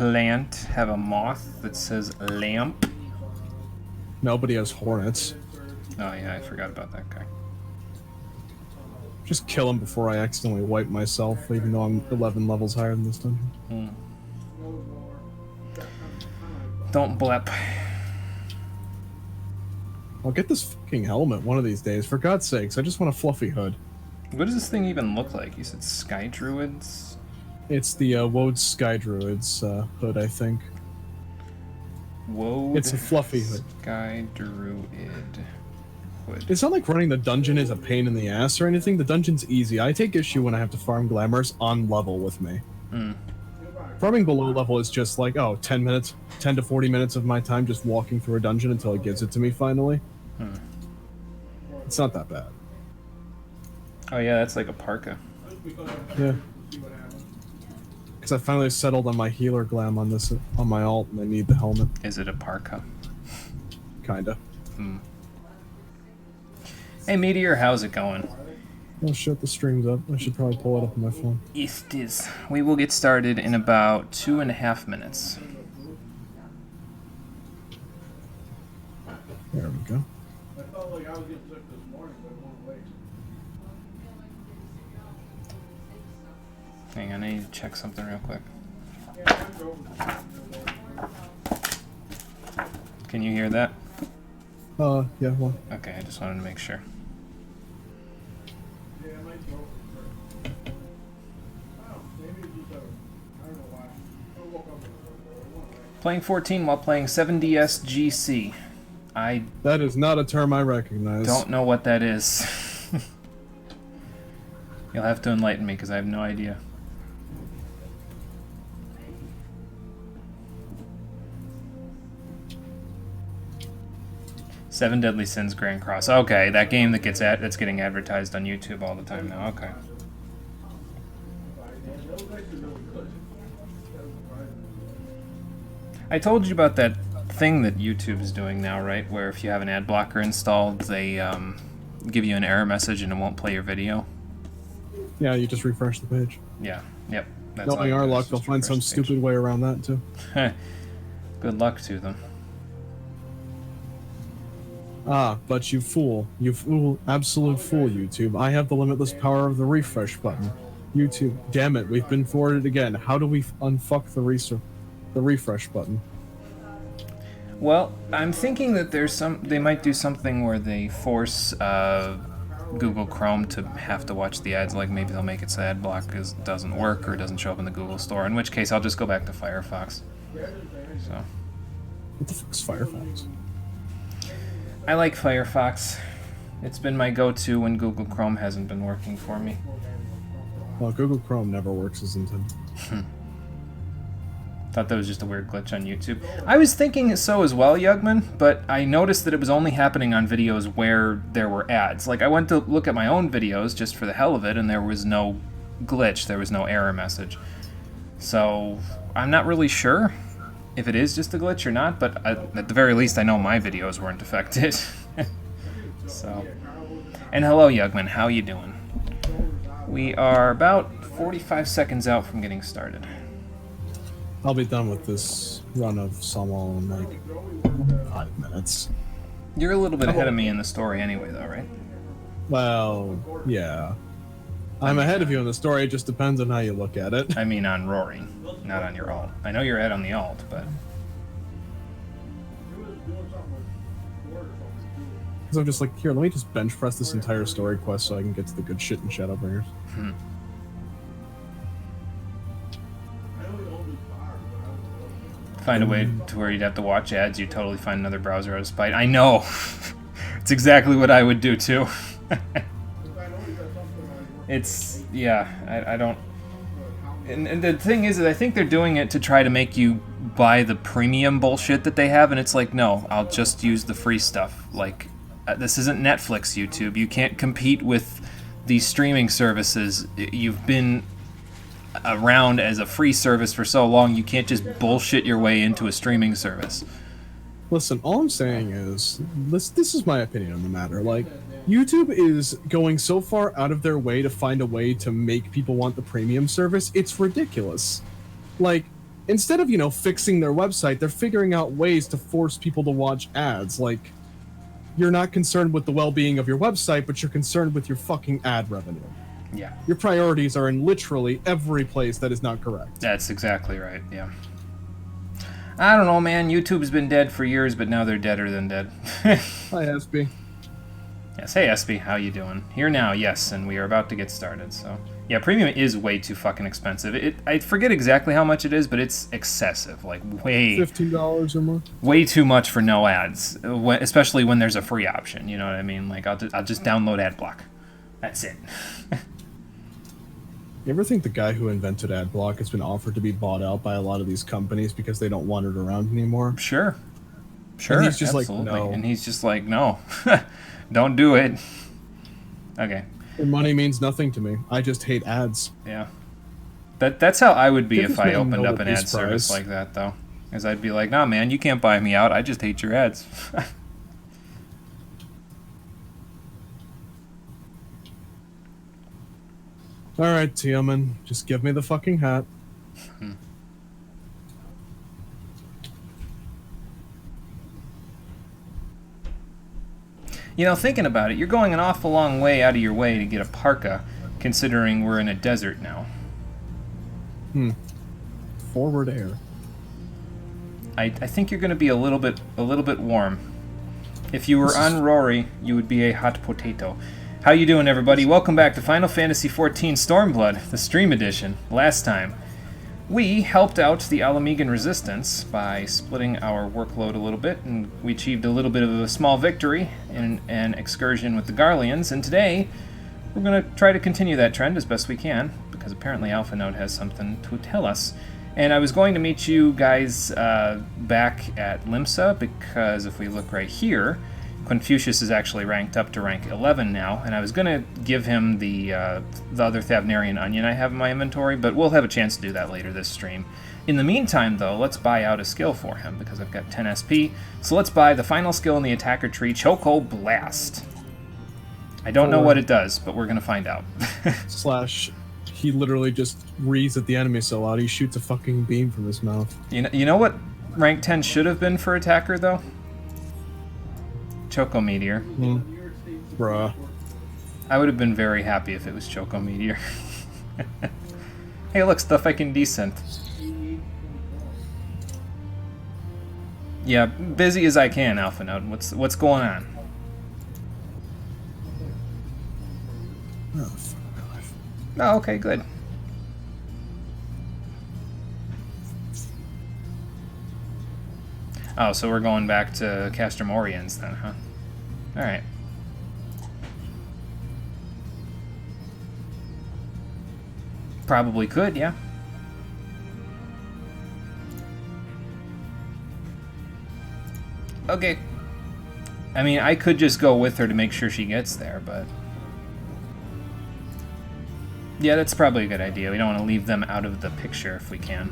plant have a moth that says lamp? Nobody has hornets. Oh yeah, I forgot about that guy. Just kill him before I accidentally wipe myself, even though I'm 11 levels higher than this dungeon. Don't blep. I'll get this fucking helmet one of these days. For God's sakes, I just want a fluffy hood. What does this thing even look like? You said Sky Druids? It's the Woad Sky Druids hood, I think. Woad. It's a fluffy hood. Sky Druid hood. It's not like running the dungeon is a pain in the ass or anything. The dungeon's easy. I take issue when I have to farm glamours on level with me. Farming below level is just like, 10 minutes, 10 to 40 minutes of my time just walking through a dungeon until it gives it to me finally. It's not that bad. Oh yeah, that's like a parka. Yeah. Because I finally settled on my healer glam on my alt, and I need the helmet. Is it a parka? Kinda. Hey Meteor, how's it going? Oh shit, the stream's up. I should probably pull it up on my phone. It is. We will get started in about 2.5 minutes. There we go. Hang on, I need to check something real quick. Can you hear that? Yeah, well. Okay, I just wanted to make sure. Playing 14 while playing 7DS GC. I That is not a term I recognize. don't know what that is. You'll have to enlighten me because I have no idea. Seven Deadly Sins Grand Cross. Okay, that game that that's getting advertised on YouTube all the time now. Okay. I told you about that thing that YouTube is doing now, right? Where if you have an ad blocker installed, they give you an error message and it won't play your video. Yeah, you just refresh the page. Yeah. Yep. That's Knowing our luck, they'll find some stupid way around that too. Good luck to them. Ah, but you fool. You fool. Absolute fool, YouTube. I have the limitless power of the refresh button. YouTube, damn it, we've been forwarded again. How do we unfuck the refresh button? Well, I'm thinking that they might do something where they force Google Chrome to have to watch the ads. Like maybe they'll make it so ad block doesn't work or doesn't show up in the Google Store. In which case, I'll just go back to Firefox. So. What the fuck's Firefox? I like Firefox. It's been my go-to when Google Chrome hasn't been working for me. Well, Google Chrome never works as intended. Thought that was just a weird glitch on YouTube. I was thinking so as well, Yugman, but I noticed that it was only happening on videos where there were ads. Like, I went to look at my own videos just for the hell of it, and there was no glitch. There was no error message. So, I'm not really sure if it is just a glitch or not, but at the very least, I know my videos weren't affected. So, and hello, Yugman. How you doing? We are about 45 seconds out from getting started. I'll be done with this run of Samal in like 5 minutes. You're a little bit ahead of me in the story anyway, though, right? Well, yeah. I'm ahead of you in the story, it just depends on how you look at it. I mean on Rory, not on your alt. I know you're ahead on the alt, but... So I'm just like, here, let me just bench press this entire story quest so I can get to the good shit in Shadowbringers. Find a way to where you'd have to watch ads, you'd totally find another browser out of spite. I know! It's exactly what I would do, too. It's... yeah, I don't... And the thing is that I think they're doing it to try to make you buy the premium bullshit that they have, and it's like, no, I'll just use the free stuff. Like, this isn't Netflix, YouTube. You can't compete with these streaming services. You've been around as a free service for so long, you can't just bullshit your way into a streaming service. Listen, all I'm saying is, this is my opinion on the matter. Like, YouTube is going so far out of their way to find a way to make people want the premium service, it's ridiculous. Like, instead of, fixing their website, they're figuring out ways to force people to watch ads. Like, you're not concerned with the well-being of your website, but you're concerned with your fucking ad revenue. Yeah. Your priorities are in literally every place that is not correct. That's exactly right, yeah. I don't know, man. YouTube's been dead for years, but now they're deader than dead. Hi, SB. Yes, hey, SB, how you doing? Here now, yes, and we are about to get started, so... Yeah, premium is way too fucking expensive. I forget exactly how much it is, but it's excessive. Like, way... $15 or more? Way too much for no ads, especially when there's a free option, you know what I mean? Like, I'll just download AdBlock. That's it. You ever think the guy who invented AdBlock has been offered to be bought out by a lot of these companies because they don't want it around anymore? Sure. Sure, and he's just absolutely. like, no. And he's just like, no. Don't do it. Okay. And money means nothing to me. I just hate ads. Yeah. That's how I would be Give if this I man opened up Nobel an ad Peace service Prize. like that, though. Because I'd be like, nah, man, you can't buy me out. I just hate your ads. Alright, Tiaman, just give me the fucking hat. You know, thinking about it, you're going an awful long way out of your way to get a parka, considering we're in a desert now. Forward air. I think you're going to be a little bit warm. If you were on Rory, you would be a hot potato. How you doing, everybody? Welcome back to Final Fantasy XIV Stormblood, the stream edition. Last time, we helped out the Alamegan Resistance by splitting our workload a little bit, and we achieved a little bit of a small victory in an excursion with the Garleans, and today, we're going to try to continue that trend as best we can, because apparently Alpha Node has something to tell us. And I was going to meet you guys back at Limsa, because if we look right here, Confucius is actually ranked up to rank 11 now, and I was going to give him the other Thavnarian onion I have in my inventory, but we'll have a chance to do that later this stream. In the meantime, though, let's buy out a skill for him, because I've got 10 SP, so let's buy the final skill in the attacker tree, Choco Blast. I don't know what it does, but we're going to find out. Slash, he literally just breathes at the enemy so loud he shoots a fucking beam from his mouth. You know what rank 10 should have been for attacker, though? Choco Meteor. Bruh. I would have been very happy if it was Choco Meteor. Hey, look, stuff I can descent. Yeah, busy as I can, Alpha Node. What's going on? Oh, fuck my life. Oh, okay, good. Oh, so we're going back to Castromorians then, huh? Alright. Probably could, yeah. Okay. I mean, I could just go with her to make sure she gets there, but... Yeah, that's probably a good idea. We don't want to leave them out of the picture if we can.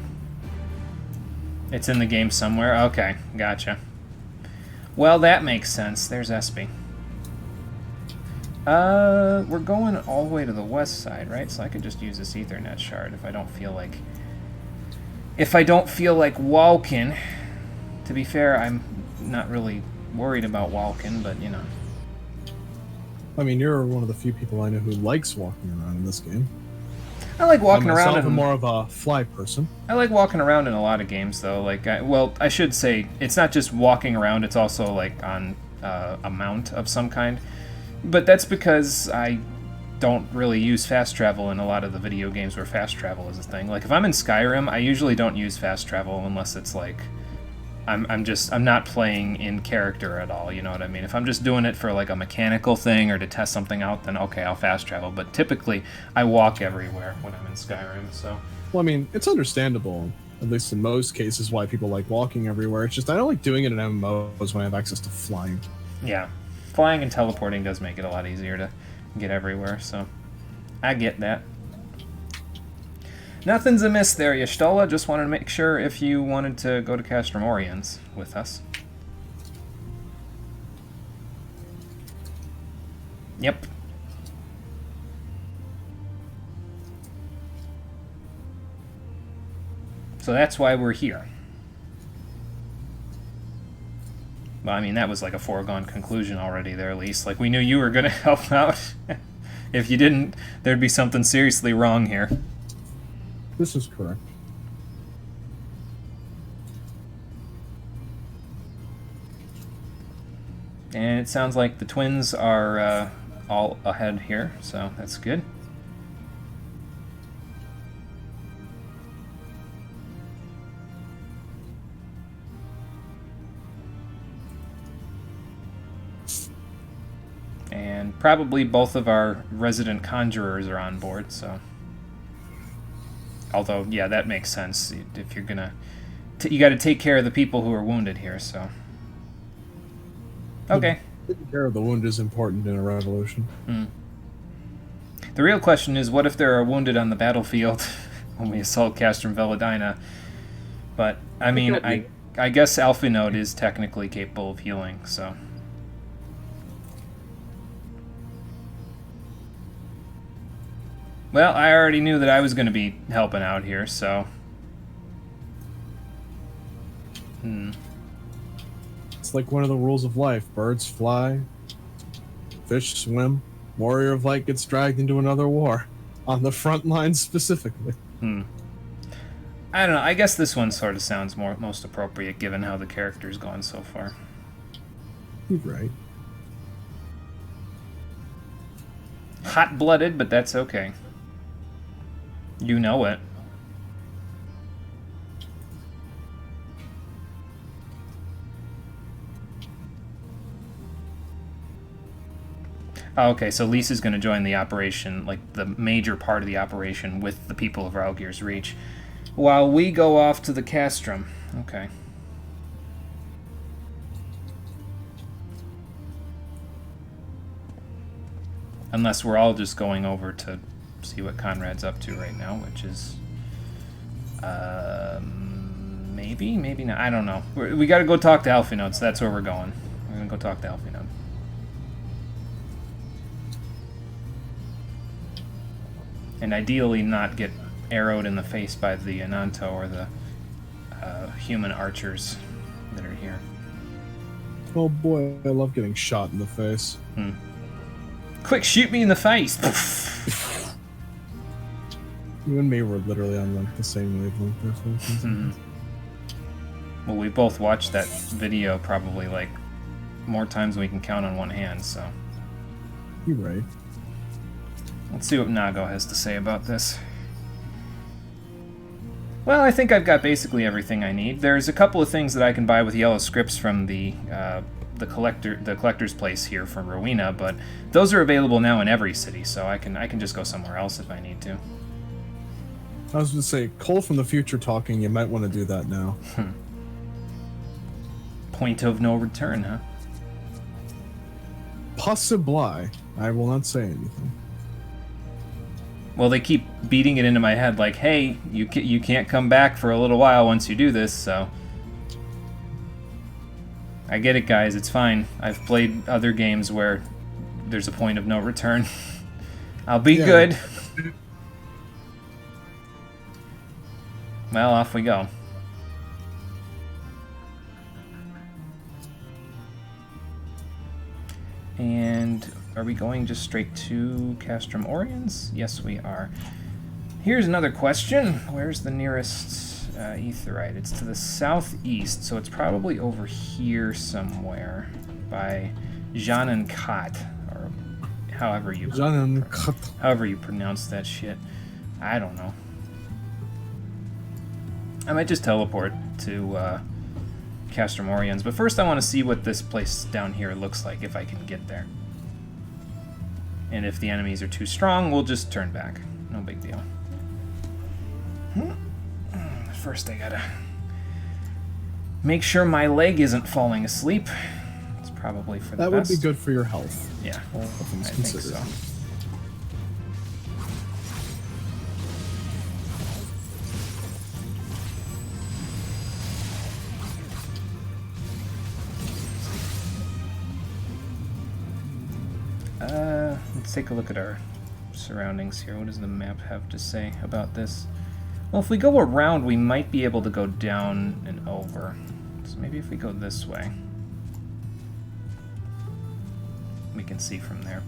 It's in the game somewhere? Okay, gotcha. Well, that makes sense. There's Espy. We're going all the way to the west side, right? So I could just use this Ethernet shard if I don't feel like... If I don't feel like walking. To be fair, I'm not really worried about walking, but, you know. I mean, you're one of the few people I know who likes walking around in this game. I like walking around. I'm more of a fly person. I like walking around in a lot of games, though. Like, I should say, it's not just walking around, it's also, like, on a mount of some kind. But that's because I don't really use fast travel in a lot of the video games where fast travel is a thing. Like, if I'm in Skyrim, I usually don't use fast travel unless it's, like, I'm not playing in character at all, you know what I mean? If I'm just doing it for, like, a mechanical thing or to test something out, then okay, I'll fast travel. But typically, I walk everywhere when I'm in Skyrim, so... Well, I mean, it's understandable, at least in most cases, why people like walking everywhere. It's just I don't like doing it in MMOs when I have access to flying. Yeah. Flying and teleporting does make it a lot easier to get everywhere, so... I get that. Nothing's amiss there, Y'shtola. Just wanted to make sure if you wanted to go to Castromorians with us. Yep. So that's why we're here. Well, I mean, that was like a foregone conclusion already there, Lise. Like, we knew you were going to help out. If you didn't, there'd be something seriously wrong here. This is correct. And it sounds like the twins are all ahead here, so that's good. And probably both of our resident conjurers are on board, so... Although, yeah, that makes sense. If you're gonna... you gotta take care of the people who are wounded here, so... Okay. Taking care of the wound is important in a revolution. The real question is, what if there are wounded on the battlefield when we assault Castrum Veladina? But, I mean, I guess Alphinode is technically capable of healing, so... Well, I already knew that I was going to be helping out here, so... It's like one of the rules of life. Birds fly, fish swim, warrior of light gets dragged into another war. On the front lines specifically. I don't know, I guess this one sort of sounds most appropriate given how the character's gone so far. You're right. Hot-blooded, but that's okay. You know it. Oh, okay, so Lisa's going to join the operation, like the major part of the operation, with the people of Ralgir's Reach, while we go off to the Castrum. Okay. Unless we're all just going over to see what Conrad's up to right now, which is... maybe? Maybe not. I don't know. We got to go talk to Alphinode, so that's where we're going. We're going to go talk to Alphinode. And ideally not get arrowed in the face by the Ananto or the human archers that are here. Oh boy, I love getting shot in the face. Quick, shoot me in the face! You and me were literally on like the same wavelength there for a second. Well, we both watched that video probably like more times than we can count on one hand, so... You're right. Let's see what Nago has to say about this. Well, I think I've got basically everything I need. There's a couple of things that I can buy with yellow scripts from the collector's place here from Rowena, but those are available now in every city, so I can just go somewhere else if I need to. I was going to say, Cole from the future talking, you might want to do that now. Point of no return, huh? Possibly. I will not say anything. Well, they keep beating it into my head like, hey, you can't come back for a little while once you do this, so... I get it, guys, it's fine. I've played other games where there's a point of no return. I'll be good. Well, off we go. And are we going just straight to Castrum Oriens? Yes, we are. Here's another question. Where's the nearest aetheryte? It's to the southeast, so it's probably over here somewhere by Janenkat, or however you pronounce that shit. I don't know. I might just teleport to Castrum Oriens, but first I want to see what this place down here looks like, if I can get there. And if the enemies are too strong, we'll just turn back. No big deal. First I gotta make sure my leg isn't falling asleep. It's probably for the best. That would be good for your health. Yeah, all things I considered. think so. Let's take a look at our surroundings here. What does the map have to say about this? Well, if we go around, we might be able to go down and over. So maybe if we go this way, we can see from there.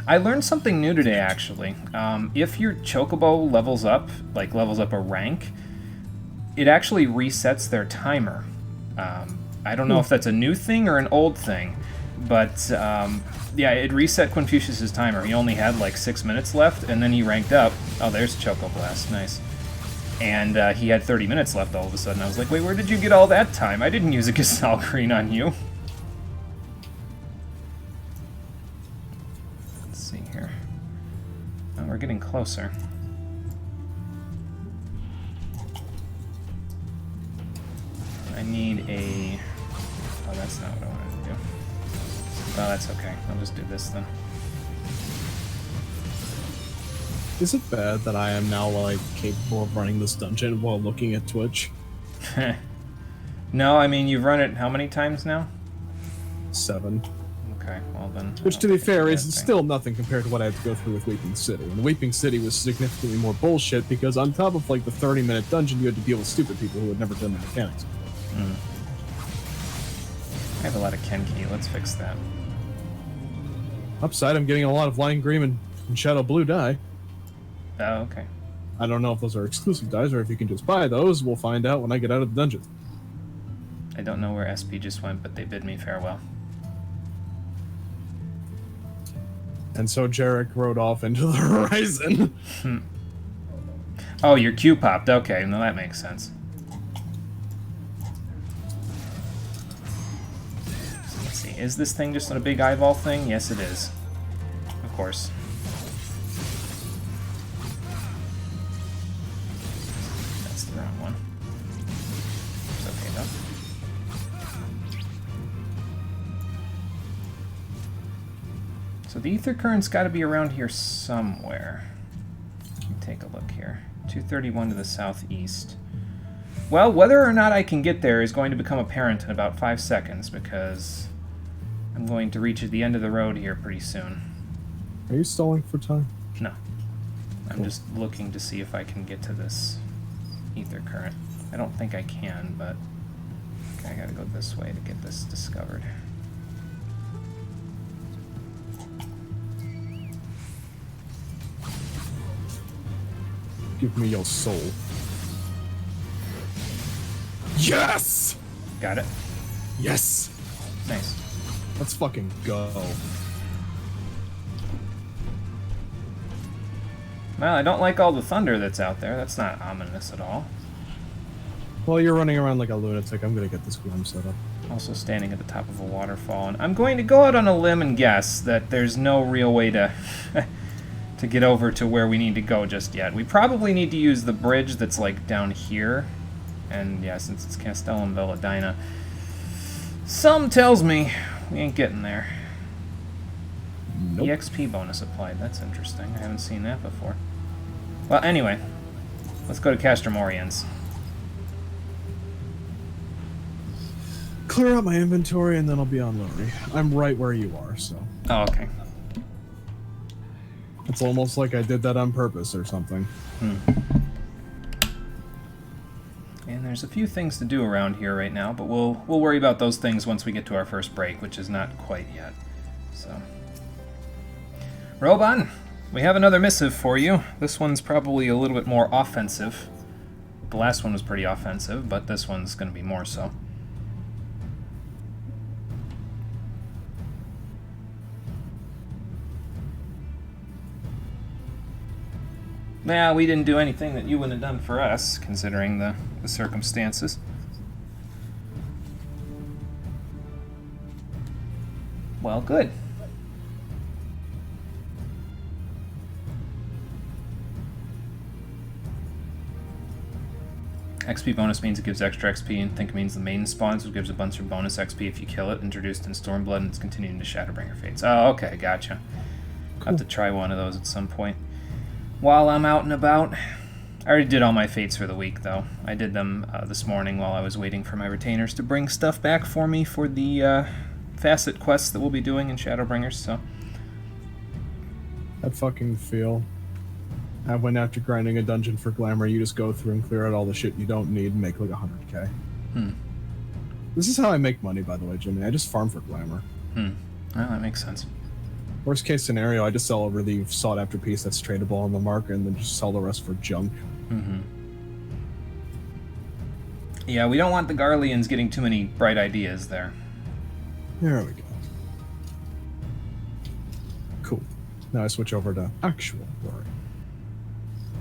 I learned something new today, actually. If your chocobo levels up a rank, it actually resets their timer. I don't know if that's a new thing or an old thing, but yeah, it reset Confucius's timer. He only had like 6 minutes left, and then he ranked up. Oh, there's Chocoblast, nice. And he had 30 minutes left all of a sudden. I was like, wait, where did you get all that time? I didn't use a Gazelle Green on you. Let's see here. Oh, we're getting closer. I need a... Oh, that's not what I wanted to do. Oh, that's okay. I'll just do this then. Is it bad that I am now, like, capable of running this dungeon while looking at Twitch? No, I mean, you've run it how many times now? 7. Okay, well then... Which, to be fair, is still nothing compared to what I had to go through with Weeping City. And Weeping City was significantly more bullshit because on top of, like, the 30-minute dungeon, you had to deal with stupid people who had never done the mechanics before. I have a lot of Kenki. Let's fix that. Upside, I'm getting a lot of Lion Green and Shadow Blue dye. Oh, okay. I don't know if those are exclusive dyes or if you can just buy those. We'll find out when I get out of the dungeon. I don't know where SP just went, but they bid me farewell. And so Jarek rode off into the horizon. Oh, your Q popped. Okay, no, that makes sense. So let's see. Is this thing just a big eyeball thing? Yes, it is. Of course. That's the wrong one. It's okay, though. So the ether current's got to be around here somewhere. Let me take a look here. 231 to the southeast. Well, whether or not I can get there is going to become apparent in about 5 seconds because I'm going to reach at the end of the road here pretty soon. Are you stalling for time? No. I'm just looking to see if I can get to this ether current. I don't think I can, but okay, I gotta go this way to get this discovered. Give me your soul. Yes! Got it? Yes! Nice. Let's fucking go. Well, I don't like all the thunder that's out there. That's not ominous at all. While you're running around like a lunatic, I'm gonna get this glam set up. Also standing at the top of a waterfall. And I'm going to go out on a limb and guess that there's no real way to to get over to where we need to go just yet. We probably need to use the bridge that's like down here. And yeah, since it's Castellum Velladina, some tells me we ain't getting there. Nope. EXP bonus applied. That's interesting. I haven't seen that before. Well, anyway, let's go to Castromorians. Clear out my inventory and then I'll be on Lowry. I'm right where you are, so. Oh, okay. It's almost like I did that on purpose or something. And there's a few things to do around here right now, but we'll worry about those things once we get to our first break, which is not quite yet. So, Roban, we have another missive for you. This one's probably a little bit more offensive. The last one was pretty offensive, but this one's going to be more so. Nah, we didn't do anything that you wouldn't have done for us, considering the circumstances. Well, good. XP bonus means it gives extra XP, and think means the main spawns, which gives a bunch of bonus XP if you kill it, introduced in Stormblood, and it's continuing to Shadowbringer Fates. Oh, okay, gotcha. Cool. I'll have to try one of those at some point. While I'm out and about. I already did all my fates for the week, though. I did them this morning while I was waiting for my retainers to bring stuff back for me for the facet quests that we'll be doing in Shadowbringers, so... That fucking feel. I went after grinding a dungeon for glamour. You just go through and clear out all the shit you don't need and make like 100k. This is how I make money, by the way, Jimmy. I just farm for glamour. Well, that makes sense. Worst case scenario, I just sell a really sought after piece that's tradable on the market and then just sell the rest for junk. Yeah, we don't want the Garleans getting too many bright ideas there. There we go. Cool. Now I switch over to actual glory.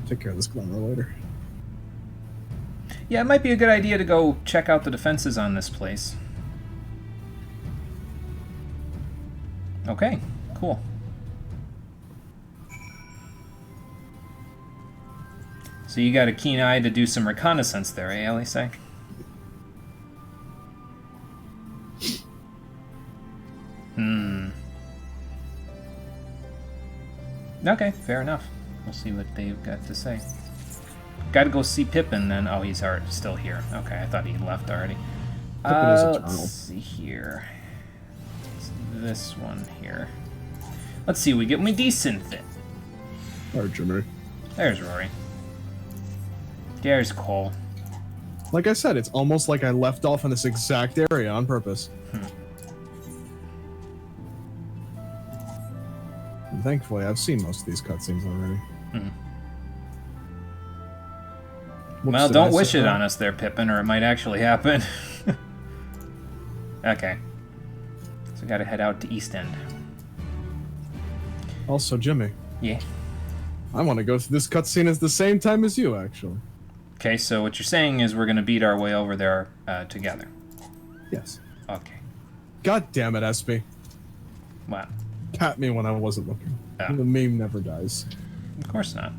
Take care of this glamour later. Yeah, it might be a good idea to go check out the defenses on this place. Okay, cool. So you got a keen eye to do some reconnaissance there, eh, Elise? Okay, fair enough. We'll see what they've got to say. Gotta go see Pippin then. Oh, he's still here. Okay, I thought he left already. Pippin is eternal. Let's see here. It's this one here. Let's see, we get me decent fit. Alright, Jimmy. There's Rory. There's Cole. Like I said, it's almost like I left off in this exact area on purpose. And thankfully, I've seen most of these cutscenes already. Well, don't wish it on us there, Pippin, or it might actually happen. Okay. So we gotta head out to East End. Also, Jimmy. Yeah? I want to go through this cutscene at the same time as you, actually. Okay, so what you're saying is we're gonna beat our way over there together. Yes. Okay. God damn it, Espy. What? Pat me when I wasn't looking. Oh. The meme never dies. Of course not.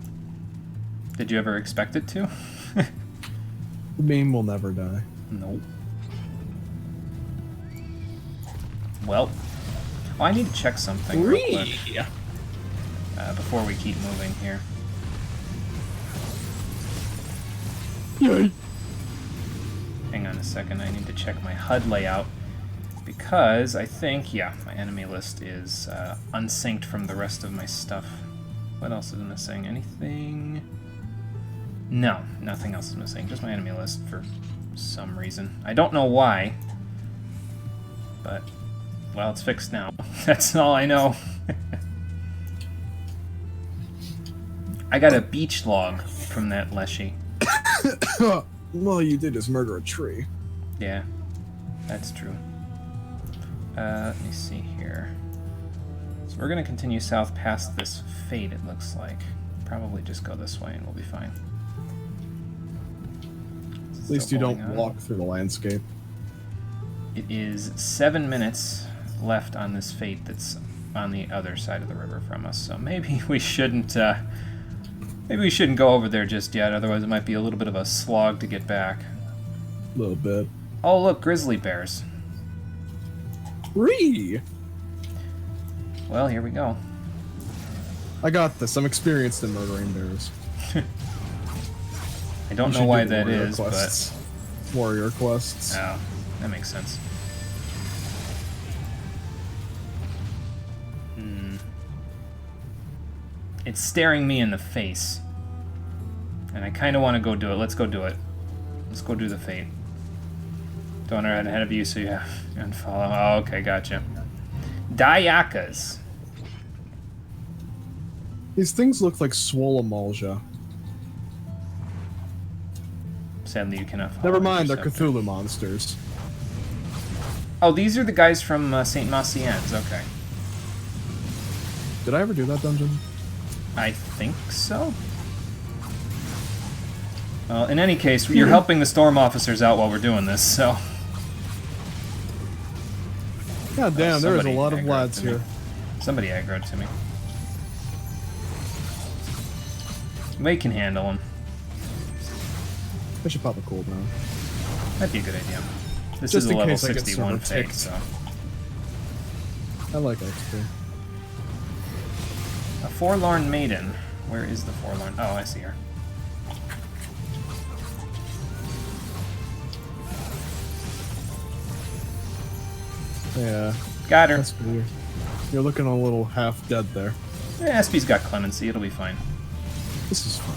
Did you ever expect it to? The meme will never die. Nope. Well, I need to check something real quick before we keep moving here. Yay. Hang on a second, I need to check my HUD layout because I think, yeah, my enemy list is unsynced from the rest of my stuff. What else is missing? Anything? No, nothing else is missing. Just my enemy list for some reason. I don't know why, but, well, it's fixed now. That's all I know. I got a beach log from that Leshy. All you did is murder a tree. Yeah, that's true. Let me see here. So we're going to continue south past this fade, it looks like. Probably just go this way and we'll be fine. At least you don't walk through the landscape. It is 7 minutes left on this fate that's on the other side of the river from us, so maybe we shouldn't go over there just yet, otherwise it might be a little bit of a slog to get back. A little bit. Oh look, grizzly bears. Ree! Well, here we go. I got this. I'm experienced in murdering bears. I don't know why that is, but... Warrior quests. Oh, that makes sense. It's staring me in the face. And I kind of want to go do it. Let's go do it. Let's go do the fate. Don't run ahead of you so you have to unfollow. Oh, okay, gotcha. Dayakas. These things look like Swolomalja. Sadly, you cannot follow. Never mind, they're Cthulhu monsters. Oh, these are the guys from St. Macien's. Okay. Did I ever do that dungeon? I think so. Well, in any case, you're helping the storm officers out while we're doing this, so... God damn, there is a lot of lads here. Somebody aggroed to me. We can handle them. I should pop a cooldown. That'd be a good idea. This Just is a in level case I get 61 server fake, ticked. so... I like XP. A forlorn maiden. Where is the forlorn? Oh, I see her. Yeah. Got her. That's weird. You're looking a little half dead there. Yeah, SP's got clemency. It'll be fine. This is fun.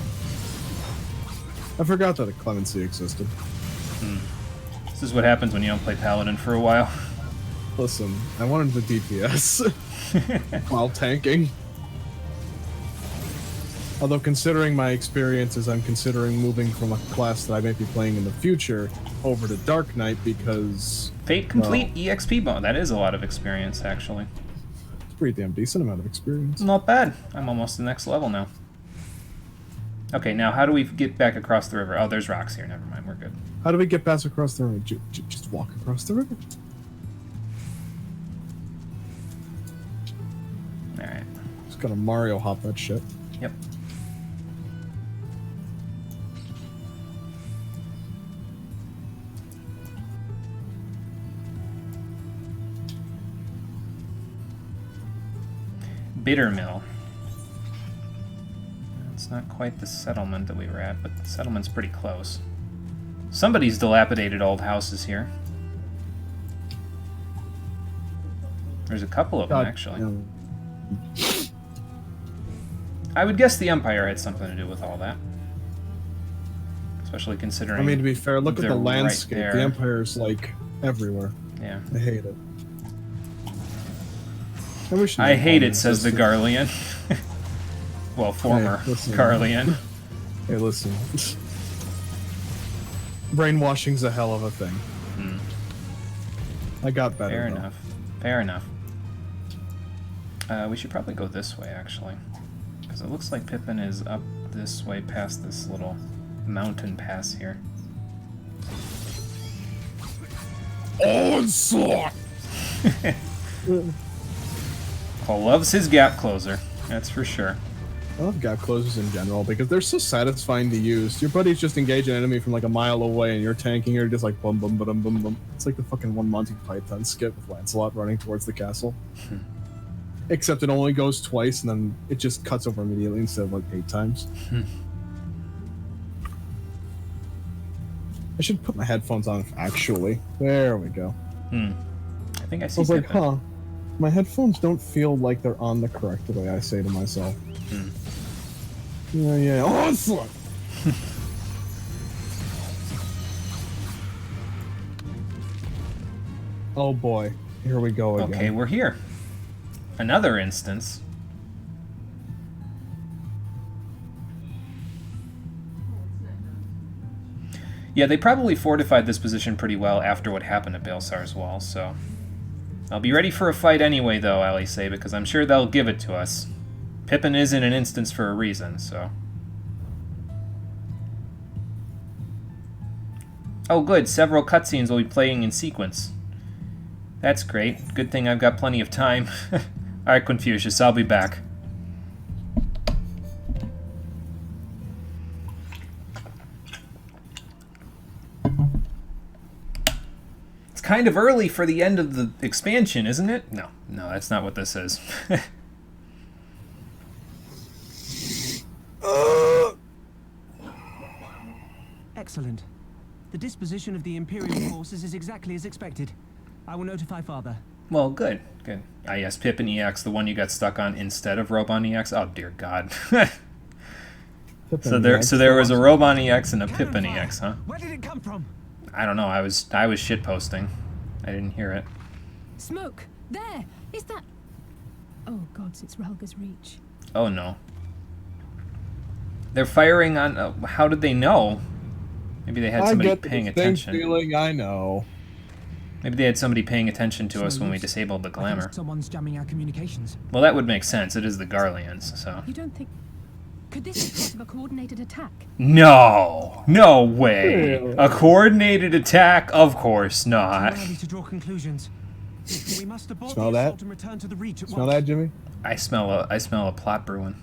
I forgot that a clemency existed. This is what happens when you don't play Paladin for a while. Listen, I wanted the DPS while tanking. Although considering my experiences, I'm considering moving from a class that I might be playing in the future over to Dark Knight because... Fate Complete EXP bone. That is a lot of experience, actually. It's a pretty damn decent amount of experience. Not bad. I'm almost the next level now. Okay, now how do we get back across the river? Oh, there's rocks here. Never mind, we're good. How do we get past across the river? Just walk across the river. Alright. Just gotta Mario hop that shit. Yep. Bitter Mill. It's not quite the settlement that we were at, but the settlement's pretty close. Somebody's dilapidated old houses here. There's a couple of them, actually. I would guess the Empire had something to do with all that. Especially considering... I mean, to be fair, look at the landscape. Right the Empire's, like, everywhere. Yeah. I hate it. I hate it, says the Garlean. Well, former Garlean. Hey, listen. Brainwashing's a hell of a thing. I got better. Fair enough. Fair enough. We should probably go this way, actually. Because it looks like Pippin is up this way past this little mountain pass here. Onslaught! Paul loves his gap closer, that's for sure. I love gap closers in general because they're so satisfying to use. Your buddy's just engaging an enemy from like a mile away and you're tanking, you're just like bum bum bum bum bum. It's like the fucking one Monty Python skit with Lancelot running towards the castle. Except it only goes twice and then it just cuts over immediately instead of like 8 times. I should put my headphones on actually. There we go. I think I see. I was like, huh. My headphones don't feel like they're on the correct way, I say to myself. Yeah. Onslaught! Oh boy. Here we go again. Okay, we're here. Another instance. Yeah, they probably fortified this position pretty well after what happened at Baelsar's Wall, so... I'll be ready for a fight anyway, though, Alice, because I'm sure they'll give it to us. Pippin is in an instance for a reason, so... Oh, good. Several cutscenes will be playing in sequence. That's great. Good thing I've got plenty of time. Alright, Confucius, I'll be back. It's kind of early for the end of the expansion, isn't it? No, that's not what this is. Excellent. The disposition of the Imperial forces is exactly as expected. I will notify Father. Well, good. Ah, yes, Pippin EX, the one you got stuck on instead of Robon EX. Oh, dear God. So there was a Robon EX and a Pippin EX, huh? Where did it come from? I don't know. I was shitposting. I didn't hear it. Smoke! There! Is that... Oh gods, it's Relga's Reach. Oh no. They're firing on... how did they know? Maybe they had somebody paying attention. Same feeling, I know. Maybe they had somebody paying attention to us when we disabled the glamour. Someone's jamming our communications. Well, that would make sense. It is the Garleans, so... You don't think... Could this be part of a coordinated attack? No! No way! Really? A coordinated attack? Of course not. Too early to draw conclusions. We must abort Smell the that? assault and return to the Reach at Smell once. that, Jimmy? I smell a plot brewing.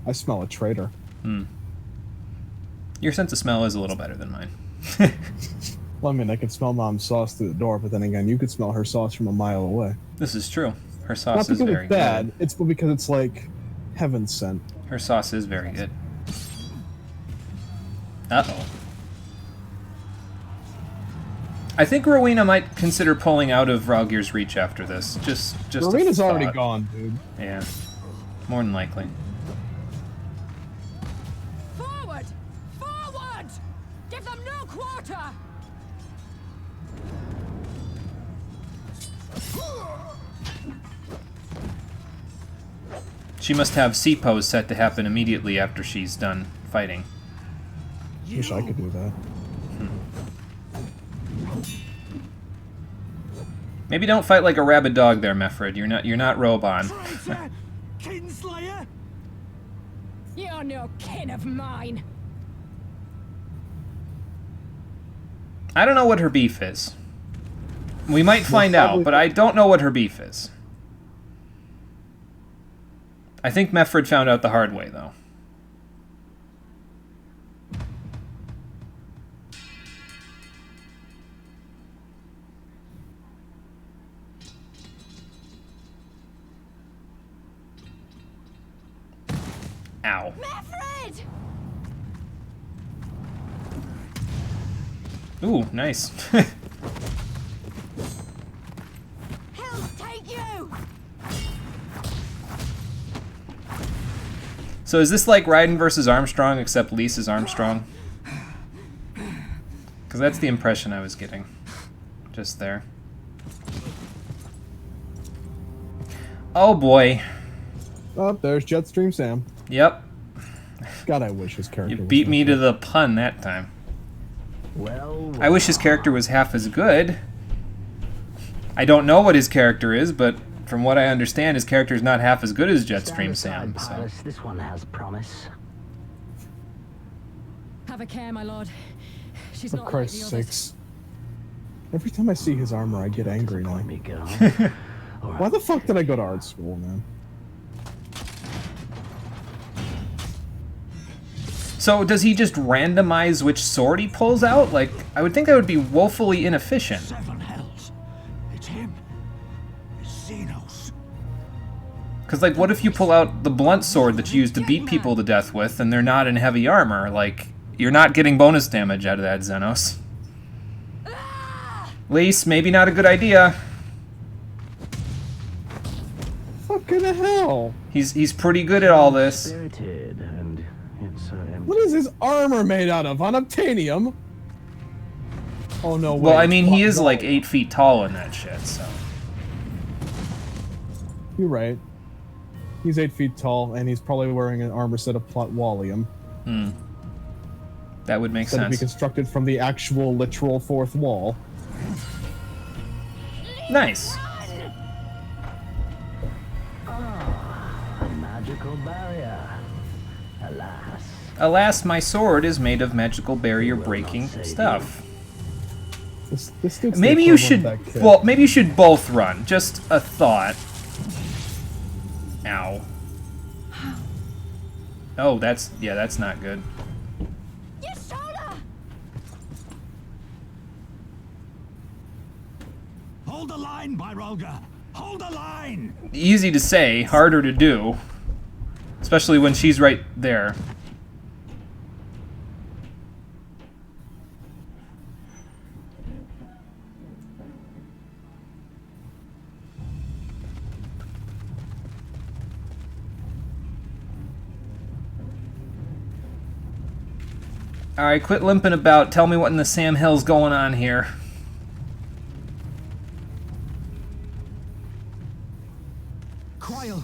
I smell a traitor. Your sense of smell is a little better than mine. Well, I mean, I can smell Mom's sauce through the door, but then again, you could smell her sauce from a mile away. This is true. Her Not sauce is because very it's bad, good. it's because it's like heaven sent. Her sauce is very good. Uh-oh. I think Rowena might consider pulling out of Ralgir's Reach after this. Just Rowena's a already thought. gone, dude. Yeah. More than likely. She must have C-pose set to happen immediately after she's done fighting. Wish I could do that. Maybe don't fight like a rabid dog there, Meffred. You're not Roban. Traitor! Kinslayer! You're no kin of mine. I don't know what her beef is. We might find out, but I don't know what her beef is. I think Meffred found out the hard way, though. Ow. Meffred! Ooh, nice. He'll take you! So is this like Raiden versus Armstrong, except Lisa's Armstrong? Because that's the impression I was getting. Just there. Oh boy. Oh, there's Jetstream Sam. Yep. God, I wish his character You was beat me good. to the pun that time. Well, I wish his character was half as good. I don't know what his character is, but from what I understand, his character is not half as good as Jetstream Sam. So. Palace, this one has promise. Have a care, my lord. She's For not like Christ's the others. sakes. Every time I see his armor, I get angry now. Let me go. Why the fuck did I go to art school, man? So does he just randomize which sword he pulls out? Like, I would think that would be woefully inefficient. Seven hells. It's him. It's Xenos. Because, like, what if you pull out the blunt sword that you use to beat people to death with, and they're not in heavy armor? Like, you're not getting bonus damage out of that, Xenos. Lise, maybe not a good idea. Fucking hell! He's pretty good at all this. Spirited, and it's What is his armor made out of? Unobtainium? Oh no, wait. Well, I mean, he Fuck, is no. like 8 feet tall in that shit, so. You're right. He's 8 feet tall, and he's probably wearing an armor set of Plotwallium. That would make Said to be sense. constructed from the actual literal fourth wall. Nice. a magical barrier. Alas. Alas, my sword is made of magical barrier breaking stuff. This dude's the Maybe you should. equivalent of that kid. Well, maybe you should both run. Just a thought. Ow. Oh, that's not good. Your shoulder! Hold the line, Byroga. Hold the line. Easy to say, harder to do. Especially when she's right there. Alright, quit limping about. Tell me what in the Sam Hill's going on here. Cryle.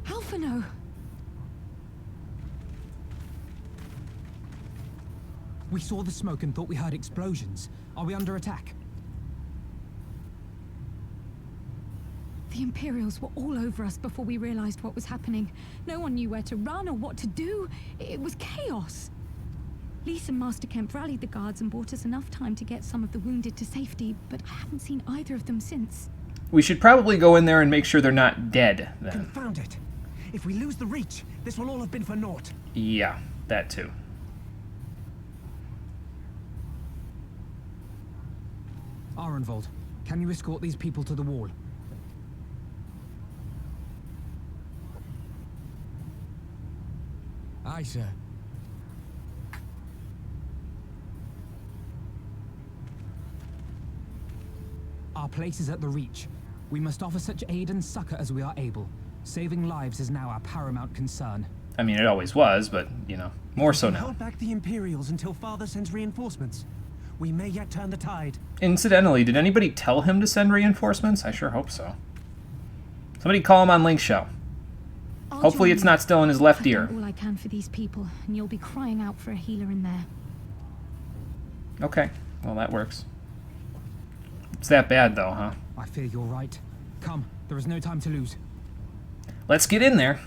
Alphino! We saw the smoke and thought we heard explosions. Are we under attack? The Imperials were all over us before we realized what was happening. No one knew where to run or what to do. It was chaos. Lise and Master Kemp rallied the guards and bought us enough time to get some of the wounded to safety, but I haven't seen either of them since. We should probably go in there and make sure they're not dead, then. Confound it. If we lose the reach, this will all have been for naught. Yeah, that too. Arenvold, can you escort these people to the wall? Aye, sir. Our place is at the Reach. We must offer such aid and succor as we are able. Saving lives is now our paramount concern. I mean, it always was, but, you know, more so now. Hold back the Imperials until Father sends reinforcements. We may yet turn the tide. Incidentally, did anybody tell him to send reinforcements? I sure hope so. Somebody call him on Link Show. I'll Hopefully join it's you. not still in his left I've ear. done all I can for these people, and you'll be crying out for a healer in there. Okay, well that works. It's that bad though, huh? I fear you're right. Come, there is no time to lose. Let's get in there.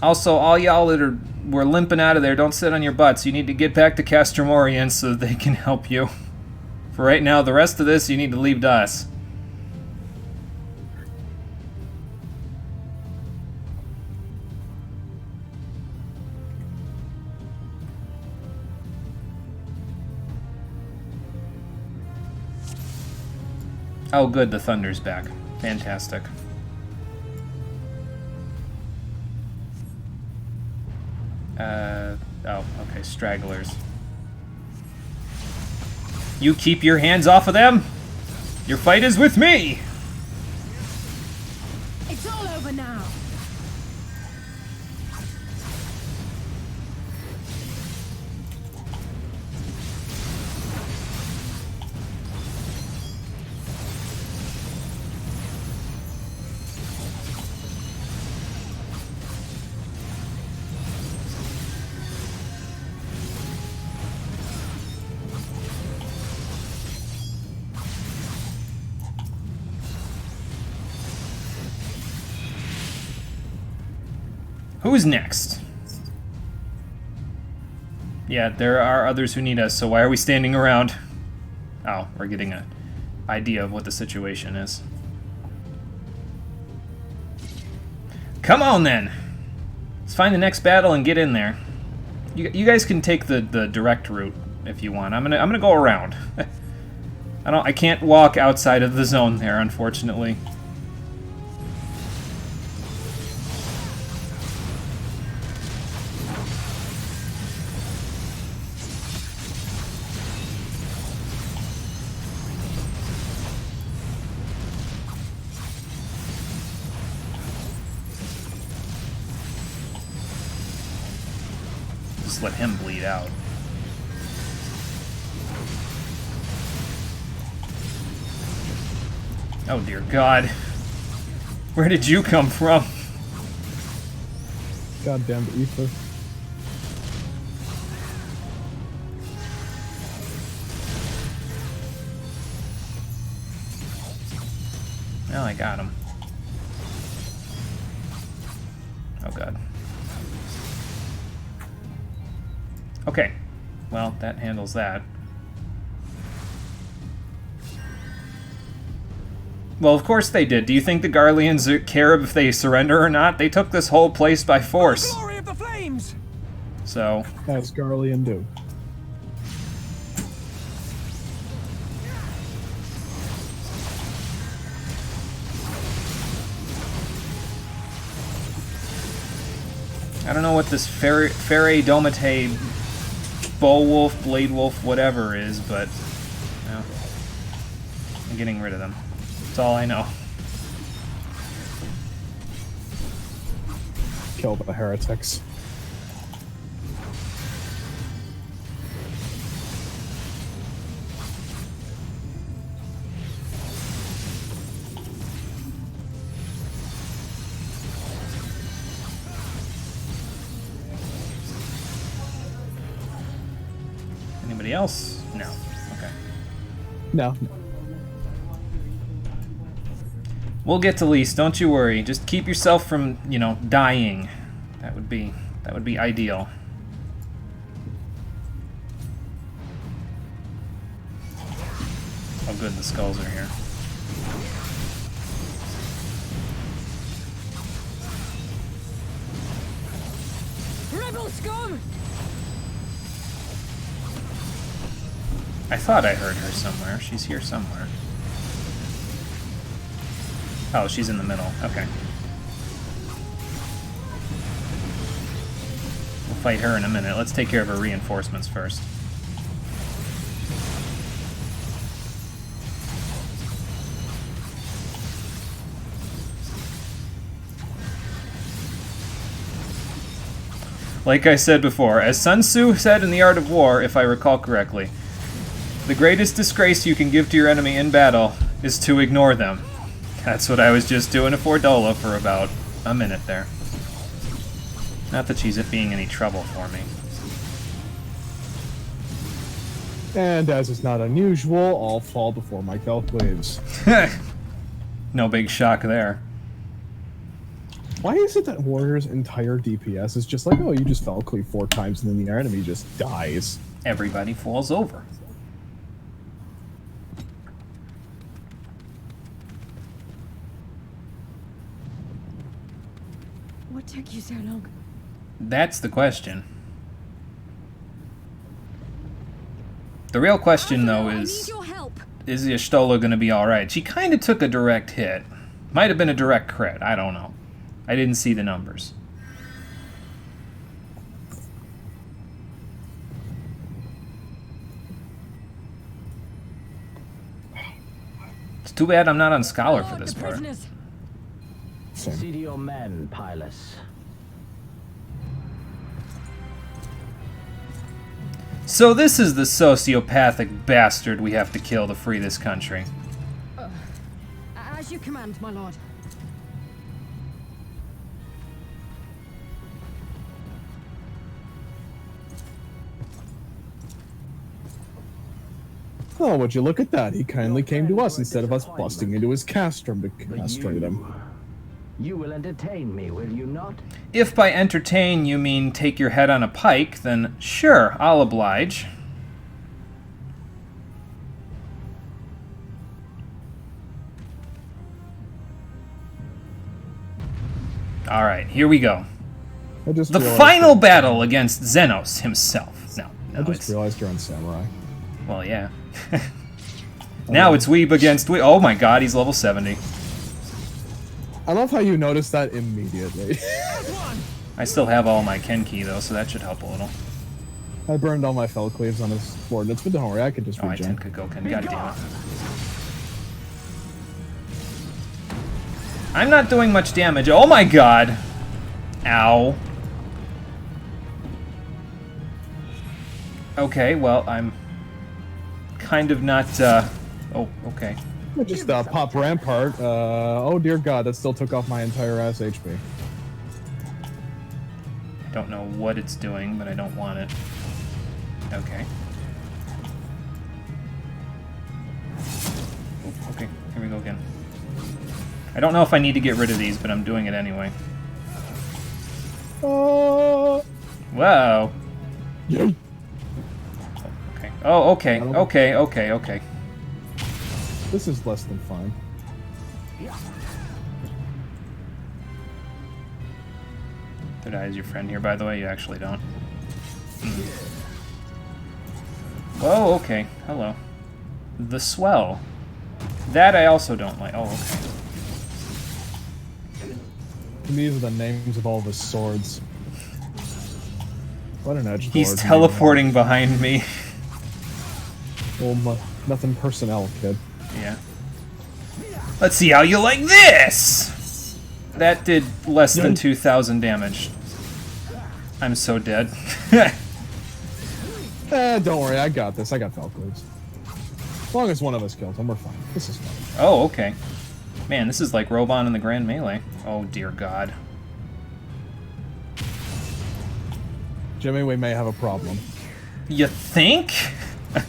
Also, all y'all that were limping out of there, don't sit on your butts. You need to get back to Castromorian so they can help you. For right now, the rest of this you need to leave to us. Oh good, the thunder's back. Fantastic. Oh, okay, stragglers. You keep your hands off of them! Your fight is with me! It's all over now. Who's next? Yeah, there are others who need us, so why are we standing around? Oh, we're getting an idea of what the situation is. Come on then! Let's find the next battle and get in there. You guys can take the direct route if you want. I'm gonna go around. I can't walk outside of the zone there, unfortunately. Just let him bleed out. Oh dear God. Where did you come from? Goddamn ether. Well, I got him. Oh God. Okay. Well, that handles that. Well, of course they did. Do you think the Garleans care if they surrender or not? They took this whole place by force. Glory of the flames! So, As Garlean do. I don't know what this Ferae Domite Bullwolf, Blade Wolf, whatever is, but no. I'm getting rid of them. That's all I know. Kill the heretics. Anybody else? No. Okay. No. We'll get to Lys, don't you worry. Just keep yourself from, you know, dying. That would be ideal. Oh good, the skulls are here. Rebel scum! I thought I heard her somewhere. She's here somewhere. Oh, she's in the middle. Okay. We'll fight her in a minute. Let's take care of her reinforcements first. Like I said before, as Sun Tzu said in The Art of War, if I recall correctly, the greatest disgrace you can give to your enemy in battle is to ignore them. That's what I was just doing to Fordola for about a minute there. Not that she's being any trouble for me. And as is not unusual, I'll fall before my Valklaves. No big shock there. Why is it that Warrior's entire DPS is just like, oh, you just Valklave 4 times and then the enemy just dies? Everybody falls over. What took you so long? That's the question. The real question, though, I need is your help. the Y'shtola going to be alright? She kind of took a direct hit. Might have been a direct crit. I don't know. I didn't see the numbers. It's too bad I'm not on Scholar for this part. See to your men, Pylus. So this is the sociopathic bastard we have to kill to free this country. As you command, my lord. Oh, would you look at that? He kindly came to us instead of us busting into his castrum to castrate him. You will entertain me, will you not? If by entertain you mean take your head on a pike, then sure, I'll oblige. Alright, here we go. I just The realized final battle against Xenos himself. No, I just it's... realized you're on Samurai. Well, yeah. Now it's Weeb against Weeb. Oh my god, he's level 70. I love how you noticed that immediately. I still have all my Kenki, though, so that should help a little. I burned all my Felclaves on his coordinates, but don't worry, I can just Oh, I regen. 10 Kagoken. God damn it. I'm not doing much damage. Oh my god! Ow. Okay, well, I'm kind of not, oh, okay. I just pop Rampart. Oh dear god, that still took off my entire ass HP. I don't know what it's doing, but I don't want it. Okay. Oh, okay, here we go again. I don't know if I need to get rid of these, but I'm doing it anyway. Whoa! Yay. Okay. Oh, okay, okay, okay, okay. This is less than fine. Third Eye is your friend here, by the way. You actually don't. Whoa, okay. Hello. The Swell. That I also don't like. Oh, okay. These are the names of all the swords. What an edge. He's teleporting behind me. Well, nothing personnel, kid. Yeah. Let's see how you like this! That did less than 2,000 damage. I'm so dead. Don't worry, I got this. I got Valkyries. As long as one of us kills him, we're fine. This is fine. Oh, okay. Man, this is like Robon in the Grand Melee. Oh, dear God. Jimmy, we may have a problem. You think?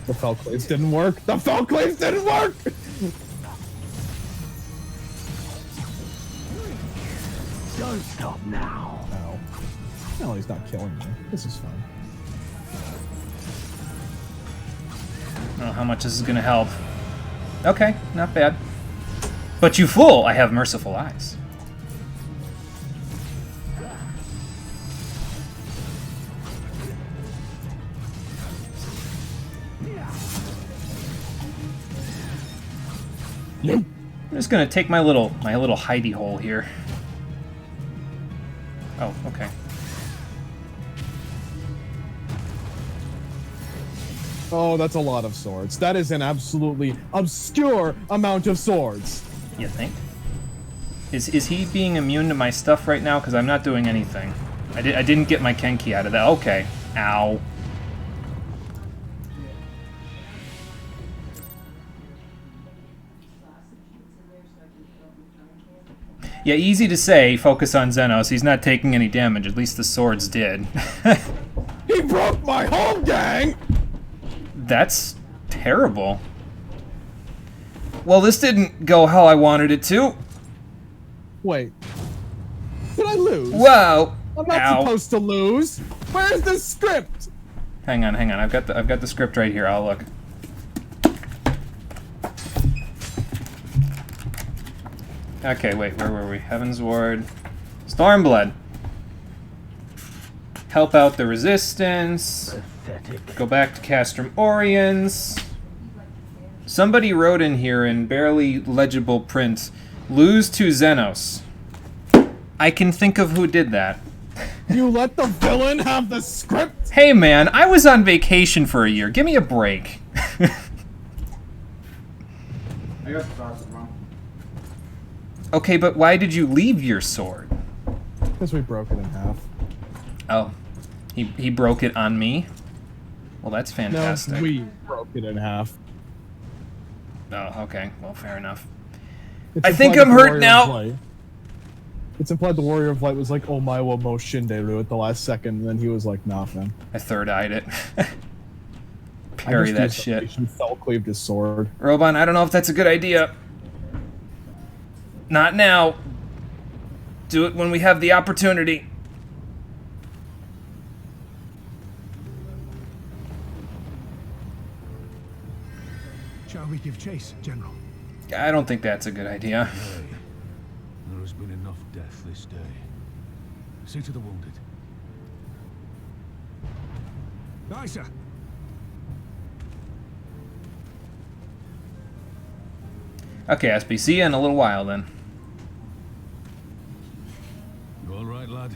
The Falclaves didn't work. The Falclaves didn't work! Don't stop now. No. No, he's not killing me. This is fine. I don't know how much this is gonna help. Okay, not bad. But you fool! I have merciful eyes. I'm just gonna take my little hidey hole here. Oh, okay. Oh, that's a lot of swords. That is an absolutely obscure amount of swords. You think? Is he being immune to my stuff right now? Because I'm not doing anything. I didn't get my Kenki out of that. Okay. Ow. Yeah, easy to say, focus on Xenos. He's not taking any damage. At least the swords did. He broke my home, gang! That's terrible. Well, this didn't go how I wanted it to. Wait. Did I lose? Whoa! I'm not Ow. supposed to lose. Where's the script? Hang on. I've got the script right here. I'll look. Okay, wait, where were we? Heaven's Ward. Stormblood. Help out the resistance. Pathetic. Go back to Castrum Oriens. Somebody wrote in here in barely legible print, lose to Xenos. I can think of who did that. You let the villain have the script? Hey man, I was on vacation for a year. Give me a break. I got the sausage wrong. Okay, but why did you leave your sword? Because we broke it in half. Oh, he broke it on me? Well, that's fantastic. No, we broke it in half. Oh, okay. Well, fair enough. It's I think implied I'm that the hurt Warrior now. of Light- It's implied the Warrior of Light was like, oh my wo mo shinderu at the last second, and then he was like, nah, fam. I third-eyed it. Parry that shit. He fell cleaved his sword. Roban, I don't know if that's a good idea. Not now. Do it when we have the opportunity. Shall we give chase, General? I don't think that's a good idea. Nay. There has been enough death this day. See to the wounded. Aye, sir. Okay, SB, see you in a little while then. You all right, lad?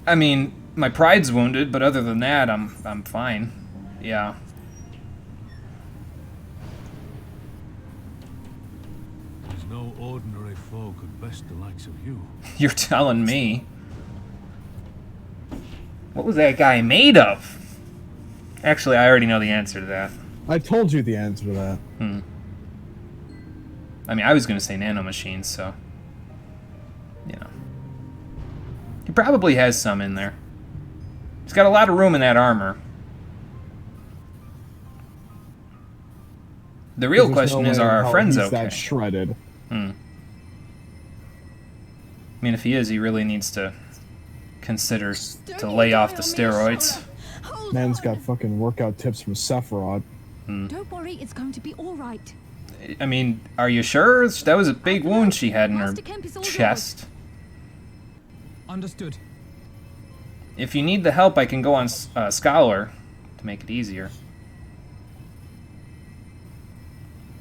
I mean, my pride's wounded, but other than that, I'm fine. Yeah. There's no ordinary foe could best the likes of you. You're telling me. What was that guy made of? Actually, I already know the answer to that. I told you the answer to that. I mean, I was going to say nanomachines, so... You know. He probably has some in there. He's got a lot of room in that armor. The real There's question no is, way are in our hell friends he's okay? that shredded. I mean, if he is, he really needs to consider to lay off the steroids. Man's got fucking workout tips from Sephiroth. Don't worry, it's going to be all right. I mean, are you sure? That was a big wound she had in her Master Kemp is all chest. Understood. If you need the help, I can go on Scholar to make it easier.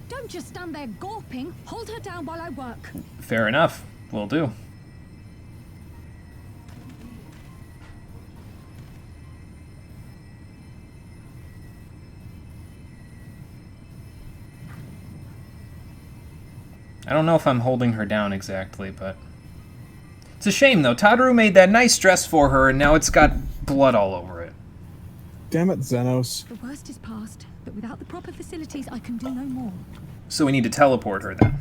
Don't just stand there gawping. Hold her down while I work. Fair enough. Will do. I don't know if I'm holding her down exactly, but... It's a shame, though. Tadaru made that nice dress for her, and now it's got blood all over it. Damn it, Xenos. The worst is past, but without the proper facilities, I can do no more. So we need to teleport her, then.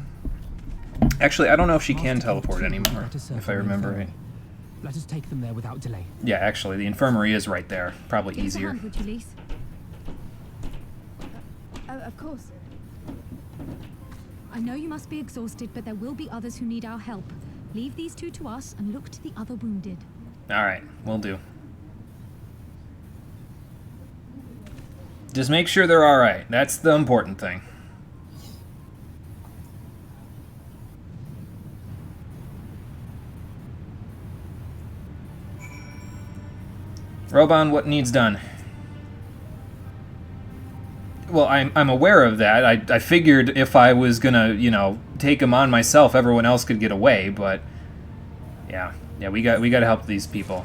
Actually, I don't know if she can Master Kemp teleport too anymore, wanted to serve if I the remember right. infirmary. Let us take them there without delay. Yeah, actually, the infirmary is right there. Probably Give us a easier. hand, would you, Lise? Of course. I know you must be exhausted, but there will be others who need our help. Leave these two to us and look to the other wounded. Alright, will do. Just make sure they're alright. That's the important thing. Roban, what needs done? Well, I'm aware of that. I figured if I was gonna, you know, take him on myself, everyone else could get away. But yeah, we got to help these people.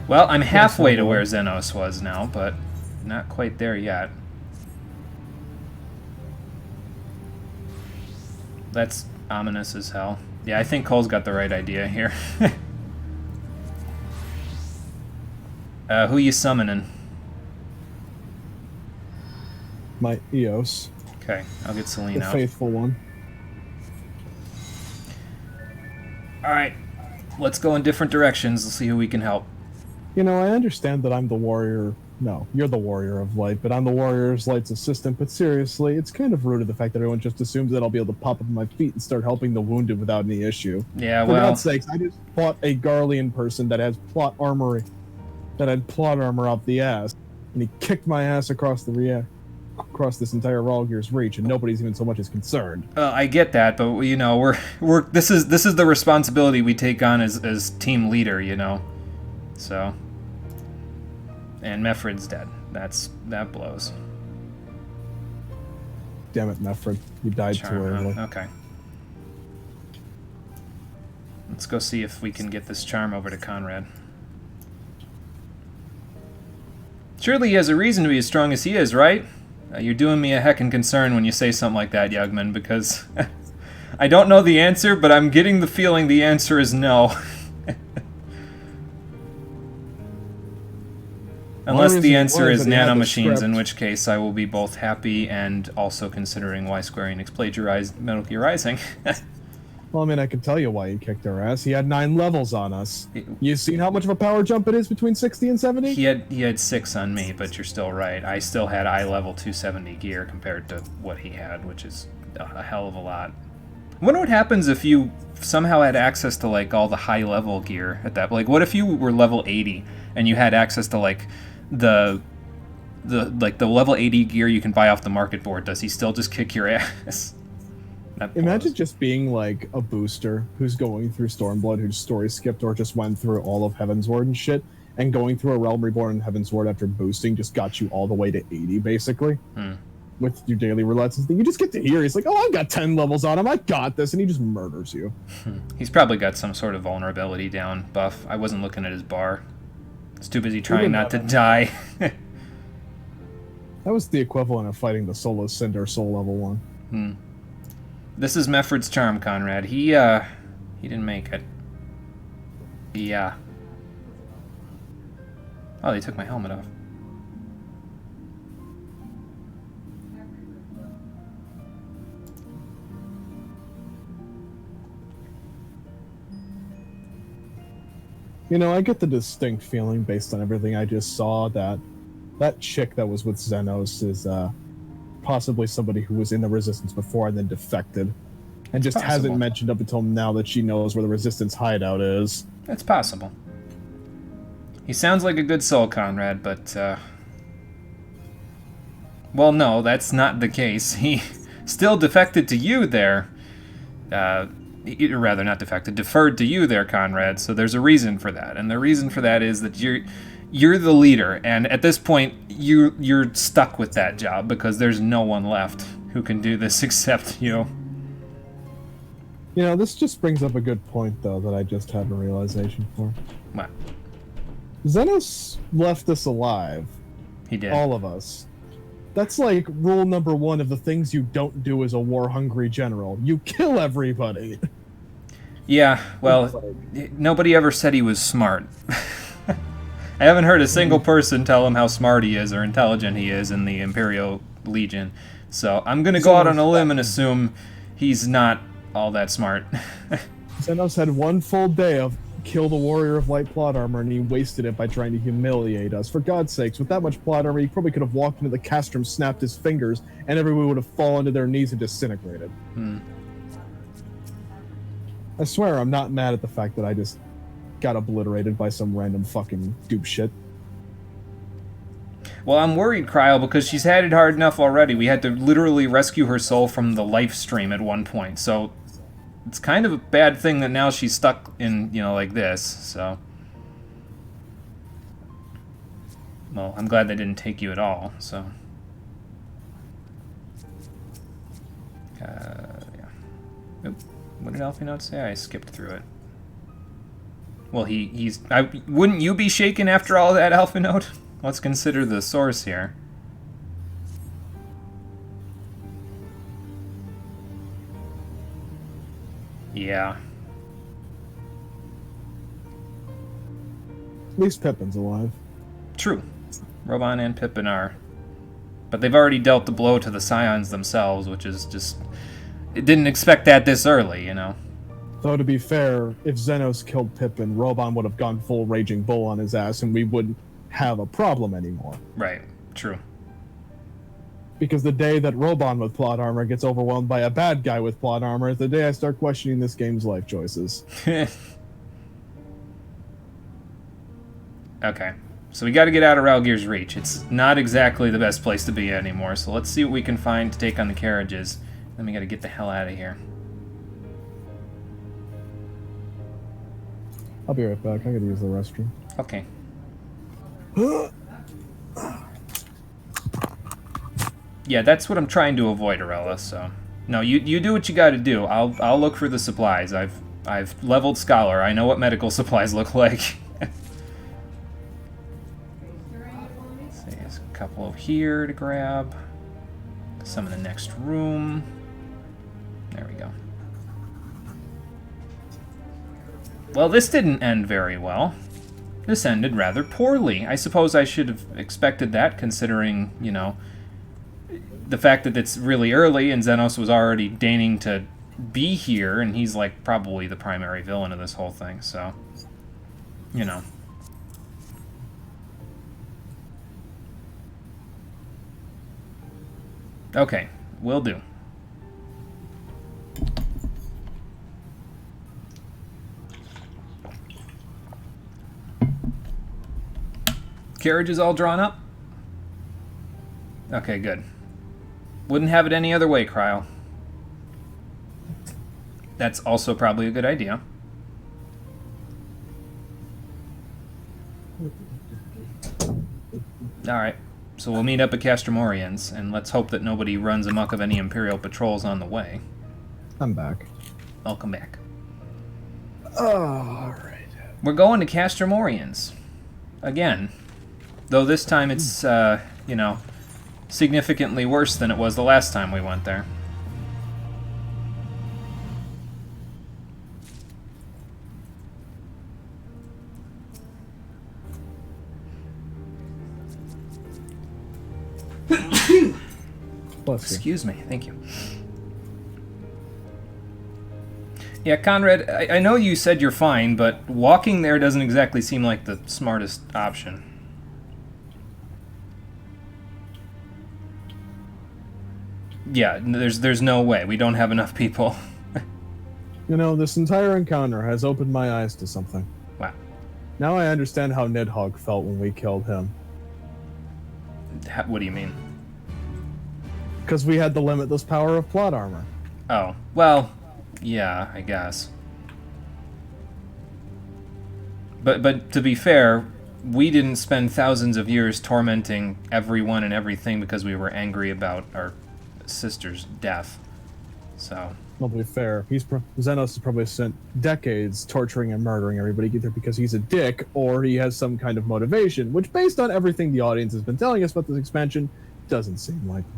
Well, I'm halfway to where Xenos was now, but not quite there yet. That's ominous as hell. Yeah, I think Cole's got the right idea here. Who you summoning? My Eos, Okay, I'll get Celine the out. faithful one. Alright, let's go in different directions. Let's see who we can help. You know, I understand that I'm the warrior. No, you're the warrior of light, but I'm the warrior of light's assistant. But seriously, it's kind of rude of the fact that everyone just assumes that I'll be able to pop up on my feet and start helping the wounded without any issue. Yeah, For well... God's sakes, I just fought a Garlean person that has plot armor, that had plot armor up the ass, and he kicked my ass across this entire Ralgear's reach, and nobody's even so much as concerned. I get that, but you know, this is the responsibility we take on as team leader, you know. So, and Mefred's dead. That blows. Damn it, Mefred, you died too early. Okay. Let's go see if we can get this charm over to Conrad. Surely he has a reason to be as strong as he is, right? You're doing me a heckin' concern when you say something like that, Yugman, because I don't know the answer, but I'm getting the feeling the answer is no. Unless the answer is nanomachines, in which case I will be both happy and also considering why Square Enix plagiarized Metal Gear Rising. Well, I mean, I can tell you why he kicked our ass. He had 9 levels on us. You seen how much of a power jump it is between 60 and 70? He had 6 on me, but you're still right. I still had eye level 270 gear compared to what he had, which is a hell of a lot. I wonder what happens if you somehow had access to like all the high level gear at that. Like, what if you were level 80 and you had access to like the level 80 gear you can buy off the market board? Does he still just kick your ass? Imagine just being like a booster who's going through Stormblood, whose story skipped or just went through all of Heavensward and shit, and going through a Realm Reborn and Heavensward after boosting just got you all the way to 80, basically. With your daily roulettes and things. You just get to hear, he's like, oh, I've got 10 levels on him, I got this, and he just murders you. He's probably got some sort of vulnerability down buff. I wasn't looking at his bar. I was too busy trying not to die. That was the equivalent of fighting the Soul of Cinder Soul level 1. This is Mefred's charm, Conrad. He didn't make it. Yeah. Oh, they took my helmet off. You know, I get the distinct feeling, based on everything I just saw, that that chick that was with Xenos is possibly somebody who was in the Resistance before and then defected. And just hasn't mentioned up until now that she knows where the Resistance hideout is. It's possible. He sounds like a good soul, Conrad, but, well, no, that's not the case. He still defected to you there. Rather, not defected, deferred to you there, Conrad, so there's a reason for that. And the reason for that is that you're the leader, and at this point, you're stuck with that job because there's no one left who can do this except you. You know, this just brings up a good point, though, that I just had a realization for. What? Xenos left us alive. He did. All of us. That's like rule number 1 of the things you don't do as a war-hungry general. You kill everybody. Yeah, well, nobody ever said he was smart. I haven't heard a single person tell him how smart he is or intelligent he is in the Imperial Legion. So I'm going to go out on a limb and assume he's not all that smart. Xenos had 1 full day of kill the warrior of light plot armor, and he wasted it by trying to humiliate us. For God's sakes, with that much plot armor, he probably could have walked into the castrum, snapped his fingers, and everyone would have fallen to their knees and disintegrated. I swear I'm not mad at the fact that I just got obliterated by some random fucking dupe shit. Well, I'm worried, Cryo, because she's had it hard enough already. We had to literally rescue her soul from the life stream at one point, so it's kind of a bad thing that now she's stuck in, you know, like this, so. Well, I'm glad they didn't take you at all, so. Yeah. Oop. What did Alfie Note say? I skipped through it. Well, wouldn't you be shaken after all that, Alpha Note? Let's consider the source here. Yeah. At least Pippin's alive. True. Roban and Pippin are. But they've already dealt the blow to the Scions themselves, which is just... It didn't expect that this early, you know? Though, to be fair, if Xenos killed Pippin, Roban would have gone full Raging Bull on his ass, and we wouldn't have a problem anymore. Right. True. Because the day that Roban with plot armor gets overwhelmed by a bad guy with plot armor is the day I start questioning this game's life choices. Okay. So we got to get out of Ralgir's reach. It's not exactly the best place to be anymore, so let's see what we can find to take on the carriages. Then we got to get the hell out of here. I'll be right back. I gotta use the restroom. Okay. Yeah, that's what I'm trying to avoid, Arella, so... No, you do what you gotta do. I'll look for the supplies. I've leveled Scholar. I know what medical supplies look like. See, there's a couple over here to grab. Some in the next room. There we go. Well, this didn't end very well. This ended rather poorly. I suppose I should have expected that, considering, you know, the fact that it's really early and Xenos was already deigning to be here, and he's, like, probably the primary villain of this whole thing, so, you know. Okay, will do. Carriage is all drawn up? Okay, good. Wouldn't have it any other way, Cryo. That's also probably a good idea. Alright, so we'll meet up at Castromorians, and let's hope that nobody runs amok of any Imperial patrols on the way. I'm back. Welcome back. Alright. We're going to Castromorians. Again. Though this time it's, you know, significantly worse than it was the last time we went there. Excuse me, thank you. Yeah, Conrad, I know you said you're fine, but walking there doesn't exactly seem like the smartest option. Yeah, there's no way. We don't have enough people. You know, this entire encounter has opened my eyes to something. Wow. Now I understand how Nidhogg felt when we killed him. What do you mean? Because we had the limitless power of plot armor. Oh, well, yeah, I guess. But to be fair, we didn't spend thousands of years tormenting everyone and everything because we were angry about our sister's death. So... Well, to be fair, Xenos has probably spent decades torturing and murdering everybody, either because he's a dick or he has some kind of motivation, which, based on everything the audience has been telling us about this expansion, doesn't seem likely.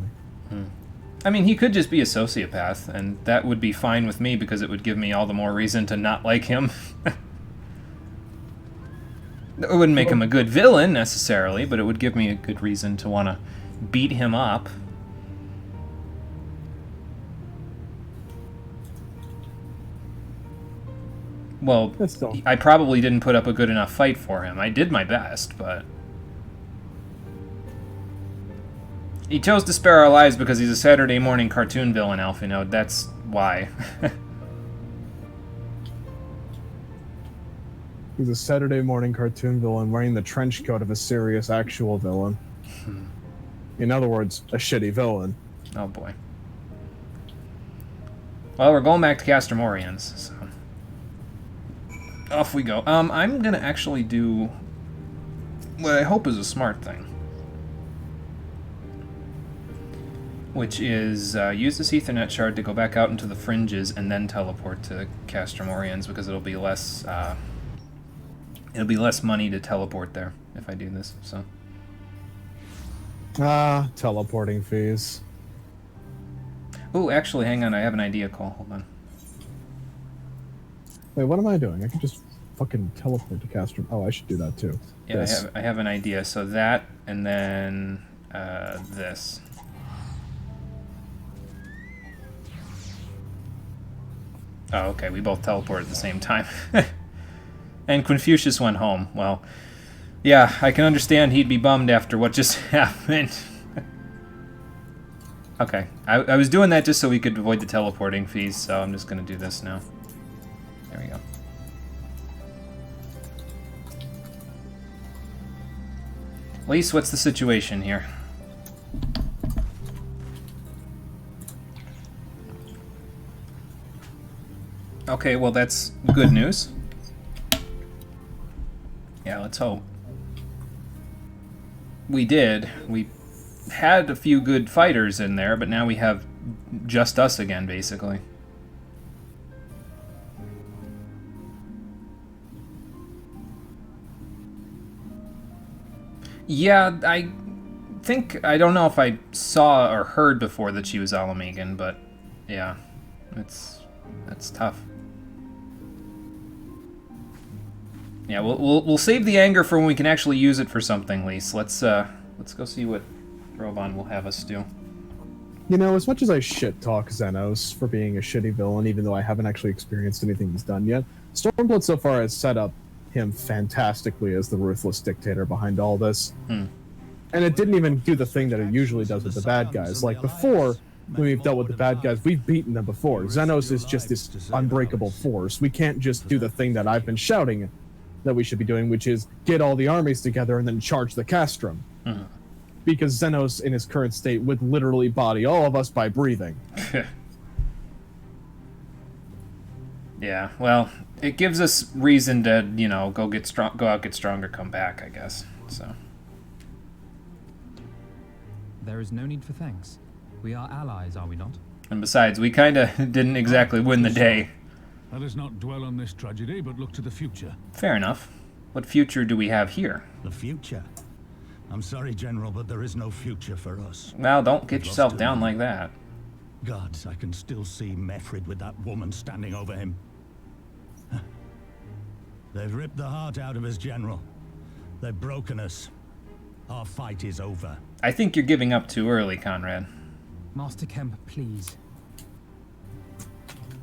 I mean, he could just be a sociopath, and that would be fine with me because it would give me all the more reason to not like him. It wouldn't make him a good villain, necessarily, but it would give me a good reason to want to beat him up. Well, I probably didn't put up a good enough fight for him. I did my best, but... He chose to spare our lives because he's a Saturday morning cartoon villain, Alfino. That's why. He's a Saturday morning cartoon villain wearing the trench coat of a serious actual villain. In other words, a shitty villain. Oh boy. Well, we're going back to Castromorians, so... Off we go. I'm gonna actually do what I hope is a smart thing. Which is use this Ethernet shard to go back out into the fringes and then teleport to Castromorians, because it'll be less money to teleport there if I do this, so. Teleporting fees. Ooh, actually, hang on, I have an idea, Cole. Hold on. Wait, what am I doing? I can just fucking teleport to Castrum. Oh, I should do that too. Yeah, This. I have an idea. So that, and then this. Oh, okay. We both teleported at the same time. And Confucius went home. Well, yeah, I can understand he'd be bummed after what just happened. Okay, I was doing that just so we could avoid the teleporting fees, so I'm just going to do this now. There we go. Lise, what's the situation here? Okay, well that's good news. Yeah, let's hope. We did. We had a few good fighters in there, but now we have just us again, basically. Yeah, I don't know if I saw or heard before that she was Alamegan, but yeah, that's tough. Yeah, we'll save the anger for when we can actually use it for something, Lise. Let's go see what Rovan will have us do. You know, as much as I shit talk Xenos for being a shitty villain, even though I haven't actually experienced anything he's done yet, Stormblood so far has set up him fantastically as the ruthless dictator behind all this. And it didn't even do the thing that it usually does with the bad guys. Like before, when we've dealt with the bad guys, we've beaten them before. Xenos is just this unbreakable force. We can't just do the thing that I've been shouting that we should be doing, which is get all the armies together and then charge the castrum. Because Xenos, in his current state, would literally body all of us by breathing. Yeah, well, it gives us reason to, you know, go out, get stronger, come back, I guess. So. There is no need for thanks. We are allies, are we not? And besides, we kind of didn't exactly win the day. Let us not dwell on this tragedy, but look to the future. Fair enough. What future do we have here? The future? I'm sorry, General, but there is no future for us. Well, don't get yourself down like that. Gods, I can still see Mefrid with that woman standing over him. They've ripped the heart out of us, General. They've broken us. Our fight is over. I think you're giving up too early, Conrad. Master Kemp, please.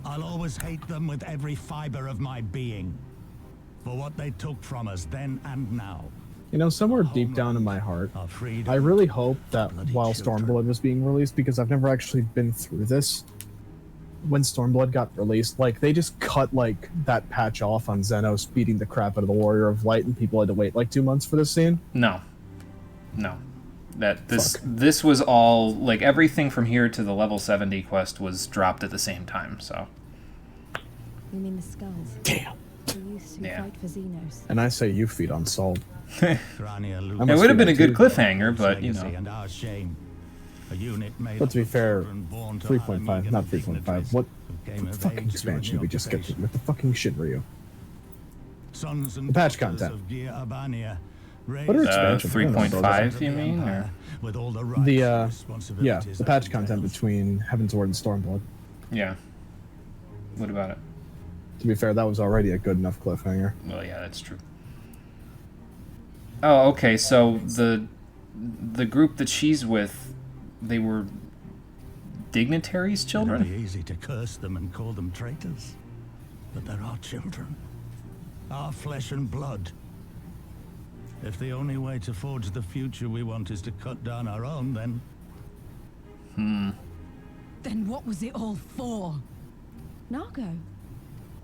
I'll always hate them with every fiber of my being. For what they took from us then and now. You know, somewhere deep down in my heart, I really hope that while Stormblood was being released, because I've never actually been through this, when Stormblood got released, like, they just cut, like, that patch off on Xenos beating the crap out of the Warrior of Light, and people had to wait, like, 2 months for this scene? No. This was all, like, everything from here to the level 70 quest was dropped at the same time, so. You mean the skulls? Damn. The youths who fight for Xenos. And I say you feed on salt. It would have been a good cliffhanger, but, you know. But to be fair, 3.5, not 3.5. What fucking expansion did we just get to with the fucking Shinryu? The patch content. What are expansions? 3.5, you mean? Or? The patch content between Heaven's Word and Stormblood. Yeah. What about it? To be fair, that was already a good enough cliffhanger. Well, yeah, that's true. Oh, okay, so the group that she's with, they were dignitaries' children? It'd be easy to curse them and call them traitors. But they're our children. Our flesh and blood. If the only way to forge the future we want is to cut down our own, then... Then what was it all for? Nargo.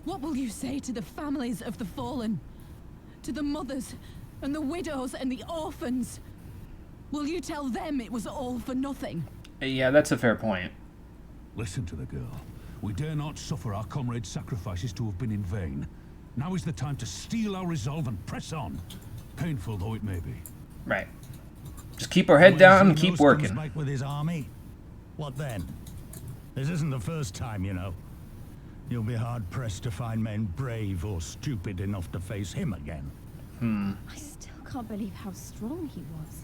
What will you say to the families of the fallen? To the mothers, and the widows, and the orphans? Will you tell them it was all for nothing? Yeah, that's a fair point. Listen to the girl. We dare not suffer our comrades' sacrifices to have been in vain. Now is the time to steel our resolve and press on. Painful though it may be. Right. Just keep our head down and keep working. Comes back with his army? What then? This isn't the first time, you know. You'll be hard-pressed to find men brave or stupid enough to face him again. I still can't believe how strong he was.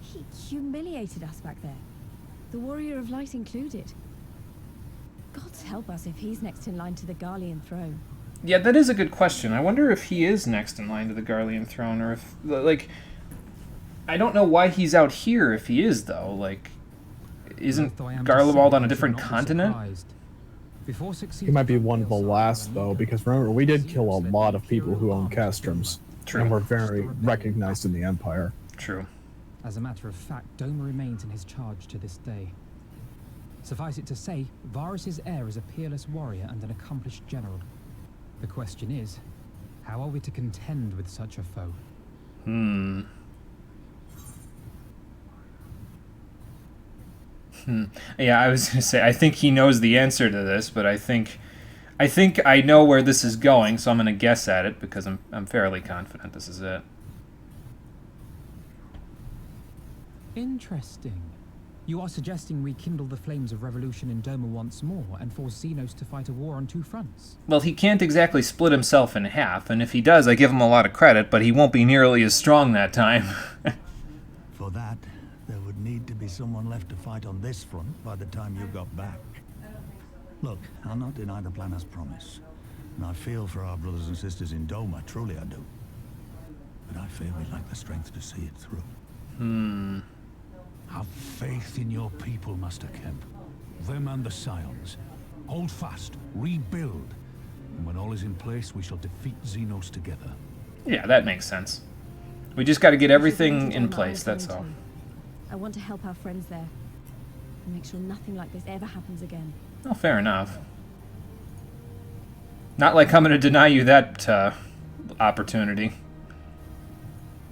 He humiliated us back there. The Warrior of Light included. Gods help us if he's next in line to the Garlean throne. Yeah, that is a good question. I wonder if he is next in line to the Garlean throne, or if, like... I don't know why he's out here if he is, though. Like, isn't Garlewald on a different continent? He might be one of the last, though, because remember, we did kill a lot of people who own castrums. True. And were very recognized in the Empire. True. As a matter of fact, Doma remains in his charge to this day. Suffice it to say, Varus's heir is a peerless warrior and an accomplished general. The question is, how are we to contend with such a foe? Yeah, I was going to say, I think he knows the answer to this, but I think I know where this is going, so I'm going to guess at it because I'm fairly confident this is it. Interesting. You are suggesting we kindle the flames of revolution in Doma once more and force Xenos to fight a war on two fronts? Well, he can't exactly split himself in half, and if he does, I give him a lot of credit, but he won't be nearly as strong that time. For that, there would need to be someone left to fight on this front by the time you got back. Look, I'll not deny the planner's promise, and I feel for our brothers and sisters in Doma, truly I do. But I fear we lack the strength to see it through. Have faith in your people, Master Kemp. Them and the Scions. Hold fast, rebuild, and when all is in place, we shall defeat Xenos together. Yeah, that makes sense. We just got to get everything in place, that's all. I want to help our friends there and make sure nothing like this ever happens again. Oh, fair enough. Not like I'm going to deny you that opportunity.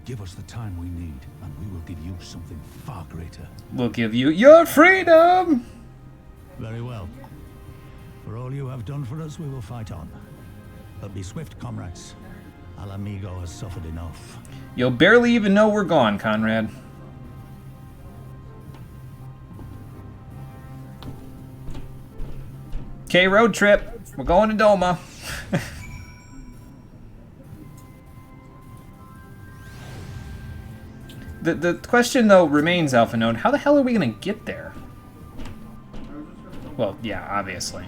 Give us the time we need, and we will give you something far greater. We'll give you your freedom! Very well. For all you have done for us, we will fight on. But be swift, comrades. Al Amigo has suffered enough. You'll barely even know we're gone, Conrad. Okay, road trip. We're going to Doma. The question, though, remains, Alpha Node, how the hell are we going to get there? Well, yeah, obviously.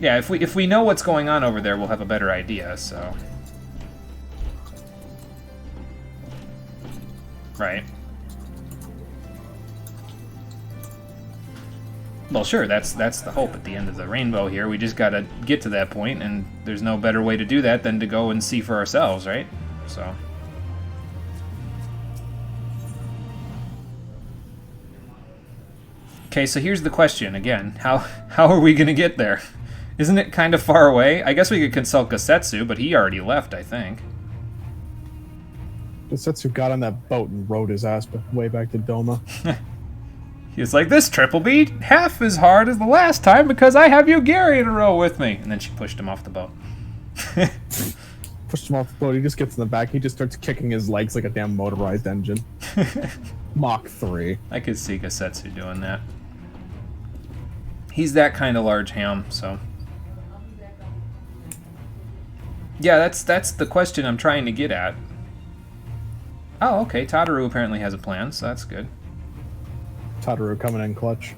Yeah, if we know what's going on over there, we'll have a better idea, so... Right. Well, sure, that's the hope at the end of the rainbow here. We just gotta get to that point, and there's no better way to do that than to go and see for ourselves, right? So... Okay, so here's the question again. How are we gonna get there? Isn't it kind of far away? I guess we could consult Gosetsu, but he already left, I think. Gosetsu got on that boat and rowed his ass way back to Doma. He was like, this trip will be half as hard as the last time because I have you, Gary, in a row with me. And then she pushed him off the boat. Pushed him off the boat, he just gets in the back, he just starts kicking his legs like a damn motorized engine. Mach 3. I could see Gosetsu doing that. He's that kind of large ham, so... Yeah, that's the question I'm trying to get at. Oh, okay, Tataru apparently has a plan, so that's good. Tataru coming in clutch.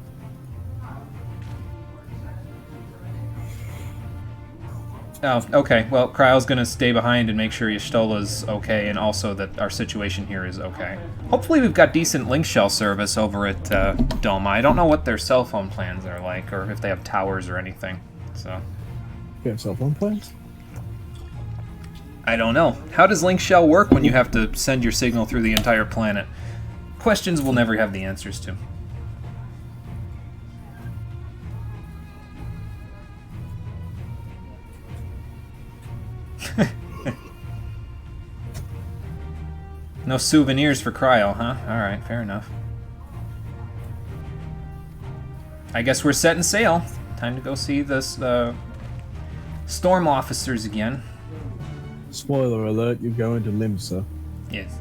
Oh, okay. Well, Kryle's gonna stay behind and make sure Y'shtola's okay, and also that our situation here is okay. Hopefully we've got decent link shell service over at Doma. I don't know what their cell phone plans are like, or if they have towers or anything, so... You have cell phone plans? I don't know. How does link shell work when you have to send your signal through the entire planet? Questions we'll never have the answers to. No souvenirs for Cryo, huh? Alright, fair enough. I guess we're setting sail. Time to go see this storm officers again. Spoiler alert, you go into Limsa. Yes.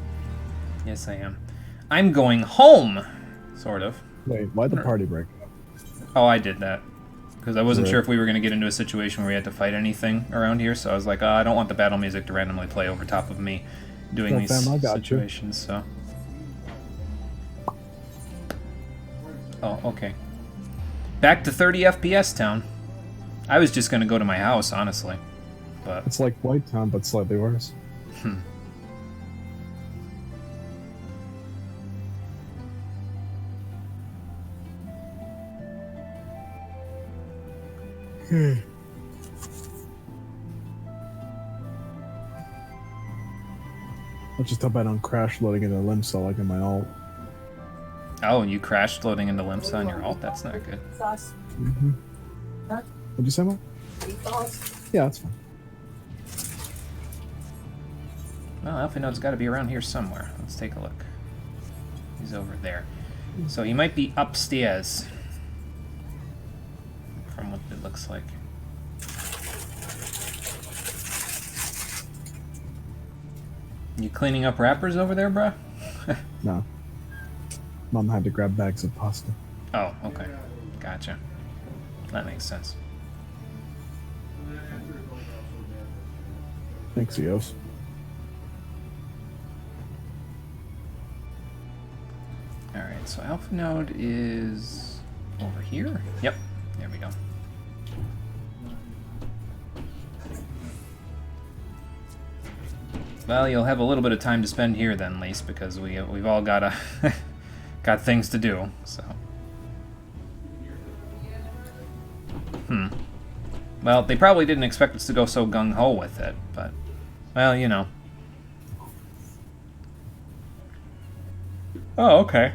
Yes, I am. I'm going home! Sort of. Wait, why'd the party break up? Oh, I did that. Because I wasn't sure if we were going to get into a situation where we had to fight anything around here, so I was like, I don't want the battle music to randomly play over top of me doing these situations, so... Oh, okay. Back to 30 FPS town. I was just gonna go to my house, honestly. But It's like White Town, but slightly worse. I just hope I don't crash loading into Limsa like in my alt. oh, and you crashed loading into Limsa on your alt? That's not good. What'd you say, Mom? Yeah, that's fine. Well, Alphinode's got to be around here somewhere. Let's take a look. He's over there. So he might be upstairs. From what it looks like. You cleaning up wrappers over there, bruh? No. Mom had to grab bags of pasta. Oh, okay. Gotcha. That makes sense. Thanks, Eos. Alright, so Alpha Node is over here. Yep, there we go. Well, you'll have a little bit of time to spend here then, Lise, because we've all got got things to do. So, well, they probably didn't expect us to go so gung ho with it, but well, you know. Oh, okay.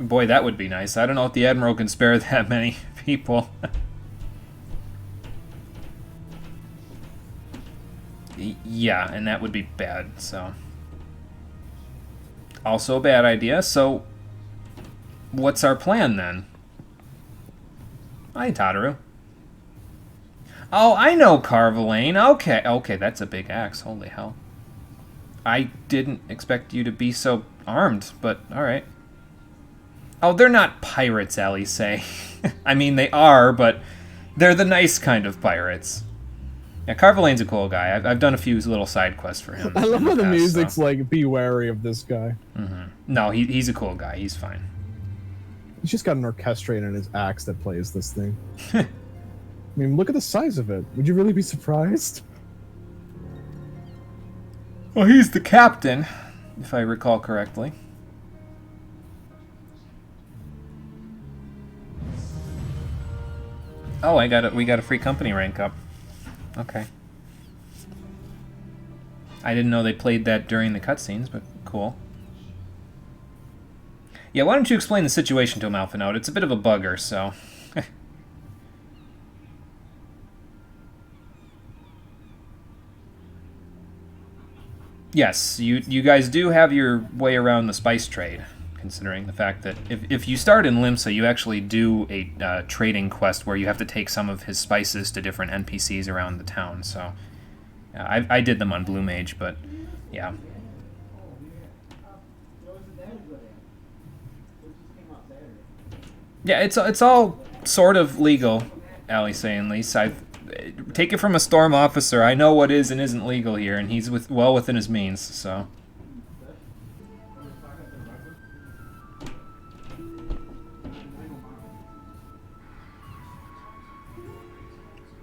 Boy, that would be nice. I don't know if the Admiral can spare that many people. Yeah, and that would be bad, so. Also a bad idea, so what's our plan then? Hi, Tataru. Oh, I know Carvalane. Okay, okay, that's a big axe. Holy hell. I didn't expect you to be so armed, but alright. Oh, they're not pirates, Allie say. I mean, they are, but they're the nice kind of pirates. Yeah, Carvalane's a cool guy. I've done a few little side quests for him. I love how the past, music's so. like, be wary of this guy. No, he's a cool guy. He's fine. He's just got an orchestrator in his axe that plays this thing. I mean, look at the size of it. Would you really be surprised? Well, he's the captain, if I recall correctly. Oh, we got a free company rank up. Okay. I didn't know they played that during the cutscenes, but cool. Yeah, why don't you explain the situation to him, Alpha? It's a bit of a bugger, so... Yes, you guys do have your way around the spice trade, considering the fact that if you start in Limsa, you actually do a trading quest where you have to take some of his spices to different NPCs around the town, so... I did them on Blue Mage, but yeah. Yeah, it's all sort of legal, Allie saying, Lise. Take it from a Storm officer. I know what is and isn't legal here, and he's well within his means, so...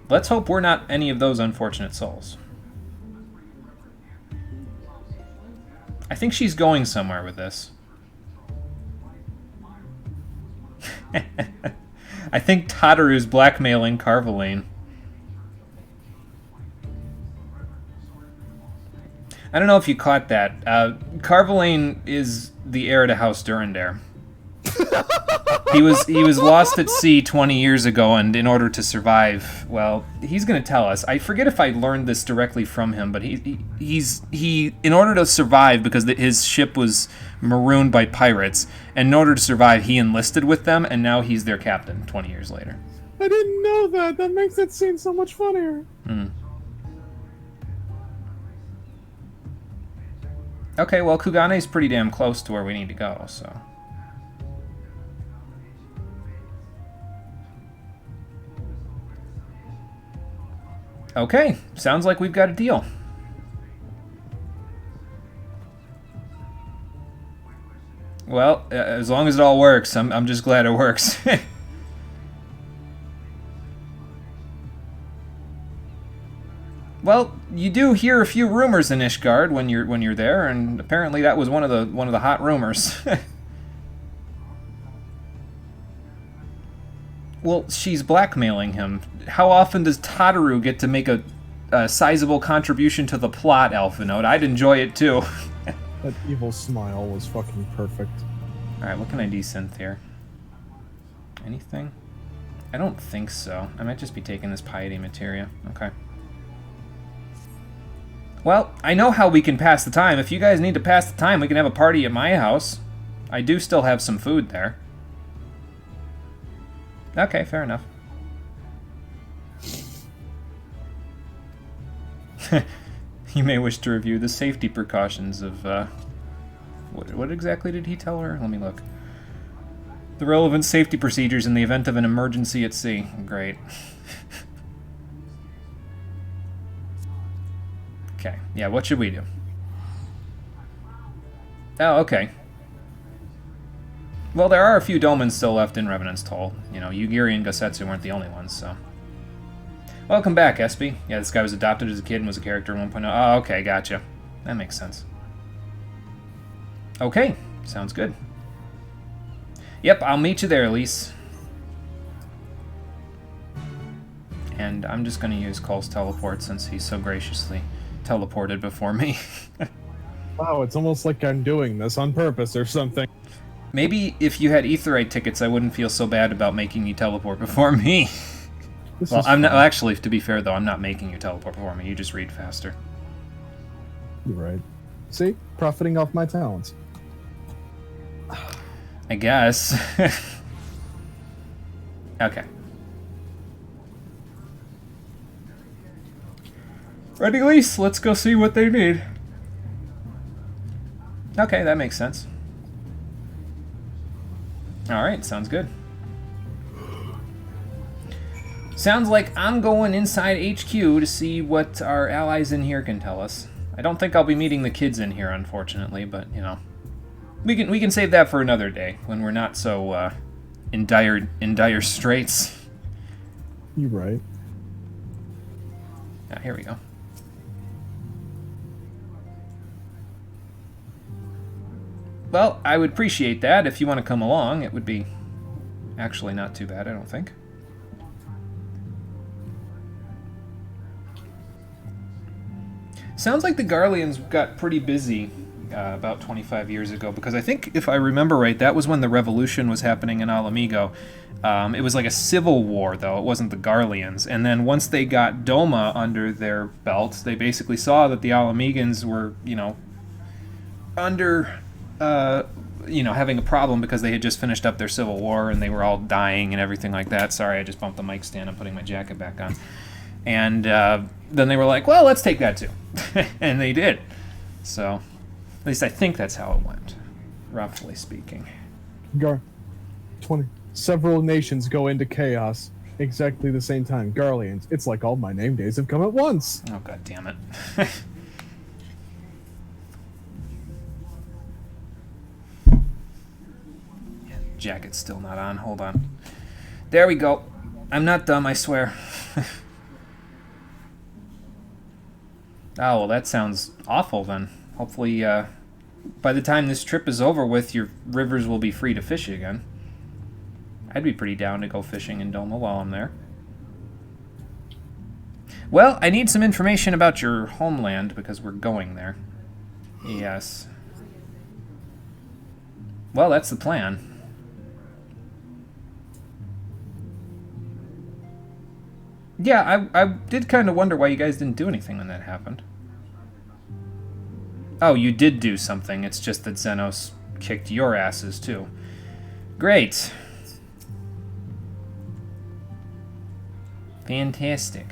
Let's hope we're not any of those unfortunate souls. I think she's going somewhere with this. I think Tataru's blackmailing Carvalane. I don't know if you caught that. Carvalane is the heir to House Durandare. He was lost at sea 20 years ago, and in order to survive, well, he's going to tell us. I forget if I learned this directly from him, but he in order to survive, because his ship was marooned by pirates, and in order to survive, he enlisted with them, and now he's their captain 20 years later. I didn't know that. That makes that scene so much funnier. Okay, well, Kugane's pretty damn close to where we need to go, so... Okay, sounds like we've got a deal. Well, as long as it all works, I'm just glad it works. Well, you do hear a few rumors in Ishgard when you're there, and apparently that was one of the hot rumors. Well, she's blackmailing him. How often does Tataru get to make a sizable contribution to the plot, Alphinote? I'd enjoy it too. That evil smile was fucking perfect. Alright, what can I desynth here? Anything? I don't think so. I might just be taking this piety materia. Okay. Well, I know how we can pass the time. If you guys need to pass the time, we can have a party at my house. I do still have some food there. Okay, fair enough. You may wish to review the safety precautions of, what exactly did he tell her? Let me look. The relevant safety procedures in the event of an emergency at sea. Great. Okay, yeah, what should we do? Oh, okay. Well, there are a few Domans still left in Revenant's Toll. You know, Yugiri and Gosetsu weren't the only ones, so... Welcome back, Espy. Yeah, this guy was adopted as a kid and was a character in 1.0. Oh, okay, gotcha. That makes sense. Okay, sounds good. Yep, I'll meet you there, Elise. And I'm just going to use Cole's teleport since he's so graciously teleported before me. Wow, it's almost like I'm doing this on purpose or something. Maybe if you had Aetheryte tickets, I wouldn't feel so bad about making you teleport before me. Well, I'm not, actually, to be fair, though, I'm not making you teleport before me. You just read faster. You're right. See? Profiting off my talents. I guess. Okay. Ready, Lise? Let's go see what they need. Okay, that makes sense. Alright, sounds good. Sounds like I'm going inside HQ to see what our allies in here can tell us. I don't think I'll be meeting the kids in here, unfortunately, but, you know. We can save that for another day, when we're not so, in dire straits. You're right. Ah, here we go. Well, I would appreciate that if you want to come along. It would be actually not too bad, I don't think. Sounds like the Garleans got pretty busy about 25 years ago, because I think, if I remember right, that was when the revolution was happening in Alamigo. It was like a civil war, though. It wasn't the Garleans. And then once they got Doma under their belts, they basically saw that the Alamegans were, you know, under... you know, having a problem because they had just finished up their civil war and they were all dying and everything like that. Sorry, I just bumped the mic stand. I'm putting my jacket back on. And then they were like, well, let's take that too. And they did. So, at least I think that's how it went, roughly speaking. 20. Several nations go into chaos exactly the same time. Garleans. It's like all my name days have come at once. Oh, god damn it. Jacket's still not on. Hold on. There we go. I'm not dumb, I swear. Oh, well, that sounds awful then. Hopefully, by the time this trip is over with, your rivers will be free to fish again. I'd be pretty down to go fishing in Doma while I'm there. Well, I need some information about your homeland because we're going there. Yes. Well, that's the plan. Yeah, I did kind of wonder why you guys didn't do anything when that happened. Oh, you did do something. It's just that Xenos kicked your asses, too. Great. Fantastic.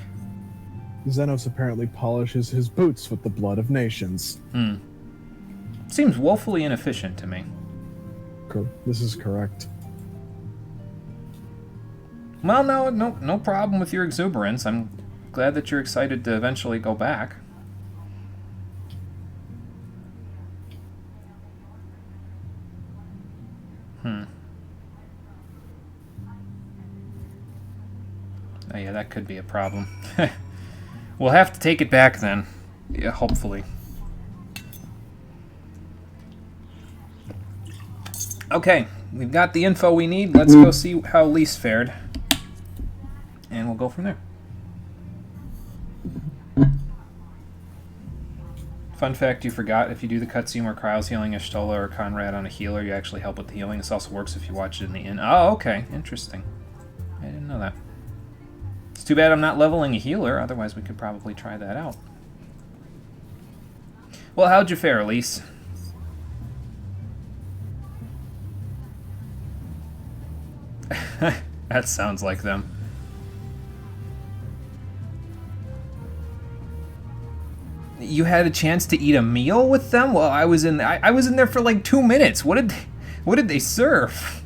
Xenos apparently polishes his boots with the blood of nations. Seems woefully inefficient to me. This is correct. Well, no problem with your exuberance. I'm glad that you're excited to eventually go back. Oh yeah, that could be a problem. We'll have to take it back then. Yeah, hopefully. Okay, we've got the info we need. Let's go see how Lise fared. And we'll go from there. Fun fact you forgot, if you do the cutscene where Kryle's healing a Stola or Conrad on a healer, you actually help with the healing. This also works if you watch it in the inn. Oh, okay. Interesting. I didn't know that. It's too bad I'm not leveling a healer, otherwise we could probably try that out. Well, how'd you fare, Elise? That sounds like them. You had a chance to eat a meal with them? Well, I was in there for like 2 minutes. What did they serve?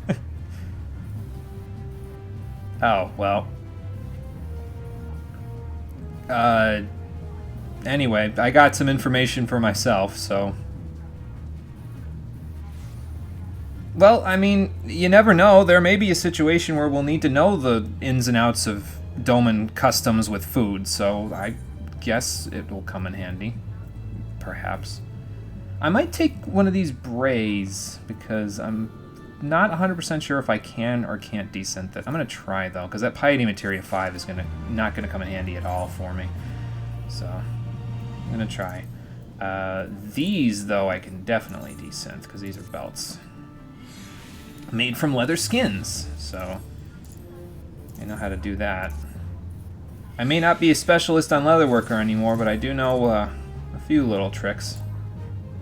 Oh, well. Anyway, I got some information for myself, so. Well, I mean, you never know. There may be a situation where we'll need to know the ins and outs of Doman customs with food, so I guess it will come in handy. Perhaps. I might take one of these brays, because I'm not 100% sure if I can or can't desynth it. I'm going to try, though, because that Piety Materia 5 is not going to come in handy at all for me. So, I'm going to try. These, though, I can definitely desynth, because these are belts. Made from leather skins, so I know how to do that. I may not be a specialist on leatherworker anymore, but I do know a few little tricks.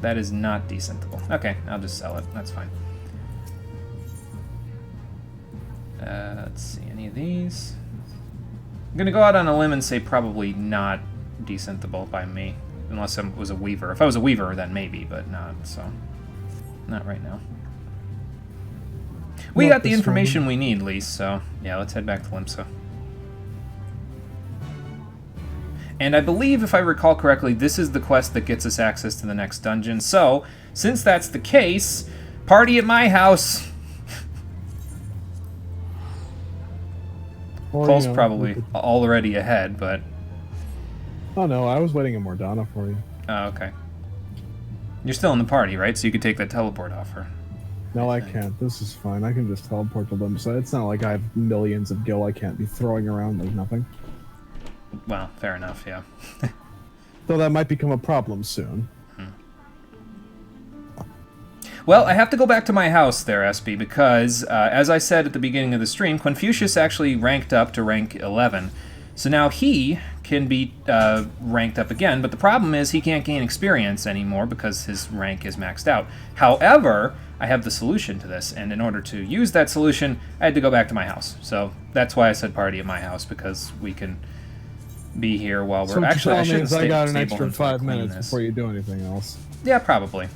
That is not desynthable. Okay, I'll just sell it. That's fine. Let's see, any of these? I'm gonna go out on a limb and say probably not desynthable by me, unless I was a weaver. If I was a weaver, then maybe, but not, so not right now. We got the information we need, Lise, so yeah, let's head back to Limsa. And I believe, if I recall correctly, this is the quest that gets us access to the next dungeon. So, since that's the case, party at my house! Cole's probably already ahead, but... Oh no, I was waiting in Mordana for you. Oh, okay. You're still in the party, right? So you could take that teleport offer. No, I can't. This is fine. I can just teleport to Limsa. It's not like I have millions of gil I can't be throwing around like nothing. Well, fair enough, yeah. Though that might become a problem soon. Well, I have to go back to my house there, SB, because, as I said at the beginning of the stream, Confucius actually ranked up to rank 11. So now he can be ranked up again, but the problem is he can't gain experience anymore because his rank is maxed out. However, I have the solution to this, and in order to use that solution, I had to go back to my house. So that's why I said party at my house, because we can be here while we're... So actually, I should I got an extra 5 minutes before you do anything else. Yeah, probably.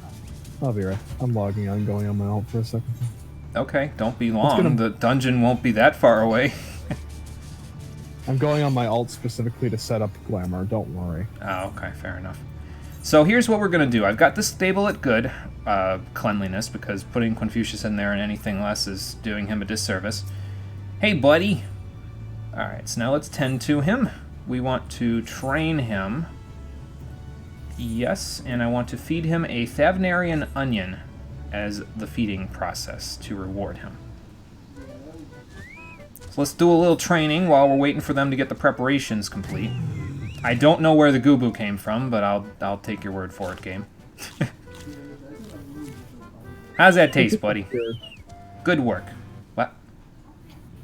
I'll be right. I'm logging on, going on my alt for a second. Okay, don't be long. The dungeon won't be that far away. I'm going on my alt specifically to set up Glamour, don't worry. Oh, okay, fair enough. So here's what we're going to do. I've got this stable at good cleanliness, because putting Confucius in there and anything less is doing him a disservice. Hey, buddy! Alright, so now let's tend to him. We want to train him. Yes, and I want to feed him a Thavnarian onion as the feeding process to reward him. So let's do a little training while we're waiting for them to get the preparations complete. I don't know where the Gubu came from, but I'll take your word for it, game. How's that taste, buddy? Good work. What?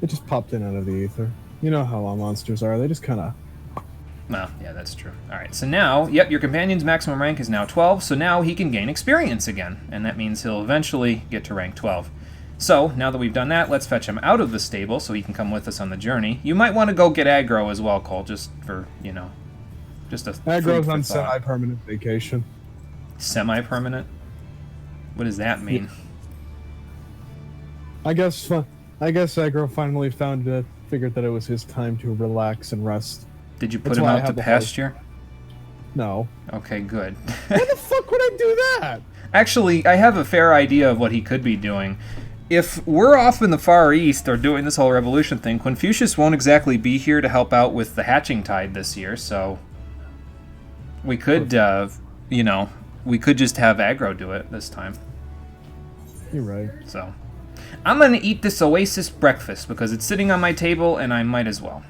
It just popped in out of the ether. You know how all monsters are. They just kind of... Well, yeah, that's true. Alright, so now, yep, your companion's maximum rank is now 12, so now he can gain experience again, and that means he'll eventually get to rank 12. So, now that we've done that, let's fetch him out of the stable so he can come with us on the journey. You might want to go get aggro as well, Cole, just for, you know, just a aggro's on semi-permanent vacation. Semi-permanent? What does that mean? Yeah. I guess aggro finally figured that it was his time to relax and rest. Did you put him out to pasture? No. Okay, good. Why the fuck would I do that? Actually, I have a fair idea of what he could be doing. If we're off in the Far East or doing this whole revolution thing, Confucius won't exactly be here to help out with the hatching tide this year, so We could, you know, we could just have aggro do it this time. You're right. So, I'm gonna eat this Oasis breakfast because it's sitting on my table and I might as well.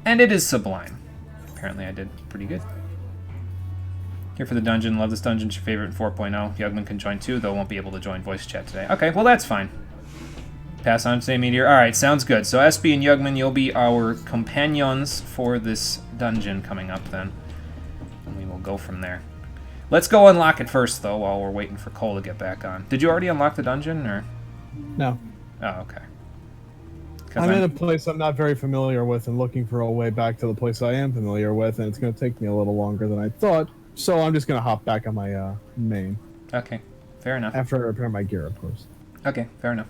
And it is sublime. Apparently I did pretty good. Here for the dungeon. Love this dungeon. It's your favorite in 4.0. Yugman can join too, though won't be able to join voice chat today. Okay, well that's fine. Pass on today, Meteor. Alright, sounds good. So SB and Yugman, you'll be our companions for this dungeon coming up then. And we will go from there. Let's go unlock it first, though, while we're waiting for Cole to get back on. Did you already unlock the dungeon, or...? No. Oh, okay. I'm in a place I'm not very familiar with and looking for a way back to the place I am familiar with, and it's going to take me a little longer than I thought, so I'm just going to hop back on my main. Okay, fair enough. After I repair my gear, of course. Okay, fair enough.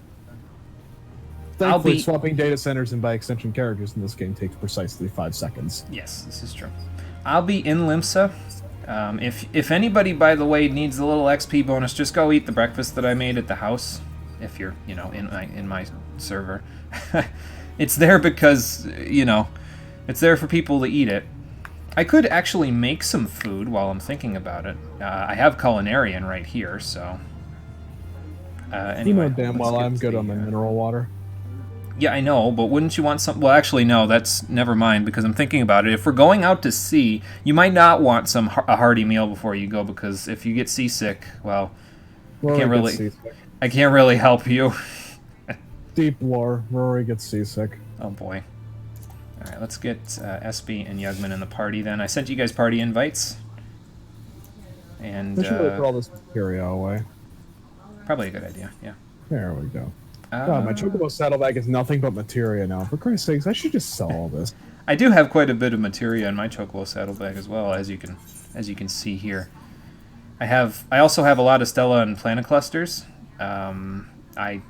Thankfully, swapping data centers and by extension characters in this game takes precisely 5 seconds. Yes, this is true. I'll be in Limsa. If anybody, by the way, needs a little XP bonus, just go eat the breakfast that I made at the house. If you're, you know, in my server. It's there because, you know, it's there for people to eat it. I could actually make some food while I'm thinking about it. I have Culinarian right here, so... anyway, you know damn well I'm good on my mineral water. Yeah, I know, but wouldn't you want some... Well, actually, no, that's... Never mind, because I'm thinking about it. If we're going out to sea, you might not want a hearty meal before you go, because if you get seasick, well, I can't really help you. Deep lore. Rory gets seasick. Oh, boy. Alright, let's get SB and Yugman in the party, then. I sent you guys party invites. And, we should really put all this materia away. Probably a good idea, yeah. There we go. God, my Chocobo saddlebag is nothing but materia now. For Christ's sakes, I should just sell all this. I do have quite a bit of materia in my Chocobo saddlebag as well, as you can see here. I also have a lot of Stella and Planet Clusters. I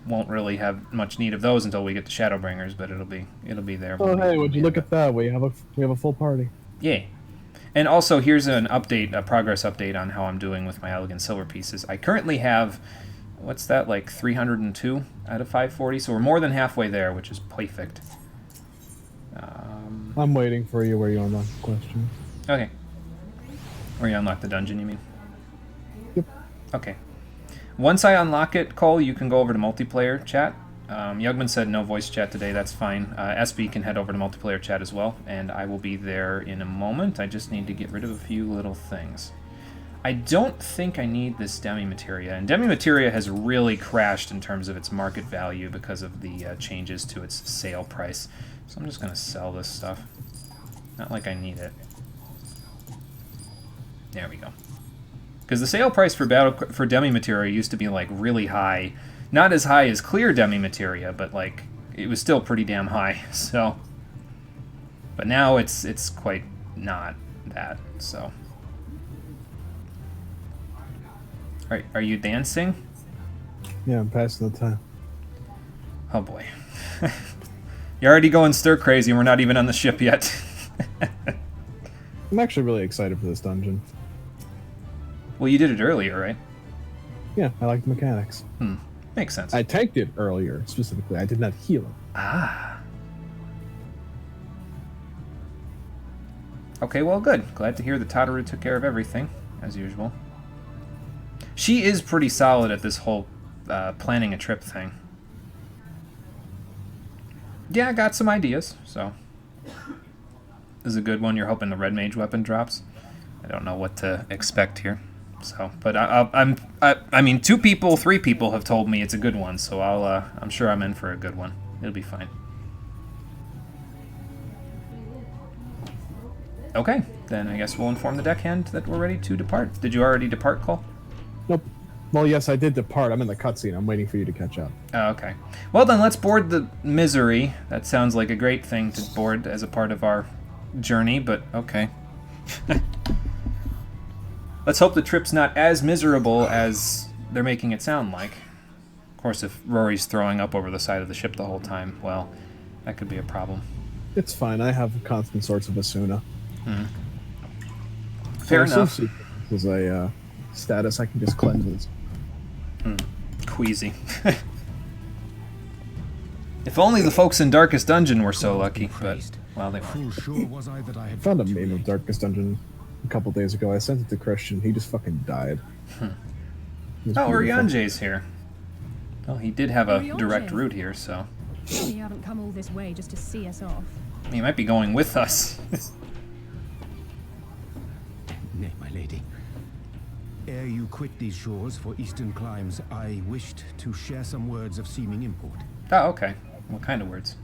won't really have much need of those until we get to Shadowbringers, but it'll be there. Oh hey, would you look at that? We have a full party. Yay. And also, here's an update, a progress update on how I'm doing with my Elegant Silver pieces. I currently have, what's that, like 302 out of 540, so we're more than halfway there, which is perfect. I'm waiting for you where you unlock the question. Okay. Where you unlock the dungeon, you mean? Yep. Okay. Once I unlock it, Cole, you can go over to multiplayer chat. Yugman said no voice chat today, that's fine. SB can head over to multiplayer chat as well, and I will be there in a moment. I just need to get rid of a few little things. I don't think I need this Demi-Materia, and Demi-Materia has really crashed in terms of its market value because of the changes to its sale price. So I'm just going to sell this stuff. Not like I need it. There we go. Because the sale price for Demi-Materia used to be like really high. Not as high as clear Demi-Materia, but like it was still pretty damn high. So, but now it's quite not that. So, are you dancing? Yeah, I'm passing the time. Oh boy, you're already going stir crazy, and we're not even on the ship yet. I'm actually really excited for this dungeon. Well, you did it earlier, right? Yeah, I like the mechanics. Makes sense. I tanked it earlier, specifically. I did not heal it. Ah. Okay, well, good. Glad to hear that Tataru took care of everything, as usual. She is pretty solid at this whole planning a trip thing. Yeah, I got some ideas, so... This is a good one. You're hoping the Red Mage weapon drops. I don't know what to expect here. So, but I mean, 2 people, 3 people have told me it's a good one, so I'm sure I'm in for a good one. It'll be fine. Okay, then I guess we'll inform the deckhand that we're ready to depart. Did you already depart, Cole? Nope. Well, yes, I did depart. I'm in the cutscene. I'm waiting for you to catch up. Oh, okay. Well, then let's board the Misery. That sounds like a great thing to board as a part of our journey, but okay. Let's hope the trip's not as miserable as they're making it sound like. Of course, if Rory's throwing up over the side of the ship the whole time, well, that could be a problem. It's fine. I have constant sorts of Asuna. Fair enough. As a status, I can just cleanse it. Queasy. If only the folks in Darkest Dungeon were so lucky, but, well, they weren't. Full sure was I that I had Found a meme of Darkest Dungeon a couple days ago. I sent it to Christian. He just fucking died. Oh, beautiful. Uriange's here. Well, he did have a Uriange? direct route here, so You haven't come all this way just to see us off. he might be going with us. Nay, my lady. Ere you quit these shores for eastern climes, I wished to share some words of seeming import. Oh, okay. What kind of words?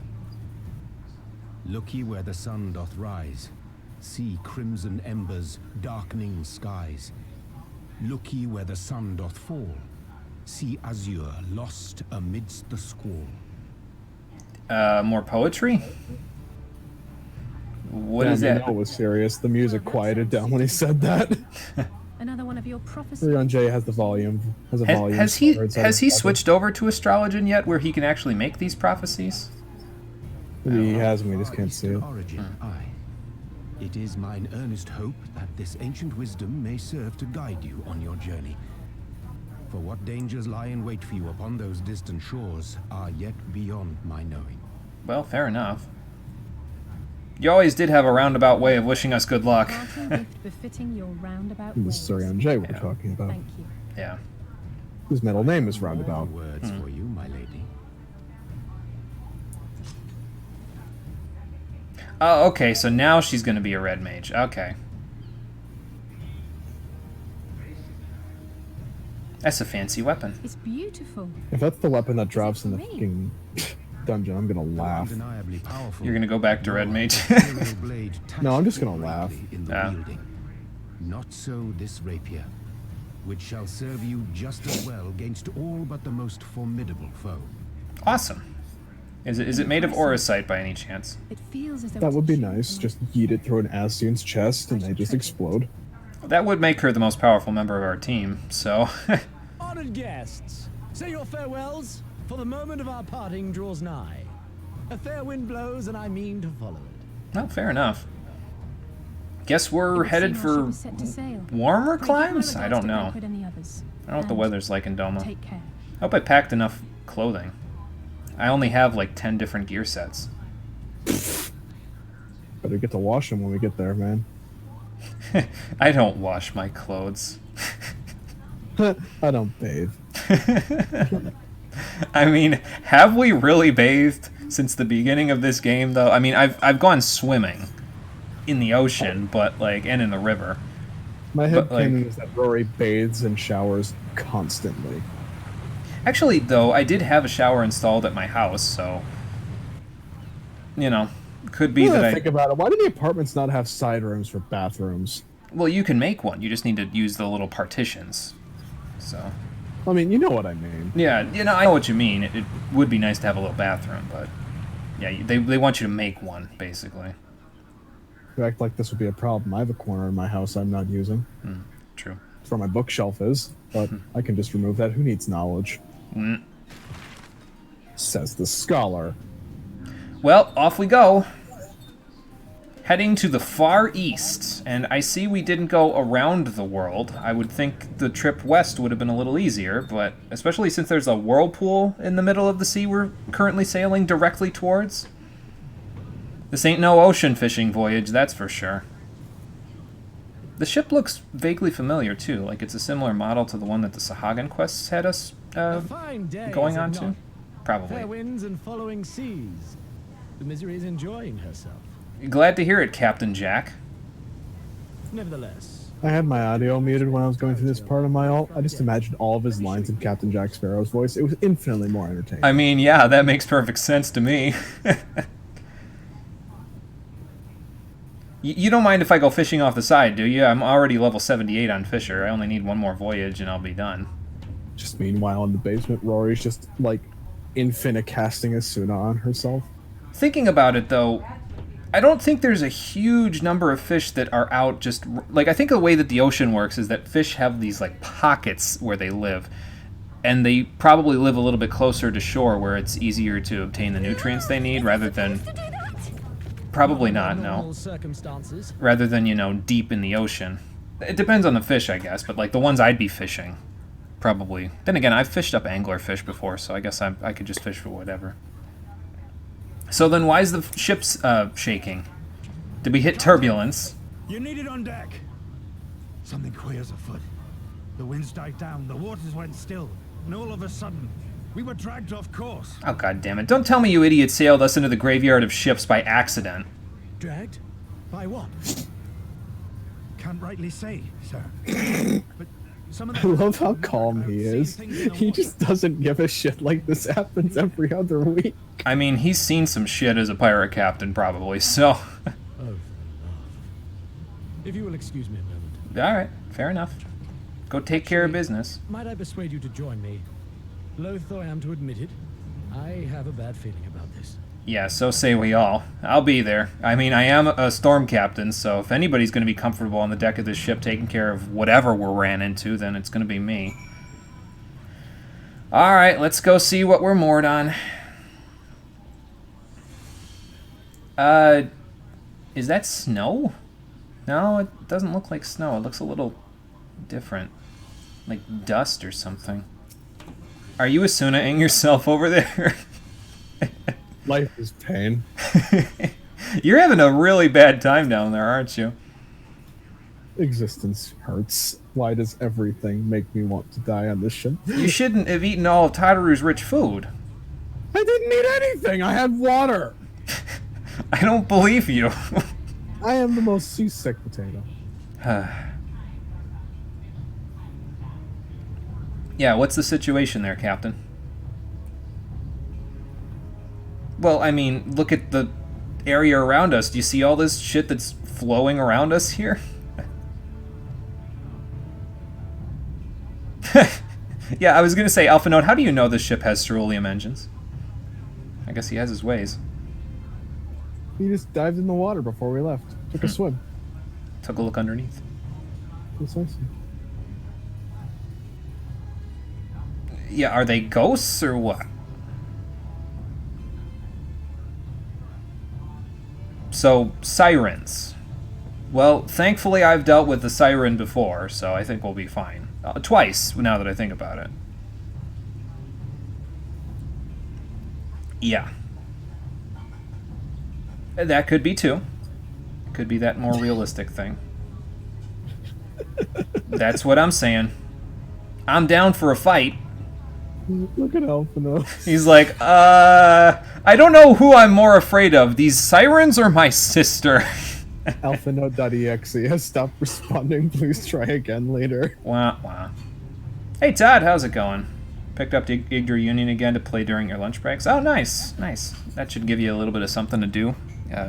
Look ye where the sun doth rise. See crimson embers, darkening skies. Look ye where the sun doth fall. See azure lost amidst the squall. More poetry? What is Damn, that? you know it was serious. The music quieted down when he said that. Another one of your prophecies. Uriange has the volume. Has a volume. Has he storage that has is he covered. switched over to astrology yet, where he can actually make these prophecies? He has, and we just can't see it. Origin, aye. It is mine earnest hope that this ancient wisdom may serve to guide you on your journey. For what dangers lie in wait for you upon those distant shores are yet beyond my knowing. Well, fair enough. You always did have a roundabout way of wishing us good luck. Parting gift befitting your roundabout This is ways. Uriange we're talking about. Thank you. Yeah. Whose middle name is Roundabout. More words for you, my lady. Oh, okay, so now she's going to be a red mage. Okay. That's a fancy weapon. It's beautiful. If that's the weapon that drops in the For me. fucking dungeon, I'm gonna laugh. Undeniably powerful. You're going to go back to red mage? Imperial blade No, I'm just touched gonna laugh. greatly in the Yeah. wielding. Not so this rapier, which shall serve you just as well against all but the most formidable foe. Awesome. Is it made of orosite by any chance? It feels as though That it's would be achieved nice. in Just yeet it through an Ascian's chest and they just explode. That would make her the most powerful member of our team, so... Honored guests, say your farewells, for the moment of our parting draws nigh. A fair wind blows, and I mean to follow it. Well, fair enough. Guess It we're would headed seem our ship for is set to sail. warmer Pray give my climes? I regards don't to know. Banquet and the others. I don't know what the And weather's like in Doma. Take care. I hope I packed enough clothing. I only have like 10 different gear sets. Better get to wash them when we get there, man. I don't wash my clothes. I don't bathe. I mean, have we really bathed since the beginning of this game, though? I mean, I've gone swimming in the ocean, but like, and in the river. My But, like- headcanon is that Rory bathes and showers constantly. Actually, though, I did have a shower installed at my house, so you know, could be Now that that I I. think about it, why do the apartments not have side rooms for bathrooms? Well, you can make one. You just need to use the little partitions. So. I mean, you know what I mean. Yeah, you know, I know what you mean. It would be nice to have a little bathroom, but yeah, they want you to make one, basically. You act like this would be a problem. I have a corner in my house I'm not using. True. It's where my bookshelf is, but I can just remove that. Who needs knowledge? Mm. Says the scholar. Well, off we go. Heading to the far east, and I see we didn't go around the world. I would think the trip west would have been a little easier, but especially since there's a whirlpool in the middle of the sea we're currently sailing directly towards. This ain't no ocean fishing voyage, that's for sure. The ship looks vaguely familiar, too, like it's a similar model to the one that the Sahagan quests had us A fine day, going is it on not? to. Probably. Fair winds and following seas. The misery is enjoying herself. Glad to hear it, Captain Jack. Nevertheless, I had my audio muted when I was going through this part of my alt. I just imagined all of his lines in Captain Jack Sparrow's voice. It was infinitely more entertaining. I mean, yeah, that makes perfect sense to me. You don't mind if I go fishing off the side, do you? I'm already level 78 on Fisher. I only need one more voyage and I'll be done. Just meanwhile, in the basement, Rory's just, like, infinite casting Asuna on herself. Thinking about it, though, I don't think there's a huge number of fish that are out just... Like, I think the way that the ocean works is that fish have these, like, pockets where they live. And they probably live a little bit closer to shore where it's easier to obtain the nutrients they need rather than... Probably not, no. normal circumstances. Rather than, you know, deep in the ocean. It depends on the fish, I guess, but like the ones I'd be fishing, probably. Then again, I've fished up anglerfish before, so I guess I could just fish for whatever. So then why is the ship's shaking? Did we hit turbulence? You need it on deck. Something queer's afoot. The winds died down, the waters went still, and all of a sudden, we were dragged off course. Oh, god damn it. Don't tell me you idiots sailed us into the graveyard of ships by accident. Dragged? By what? Can't rightly say, sir. But some of I love how calm he is. He just doesn't give a shit like this happens every other week. I mean, he's seen some shit as a pirate captain, probably, so... Oh, if you will excuse me a moment. Alright, fair enough. Go take care of business. Might I persuade you to join me? Loath though I am to admit it, I have a bad feeling about this. Yeah, so say we all. I'll be there. I mean, I am a storm captain, so if anybody's going to be comfortable on the deck of this ship taking care of whatever we're ran into, then it's going to be me. Alright, let's go see what we're moored on. Is that snow? No, it doesn't look like snow. It looks a little different. Like dust or something. Are you Asuna-ing yourself over there? Life is pain. You're having a really bad time down there, aren't you? Existence hurts. Why does everything make me want to die on this ship? You shouldn't have eaten all of Tataru's rich food. I didn't eat anything! I had water! I don't believe you. I am the most seasick potato. Yeah, what's the situation there, Captain? Well, I mean, look at the area around us. Do you see all this shit that's flowing around us here? Yeah, I was gonna say, Alpha Note, how do you know this ship has ceruleum engines? I guess he has his ways. He just dived in the water before we left. Took a swim. Took a look underneath. Precisely. Yeah, are they ghosts or what? So, sirens. Well, thankfully I've dealt with the siren before, so I think we'll be fine. Twice, now that I think about it. Yeah. That could be too. Could be that more realistic thing. That's what I'm saying. I'm down for a fight. Look at Alphino. He's like, I don't know who I'm more afraid of, these sirens or my sister. Alphino.exe has stopped responding. Please try again later. Wah, wah. Hey, Todd, how's it going? Picked up the Yggdra Union again to play during your lunch breaks. Oh, nice, nice. That should give you a little bit of something to do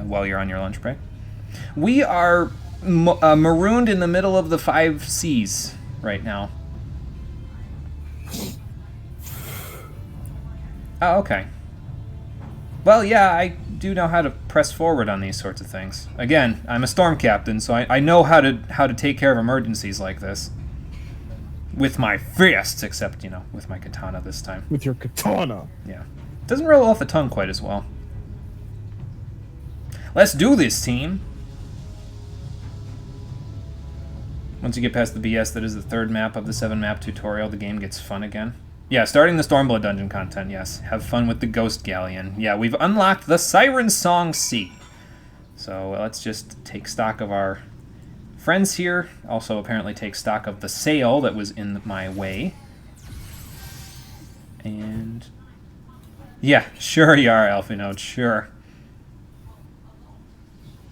while you're on your lunch break. We are marooned in the middle of the 5 seas right now. Oh, okay. Well, yeah, I do know how to press forward on these sorts of things. Again, I'm a storm captain, so I know how to take care of emergencies like this. With my fists, except, you know, with my katana this time. With your katana. Yeah. Doesn't roll off the tongue quite as well. Let's do this, team. Once you get past the BS that is the 3rd map of the 7-map tutorial, the game gets fun again. Yeah, starting the Stormblood dungeon content, yes. Have fun with the Ghost Galleon. Yeah, we've unlocked the Siren Song Sea. So let's just take stock of our friends here. Also apparently take stock of the sail that was in my way. And... yeah, sure you are, Alphinote, sure.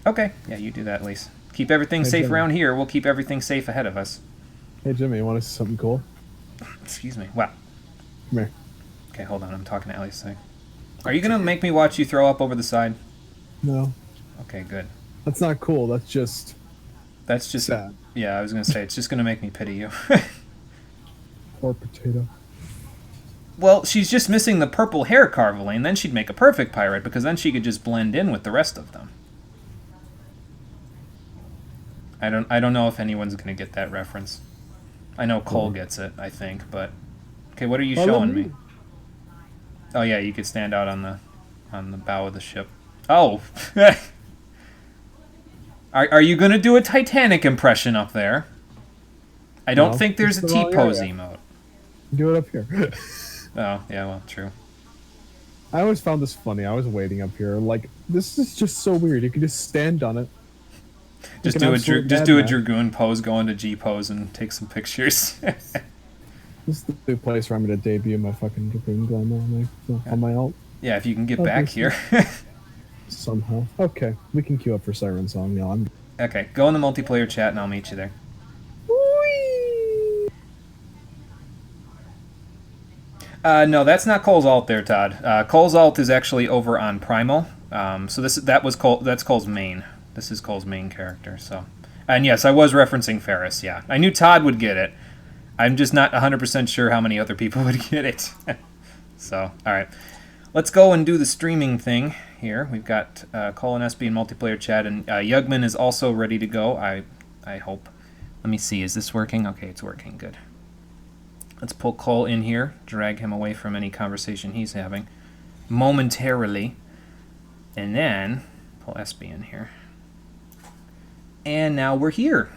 Okay, yeah, you do that, Lise. Keep everything safe Jimmy. around here. We'll keep everything safe ahead of us. Hey, Jimmy, you want to see something cool? Excuse me. Wow. Come here. Okay, hold on. I'm talking to Ellie's thing. Are you going to make me watch you throw up over the side? No. Okay, good. That's not cool. That's just... That's just... sad. Yeah, I was going to say, it's just going to make me pity you. Poor potato. Well, she's just missing the purple hair carveling, then she'd make a perfect pirate, because then she could just blend in with the rest of them. I don't know if anyone's going to get that reference. I know Cole gets it, I think, but... Okay, what are you showing me? Oh yeah, you could stand out on the bow of the ship. Oh! Are you going to do a Titanic impression up there? I don't think there's a T-pose emote. Do it up here. Oh, yeah, well, true. I always found this funny. I was waiting up here. Like, this is just so weird. You can just stand on it. Just Like an do a absolute just do a madman. dragoon pose, go into G pose, and take some pictures. This is the place where I'm gonna debut my fucking Dragoon Glamour on my alt. Yeah, if you can get Oh, back this here. Somehow. Okay, we can queue up for Siren Song now. I'm Okay, go in the multiplayer chat and I'll meet you there. No, that's not Cole's alt there, Todd. Cole's alt is actually over on Primal. So that's Cole's main. This is Cole's main character. So, and yes, I was referencing Ferris. Yeah, I knew Todd would get it. I'm just not 100% sure how many other people would get it. So, all right, let's go and do the streaming thing here. We've got Cole and SB in multiplayer chat, and Yugman is also ready to go. I hope. Let me see. Is this working? Okay, it's working. Good. Let's pull Cole in here, drag him away from any conversation he's having momentarily, and then pull SB in here. And now we're here.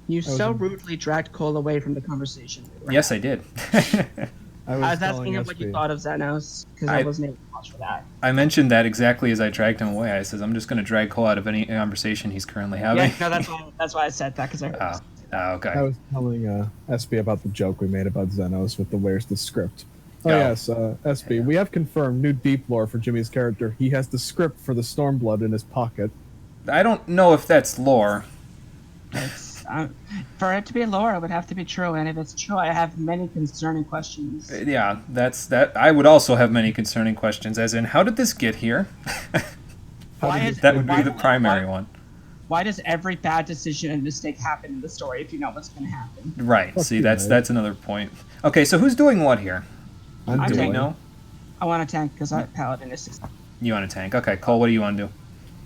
You so rudely dragged Cole away from the conversation. Right? Yes, I did. I was asking him what you thought of Xenos, because I wasn't able to watch for that. I mentioned that exactly as I dragged him away. I says, I'm just going to drag Cole out of any conversation he's currently having. Yeah, no, that's why I said that, because okay. I was telling SB about the joke we made about Xenos with the where's the script. Oh, Oh. yes, SB, we have confirmed new deep lore for Jimmy's character. He has the script for the Stormblood in his pocket. I don't know if that's lore. For it to be lore, it would have to be true, and if it's true, I have many concerning questions. Yeah, that's that. I would also have many concerning questions, as in, how did this get here? That would be the primary one. Why does every bad decision and mistake happen in the story if you know what's going to happen? Right. See, that's another point. Okay, so who's doing what here? Do we know? I want to tank because Paladin is 6. You want to tank? Okay, Cole, what do you want to do?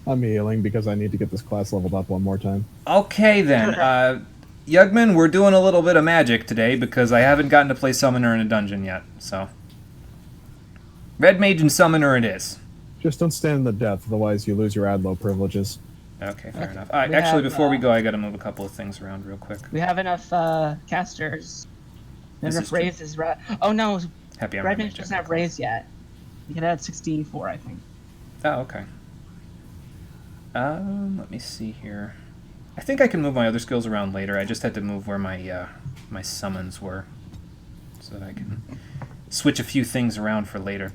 I'm healing because I need to get this class leveled up one more time. Okay, then. Yugman, we're doing a little bit of magic today because I haven't gotten to play Summoner in a dungeon yet, so. Red Mage and Summoner it is. Just don't stand in the depth, otherwise you lose your Adlo privileges. Okay, fair enough. Actually, before we go, I got to move a couple of things around real quick. We have enough casters. This Enough is true. raises. Oh, no. Happy I'm Red Red Mage Mage. doesn't have raise yet. You can add 64, I think. Oh, okay. Let me see here. I think I can move my other skills around later. I just had to move where my my summons were, so that I can switch a few things around for later.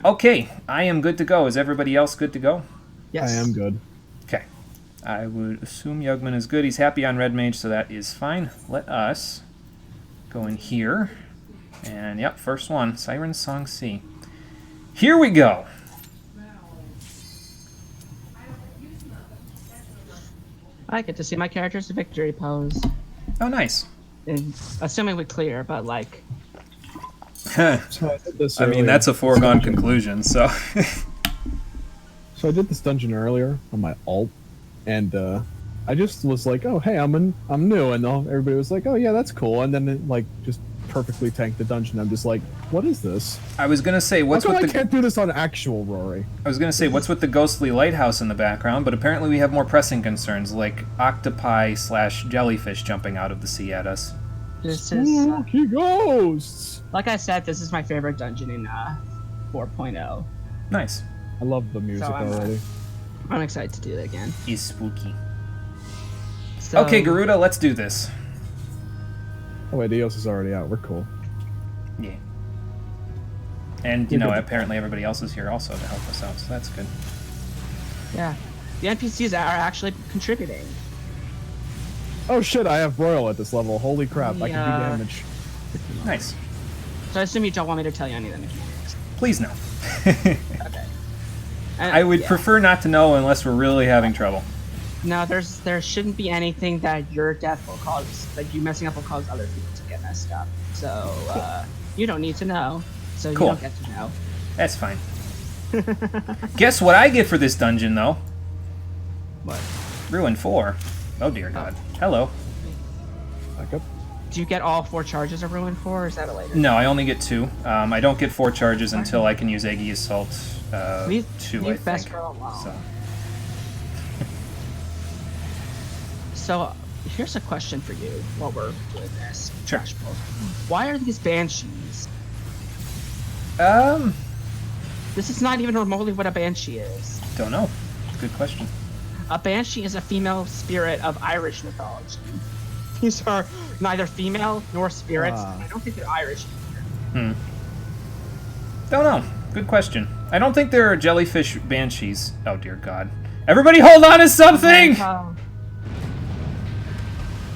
Okay, I am good to go. Is everybody else good to go? Yes. I am good. Okay. I would assume Yugman is good. He's happy on Red Mage, so that is fine. Let us go in here. And, yep, first one. Siren Song C. Here we go. I get to see my character's victory pose. Oh, nice. And assuming we clear, but like... So I did this I mean, earlier. that's a foregone conclusion, so... So I did this dungeon earlier on my alt, and I just was like, "Oh, hey, I'm new," and everybody was like, "Oh, yeah, that's cool." And then it, like, just perfectly tanked the dungeon. I'm just like, "What is this?" I was gonna say, what's How come with I can't do this on actual Rory? I was gonna say, what's with the ghostly lighthouse in the background? But apparently we have more pressing concerns, like octopi/jellyfish jumping out of the sea at us. This is... Spooky ghosts! like I said, this is my favorite dungeon in 4.0. Nice. I love the music So already. I'm excited to do it again. He's spooky. So, Okay, Garuda, let's do this. Oh wait, Eos is already out. We're cool. Yeah. And, you know, apparently everybody else is here also to help us out, so that's good. Yeah. The NPCs are actually contributing. Oh shit, I have Royal at this level. Holy crap, I can do damage. Nice. So I assume you don't want me to tell you any of the mechanics. Please no. Okay. I would prefer not to know unless we're really having trouble. No, there shouldn't be anything that your death will cause, that you messing up will cause other people to get messed up. So, you don't need to know. So Cool. you don't get to know. That's fine. Guess what I get for this dungeon, though? What? Ruin 4. Oh, dear God. Hello. Back up. Do you get all 4 charges of Ruin 4, or is that a later? No, I only get 2. I don't get 4 charges until I can use Eggy Assault 2, I best think. for alone. So. So, here's a question for you while we're doing this. Sure. Trash pull. Why are these banshees? This is not even remotely what a banshee is. Don't know. Good question. A banshee is a female spirit of Irish mythology. These are neither female nor spirits. I don't think they're Irish either. Don't know. Good question. I don't think there are jellyfish banshees. Oh dear God! Everybody, hold on to something! Oh,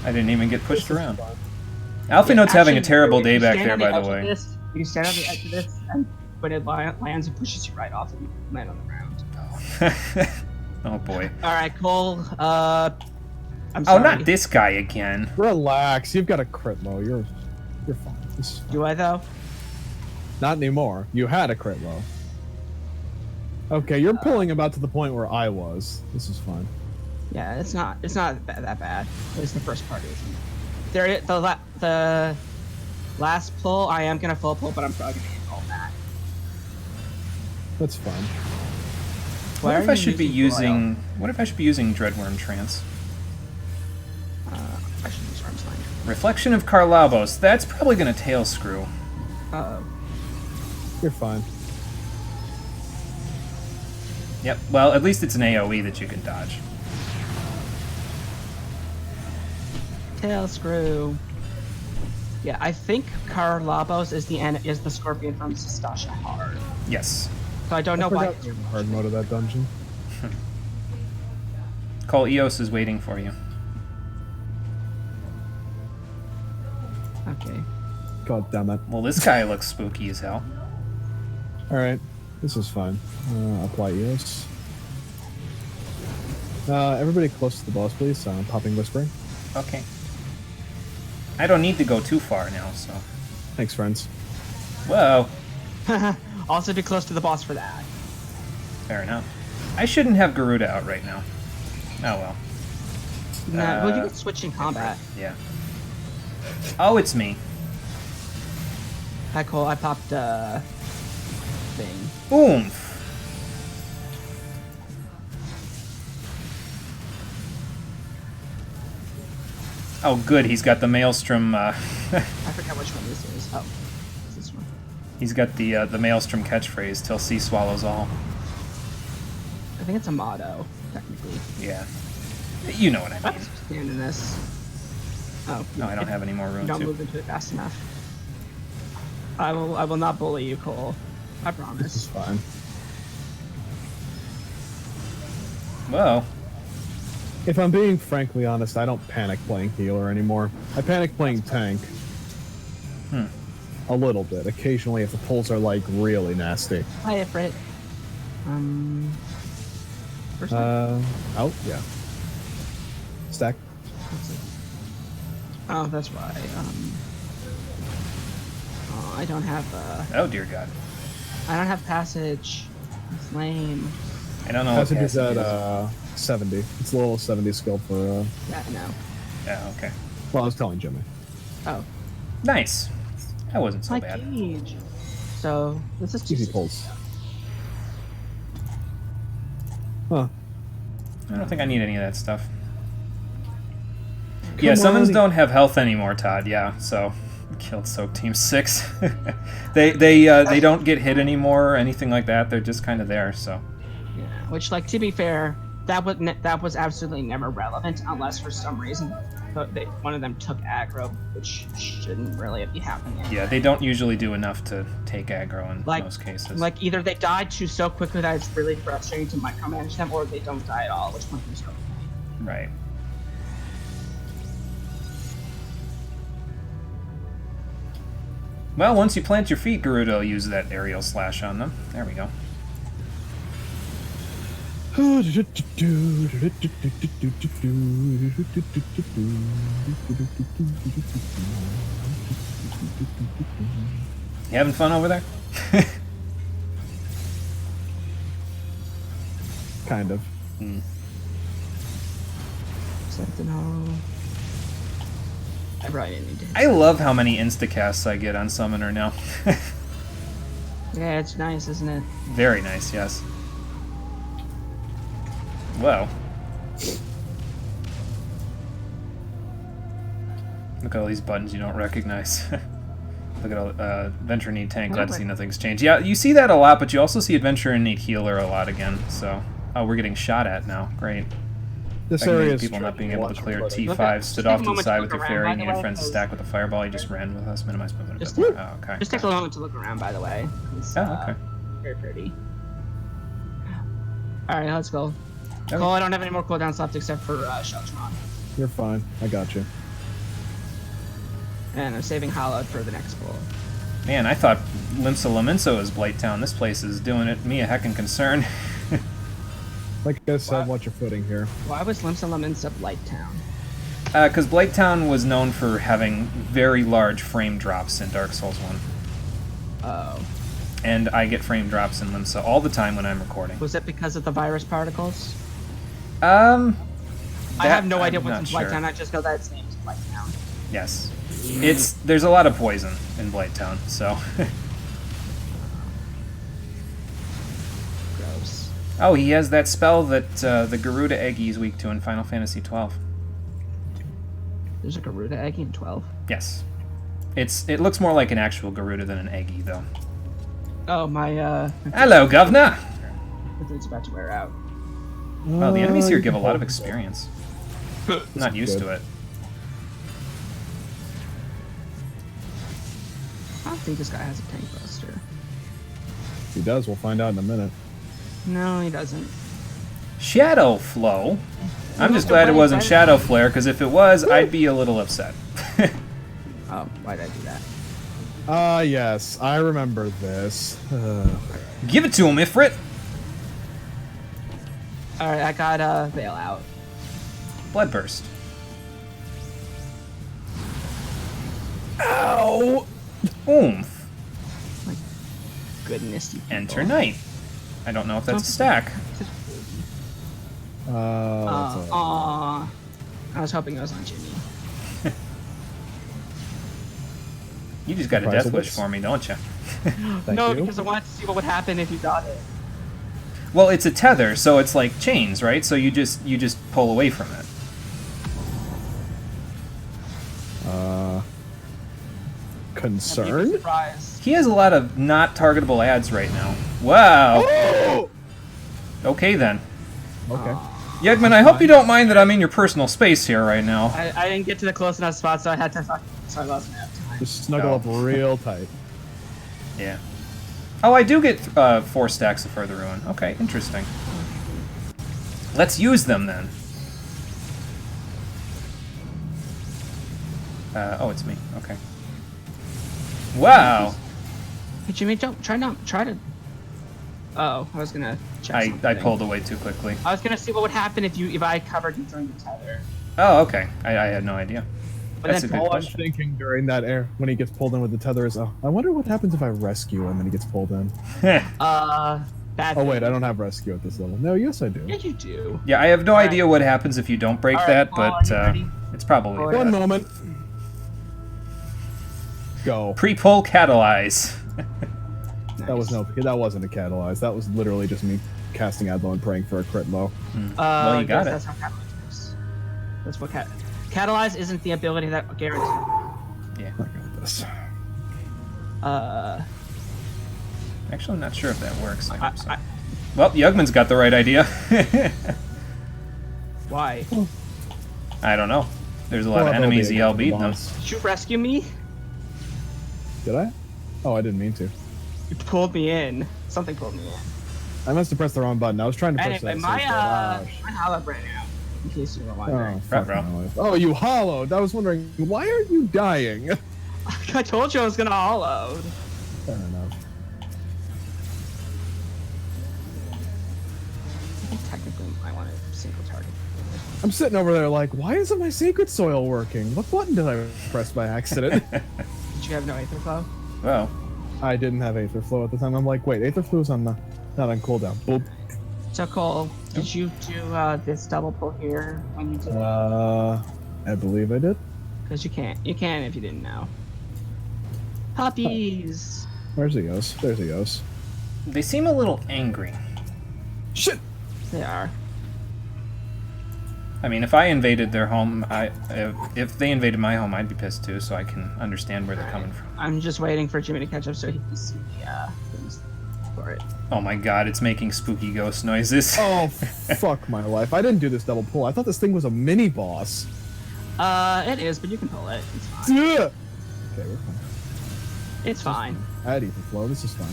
I didn't even get pushed around. Alfie Note's having a terrible day back there, by the way. you can stand on the edge of this, and when it lands, it pushes you right off and you land on the ground. Oh boy. Alright, Cole. I'm Oh, sorry. not this guy again. Relax. You've got a crit low. You're fine. This is fine. Do I though? Not anymore. You had a crit low. Okay, you're pulling about to the point where I was. This is fine. Yeah, it's not that bad. At least the first part isn't. The last pull, I am gonna full pull, but I'm probably gonna hit all that. That's fine. What if I should be using? What if I should be using Dreadworm Trance? I should use Arm's Length. Reflection of Karlabos. That's probably gonna tail screw. Uh-oh. You're fine. Yep. Well, at least it's an AOE that you can dodge. Tail screw. Yeah, I think Karlabos is the scorpion from Sastasha Hard. Yes. So I don't know why. Hard mode of that dungeon. Cole, Eos is waiting for you. Okay. God damn it. Well, this guy looks spooky as hell. Alright, this is fine. Apply EOS. Everybody close to the boss, please. Popping Whispering. Okay. I don't need to go too far now, so. Thanks, friends. Whoa. Also be close to the boss for that. Fair enough. I shouldn't have Garuda out right now. Oh well. Nah, well, you can switch in combat. Yeah. Oh, it's me. Hi, Cole. I popped thing. Oomph. Oh, good. He's got the Maelstrom. I forgot which one this is. Oh, it's this one. He's got the Maelstrom catchphrase till sea swallows all. I think it's a motto, technically. Yeah. You know what I mean. Stand in this. Oh. No, I don't have any more room You don't to. move into it fast enough. I will not bully you, Cole. I promise. This is fine. Whoa. If I'm being frankly honest, I don't panic playing healer anymore. I panic playing tank. A little bit. Occasionally if the pulls are like really nasty. Hi, Ifrit. First out? Yeah. Stack. Oh, that's why. Oh, I don't have, Oh, dear God. I don't have passage. It's lame. I don't know Passage what is at 70. It's a level 70 skill for Yeah, I know. Yeah, okay. well, I was telling Jimmy. Oh. Nice. That wasn't so My bad. gauge. So, this is Easy pulls. Huh. I don't think I need any of that stuff. Yeah, summons don't have health anymore, Todd. Yeah, so killed Soak Team 6. they don't get hit anymore or anything like that. They're just kind of there. So. Yeah. Which, like, to be fair, that was absolutely never relevant unless for some reason one of them took aggro, which shouldn't really be happening. Yeah, they don't usually do enough to take aggro in Like, most cases. Like either they die so quickly that it's really frustrating to micromanage them, or they don't die at all, which one is right. Well, once you plant your feet, Garuda will use that aerial slash on them. There we go. You having fun over there? Kind of. Sentinel. I probably didn't need to. I love how many instacasts I get on Summoner now. Yeah, it's nice, isn't it? Very nice, yes. Whoa. Look at all these buttons you don't recognize. Look at all, Adventure Need Tank, glad to see nothing's changed. Yeah, you see that a lot, but you also see Adventure Need Healer a lot again, so... Oh, we're getting shot at now. Great. This Recommending area is people not being able to clear watching T5 stood off to the moment to side look with your around, fairy, by and the your way, friends to because- stack with the fireball. He just ran with us, minimize movement. Just- Oh, okay. Just take a moment to look around, by the way. It's, Oh, okay. Very pretty. Alright, let's go. Okay. Cole, I don't have any more cooldowns left except for Sheltron. You're fine. I got you. And I'm saving Hollowed for the next pull. Man, I thought Limsa Laminso was Blighttown. This place is doing it me a heckin' concern. Like I said, watch your footing here. Why was Limsa Laminsa Blighttown? Because Blighttown was known for having very large frame drops in Dark Souls 1. Oh. And I get frame drops in Limsa all the time when I'm recording. Was it because of the virus particles? I have no idea I'm what's in not Blighttown, sure. I just know that its name is Blighttown. Yes. There's a lot of poison in Blighttown, so. Gross. Oh, he has that spell that the Garuda Eggy is weak to in Final Fantasy 12. There's a Garuda Eggy in 12? Yes. It looks more like an actual Garuda than an Eggy, though. Oh, my, Hello, Governor! it's about to wear out. Well, the enemies here give a lot of experience. Not used to it. I don't think this guy has a tank buster. If he does, we'll find out in a minute. No, he doesn't. Shadow Flow? I'm just glad it wasn't Shadow Flare, because if it was, I'd be a little upset. Oh, why'd I do that? Ah, yes. I remember this. Give it to him, Ifrit! Alright, I got Veil out. Bloodburst. Ow! Oomph. Goodness, you people. Enter Knight. I don't know if that's a stack. That's all. Aw. I was hoping it was on Jimmy. You just got a Surprise death wish awaits. for me, don't you? Thank No, you. because I wanted to see what would happen if you got it. Well, it's a tether, so it's like chains, right? So you just pull away from it. Concerned? Surprise. He has a lot of not targetable ads right now. Wow. Oh! Okay then. Okay. Yegman, I hope you don't mind that I'm in your personal space here right now. I didn't get to the close enough spot, so I had to so I lost enough time. Just snuggle up real tight. Yeah. Oh, I do get 4 stacks of Further Ruin. Okay, interesting. Let's use them then. Oh, it's me. Okay. Wow. Hey, Jimmy, don't try to. Oh, I was gonna check I something. pulled away too quickly. I was gonna see what would happen if I covered you during the tether. Oh, okay. I had no idea. But That's a then good All I'm question. thinking during that air when he gets pulled in with the tether is, oh, I wonder what happens if I rescue him and he gets pulled in. Bad. Oh wait, I don't have rescue at this level. No, yes I do. Yeah, you do. Yeah, I have no idea what happens if you don't break All right, that, Paul, but are you ready? it's probably All bad. One moment. Go. Pre-pull catalyze. That wasn't a catalyze. That was literally just me casting Adlo and praying for a crit low. Well, you got yes, it. That's how catalyze works. That's what catalyze isn't the ability that guarantees. Yeah. I got this. Actually, I'm not sure if that works. I hope so. Well, Yugman's got the right idea. Why? I don't know. There's a lot of enemies EL beat them. Did you rescue me? Did I? Oh, I didn't mean to. You pulled me in. Something pulled me in. I must have pressed the wrong button. I was trying to push Anyway, that. my hollow ran out. In case you were wondering. Oh, fucking life. Oh, you hollowed. I was wondering, why are you dying? I told you I was gonna hollow. Fair enough. I think technically I want a single target. I'm sitting over there like, why isn't my sacred soil working? What button did I press by accident? Did you have no aether flow? Well, I didn't have Aether Flow at the time. I'm like, wait, Aether Flow's on not on cooldown. Boop. So Cole, did you do this double pull here when you did? I believe I did. Because you can't. You can if you didn't know. Puppies. Where's he goes? There's he goes. they seem a little angry. Shit! They are. I mean, if I invaded their home, if they invaded my home, I'd be pissed too. So I can understand where they're coming from. I'm just waiting for Jimmy to catch up so he can see the things. for it. Oh my god, it's making spooky ghost noises. Oh, fuck my life. I didn't do this double pull. I thought this thing was a mini boss. It is, but you can pull it. It's fine. Yeah. Okay, we're fine. It's fine. I had ether flow. This is fine.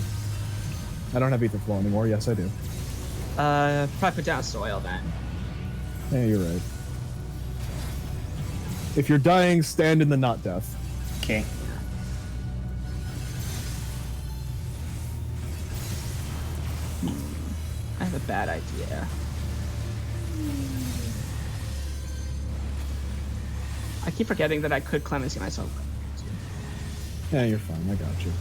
I don't have ether flow anymore. Yes, I do. Probably put down soil then. Yeah, you're right. If you're dying, stand in the not death. Okay. I have a bad idea. I keep forgetting that I could clemency myself. Yeah, you're fine. I got you.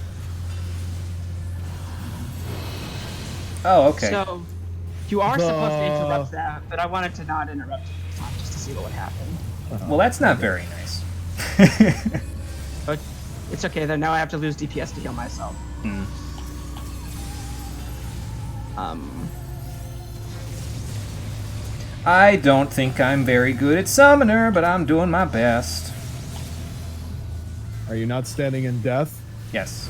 Oh, okay. So, you are supposed to interrupt that, but I wanted to not interrupt it this time just to see what would happen. Well, that's not very nice. But it's okay, though. Now I have to lose DPS to heal myself. Hmm. I don't think I'm very good at Summoner, but I'm doing my best. Are you not standing in death? Yes.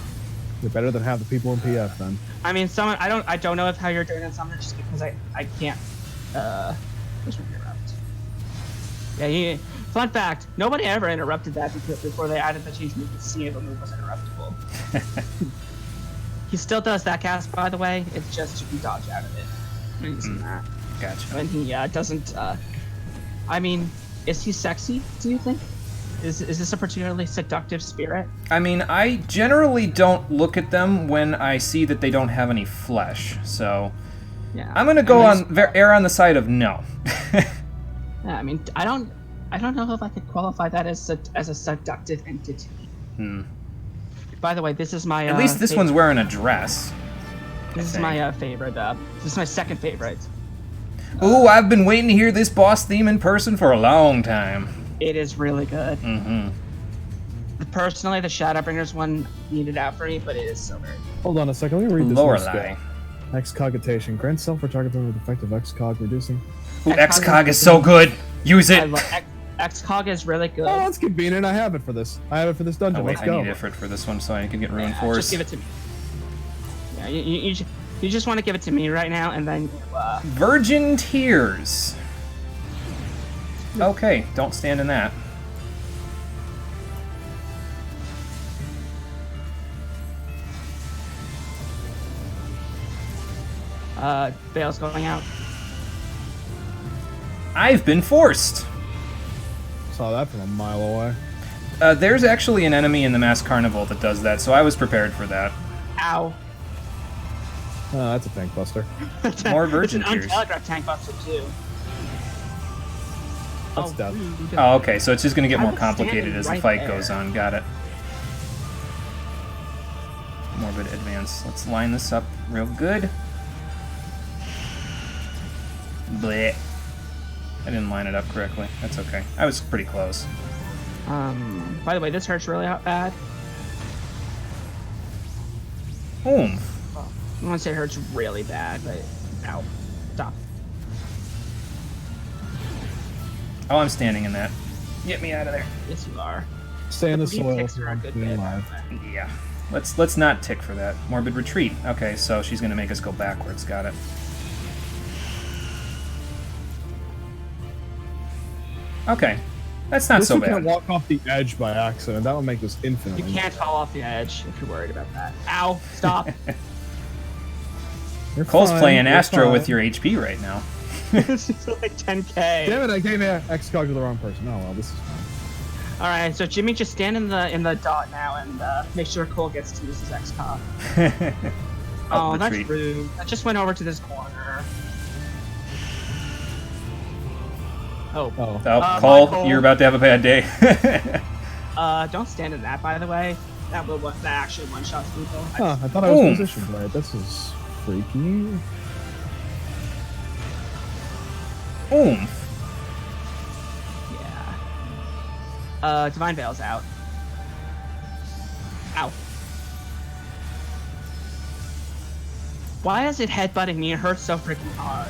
You're better than half the people in PF then. I mean, someone I don't know if how you're doing in Summoner just because I can't just interrupt. Yeah, fun fact, nobody ever interrupted that before they added the change move to see if a move was interruptible. He still does that cast, by the way. It's just you can dodge out of it. I'm using that. Gotcha. When he doesn't. I mean, is he sexy? Do you think? Is this a particularly seductive spirit? I mean, I generally don't look at them when I see that they don't have any flesh. So, yeah. I'm gonna go err on the side of no. Yeah, I mean, I don't know if I could qualify that as a seductive entity. Hmm. By the way, this is my. At least this one's wearing a dress. This is my favorite. This is my second favorite. Ooh, I've been waiting to hear this boss theme in person for a long time. It is really good. Mm-hmm. Personally, the Shadowbringers one needed out for me, but it is so very good. Hold on a second. Let me read this Lorelei. Excogitation. Grants self or target member with effective excog reducing. Ooh, excog is so good. Use it. Excog is really good. Oh, that's convenient. I have it for this. I have it for this dungeon. Oh, wait, Let's go. I need it for this one so I can get Ruin Force. Just give it to me. Yeah, you just want to give it to me right now, and then. Virgin Tears. Okay, don't stand in that. Bale's going out. I've been forced. Saw that from a mile away. There's actually an enemy in the Mass Carnival that does that, so I was prepared for that. Ow. Oh, that's a tank buster. More Virgin It's an Tears. untelegraphed tank buster too. That's death. Oh, okay, so it's just going to get I more was complicated standing as the right fight there. goes on. Got it. Morbid Advance. Let's line this up real good. Bleh. I didn't line it up correctly. That's okay. I was pretty close. By the way, this hurts really bad. Oomph. I want to say it hurts really bad, but ow. Stop. Oh, I'm standing in that. Get me out of there. Yes, you are. Stay in the These soil ticks if are a you're good being bit. alive. Yeah. Let's not tick for that. Morbid Retreat. Okay, so she's gonna make us go backwards. Got it. Okay. That's not so You bad. can't walk off the edge by accident. That would make this You infinitely. can't fall off the edge if you're worried about that. Ow! Stop. You're Cole's fine, playing you're Astro fine. with your HP right now. It's like 10k. Damn it! I gave excog to the wrong person. Oh well, this is fine. All right, so Jimmy, just stand in the dot now and make sure Cole gets to use his XCOM. Oh, that's retreat. rude. I just went over to this corner. Oh. Oh. Oh, Cole, Cole. you're about to have a bad day. Don't stand in that, by the way. That actually one-shots people. Huh, I thought I was Boom. positioned right. This is freaky. Oomph. Yeah. Divine Veil's out. Ow. Why is it headbutting me? It hurts so freaking hard.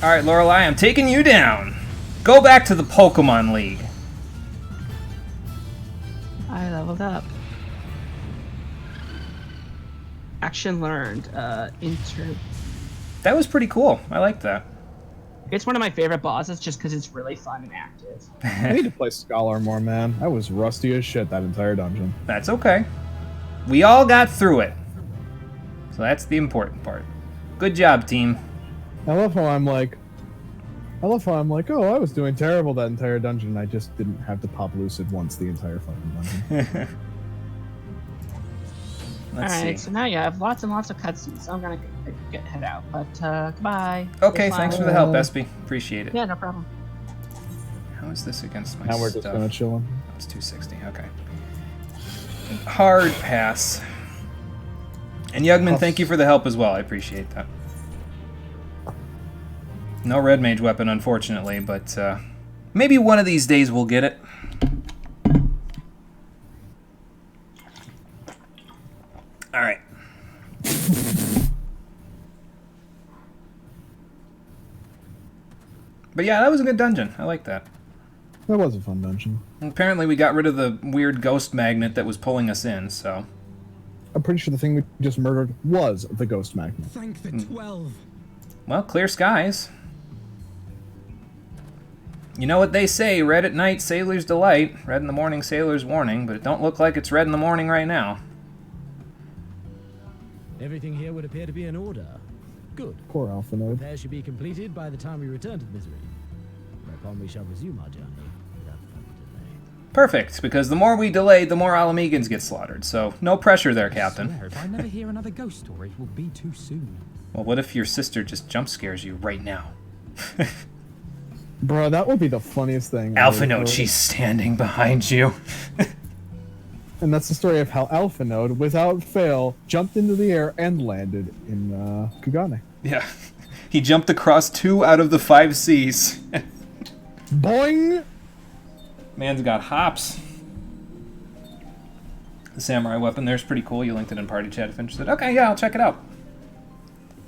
Alright, Lorelei, I'm taking you down. Go back to the Pokemon League. leveled up. Action learned. That was pretty cool. I like that. It's one of my favorite bosses just because it's really fun and active. I need to play Scholar more, man. I was rusty as shit that entire dungeon. That's okay. We all got through it. So that's the important part. Good job, team. I love how I'm like, oh, I was doing terrible that entire dungeon, and I just didn't have to pop Lucid once the entire fucking dungeon. Alright, so now you have lots and lots of cutscenes, so I'm gonna head out. But, goodbye. Okay, thanks for the help, Espy. Appreciate it. Yeah, no problem. How is this against my Now we're stuff? just gonna chill him. It's 260, okay. Hard pass. And Yugman, thank you for the help as well. I appreciate that. No red mage weapon, unfortunately, but maybe one of these days we'll get it. All right. But yeah, that was a good dungeon. I like that. That was a fun dungeon. And apparently we got rid of the weird ghost magnet that was pulling us in, so... I'm pretty sure the thing we just murdered was the ghost magnet. Thank the 12. Well, clear skies. You know what they say, red at night, sailor's delight. Red in the morning, sailor's warning. But it don't look like it's red in the morning right now. Everything here would appear to be in order. Good. Poor Alpha Node. Repairs should be completed by the time we return to the Misery. Whereupon we shall resume our journey without further delay. Perfect, because the more we delay, the more Alamegans get slaughtered. So, no pressure there, Captain. I swear, if I never hear another ghost story, it will be too soon. Well, what if your sister just jump scares you right now? Bro, that would be the funniest thing. Alpha Node, she's standing behind you. And that's the story of how Alpha Node, without fail, jumped into the air and landed in Kugane. Yeah. He jumped across 2 out of the 5 seas. Boing! Man's got hops. The samurai weapon there's pretty cool. You linked it in party chat if interested. Okay, yeah, I'll check it out.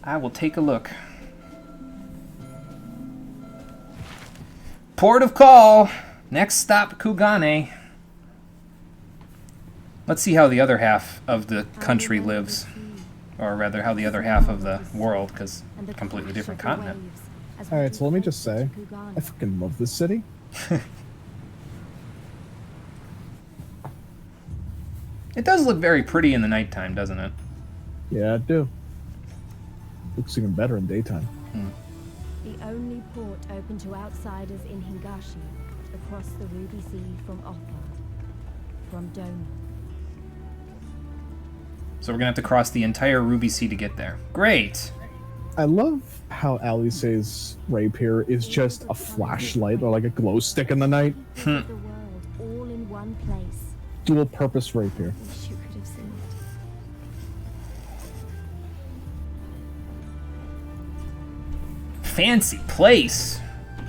I will take a look. Port of call. Next stop, Kugane. Let's see how the other half of the country lives. Or rather, how the other half of the world, because completely different continent. Alright, so let me just say, I fucking love this city. It does look very pretty in the nighttime, doesn't it? Yeah, it do. Looks even better in daytime. The only port open to outsiders in Hingashi, across the Ruby Sea from Offa, from Doma. So we're gonna have to cross the entire Ruby Sea to get there. Great! I love how Alice's rapier is just a flashlight or like a glow stick in the night. The world all in one place. Dual purpose rapier. Wish you could have seen it. Fancy place!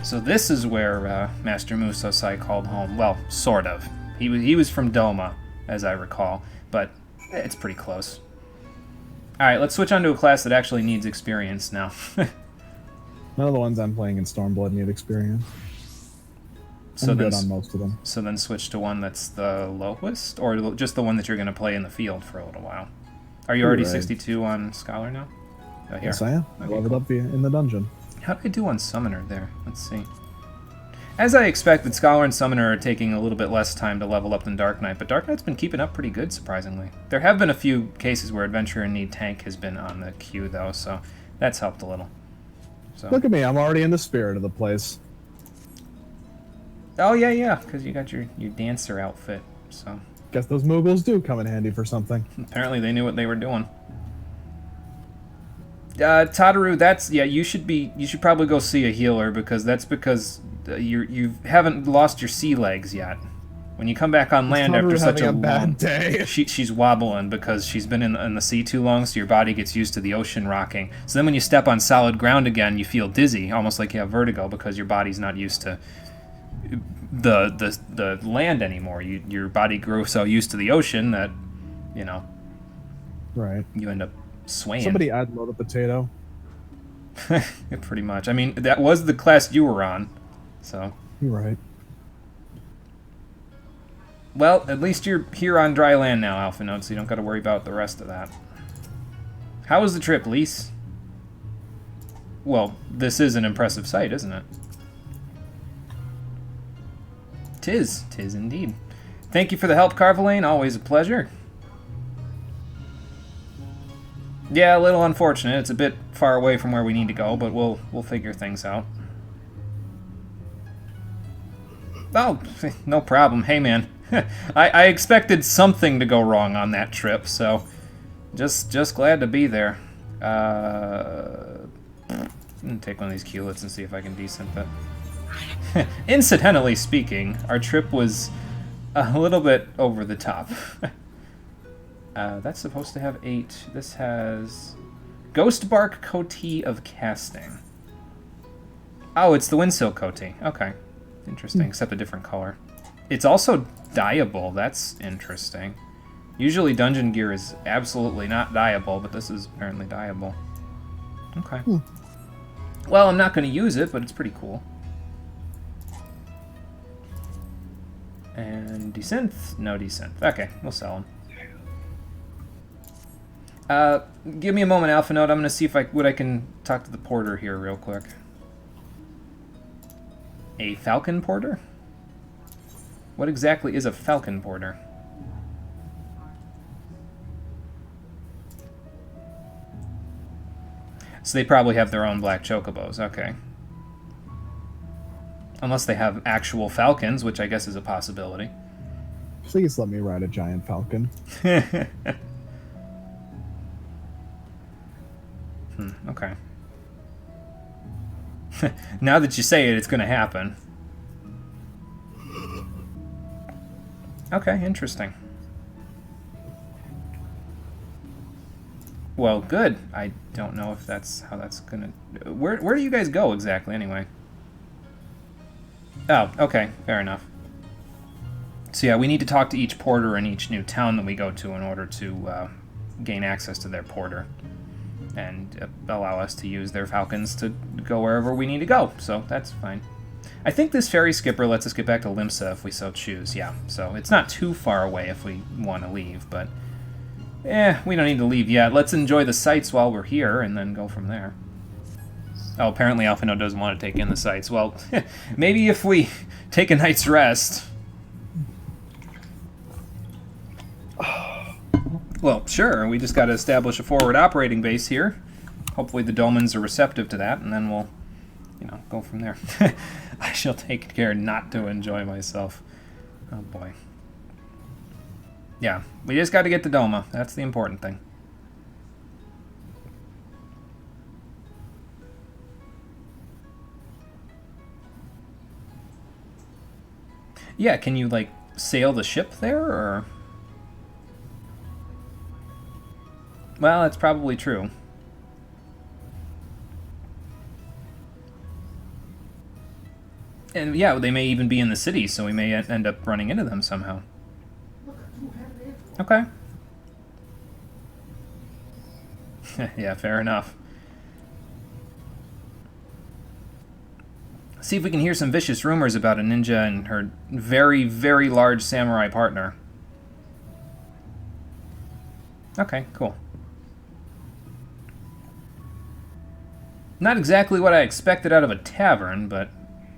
So this is where Master Musosai called home. Well, sort of. He was from Doma, as I recall, but it's pretty close. Alright, let's switch on to a class that actually needs experience now. None of the ones I'm playing in Stormblood need experience. I'm good on most of them. So then switch to one that's the lowest? Or just the one that you're going to play in the field for a little while? Are you already Right. 62 on Scholar now? Oh, here. Yes, I am. I Okay, leveled up in the dungeon. How did I do on Summoner there? Let's see. As I expected, Scholar and Summoner are taking a little bit less time to level up than Dark Knight, but Dark Knight's been keeping up pretty good, surprisingly. There have been a few cases where Adventurer in Need Tank has been on the queue, though, so that's helped a little. So. Look at me, I'm already in the spirit of the place. Oh, yeah, because you got your dancer outfit, so... Guess those Moogles do come in handy for something. Apparently they knew what they were doing. Tataru, that's... Yeah, you should probably go see a healer, because you haven't lost your sea legs yet. When you come back on land after such a bad day. She's wobbling because she's been in the sea too long, so your body gets used to the ocean rocking. So then when you step on solid ground again, you feel dizzy, almost like you have vertigo, because your body's not used to the land anymore. Your body grew so used to the ocean that, Right. you end up swaying. Somebody add load a potato. Pretty much. I mean, that was the class you were on, so... You're right. Well, at least you're here on dry land now, Alpha Node, so you don't got to worry about the rest of that. How was the trip, Lise? Well, this is an impressive sight, isn't it? Tis indeed. Thank you for the help, Carvalane. Always a pleasure. Yeah, a little unfortunate. It's a bit far away from where we need to go, but we'll figure things out. Oh, no problem. Hey, man. I expected something to go wrong on that trip, so just glad to be there. I'm gonna take one of these Culets and see if I can descent that. Incidentally speaking, our trip was a little bit over the top. That's supposed to have 8. This has Ghost Bark Coatee of Casting. Oh, it's the Windsilk Coatee. Okay. Interesting, except a different color. It's also dyeable. That's interesting. Usually dungeon gear is absolutely not dyeable, but this is apparently dyeable. Okay. Well, I'm not going to use it, but it's pretty cool. And desynth? No desynth. Okay, we'll sell them. Give me a moment, Alpha Node. I'm going to see if I can talk to the porter here real quick. A falcon porter? What exactly is a falcon porter? So they probably have their own black chocobos. Okay. Unless they have actual falcons, which I guess is a possibility. Please let me ride a giant falcon. Okay. Now that you say it, it's going to happen. Okay, interesting. Well, good. I don't know if that's how that's going to... Where do you guys go exactly, anyway? Oh, okay. Fair enough. So yeah, we need to talk to each porter in each new town that we go to in order to gain access to their porter. And allow us to use their falcons to go wherever we need to go. So that's fine. I think this ferry skipper lets us get back to Limsa if we so choose. Yeah, so it's not too far away if we want to leave, but... we don't need to leave yet. Let's enjoy the sights while we're here and then go from there. Oh, apparently Alpha Node doesn't want to take in the sights. Well, maybe if we take a night's rest... Well, sure. We just got to establish a forward operating base here. Hopefully the Dolmens are receptive to that, and then we'll, go from there. I shall take care not to enjoy myself. Oh, boy. Yeah, we just got to get to Doma. That's the important thing. Yeah, can you, sail the ship there, or... Well, that's probably true. And yeah, they may even be in the city, so we may end up running into them somehow. Okay. Yeah, fair enough. See if we can hear some vicious rumors about a ninja and her very, very large samurai partner. Okay, cool. Not exactly what I expected out of a tavern, but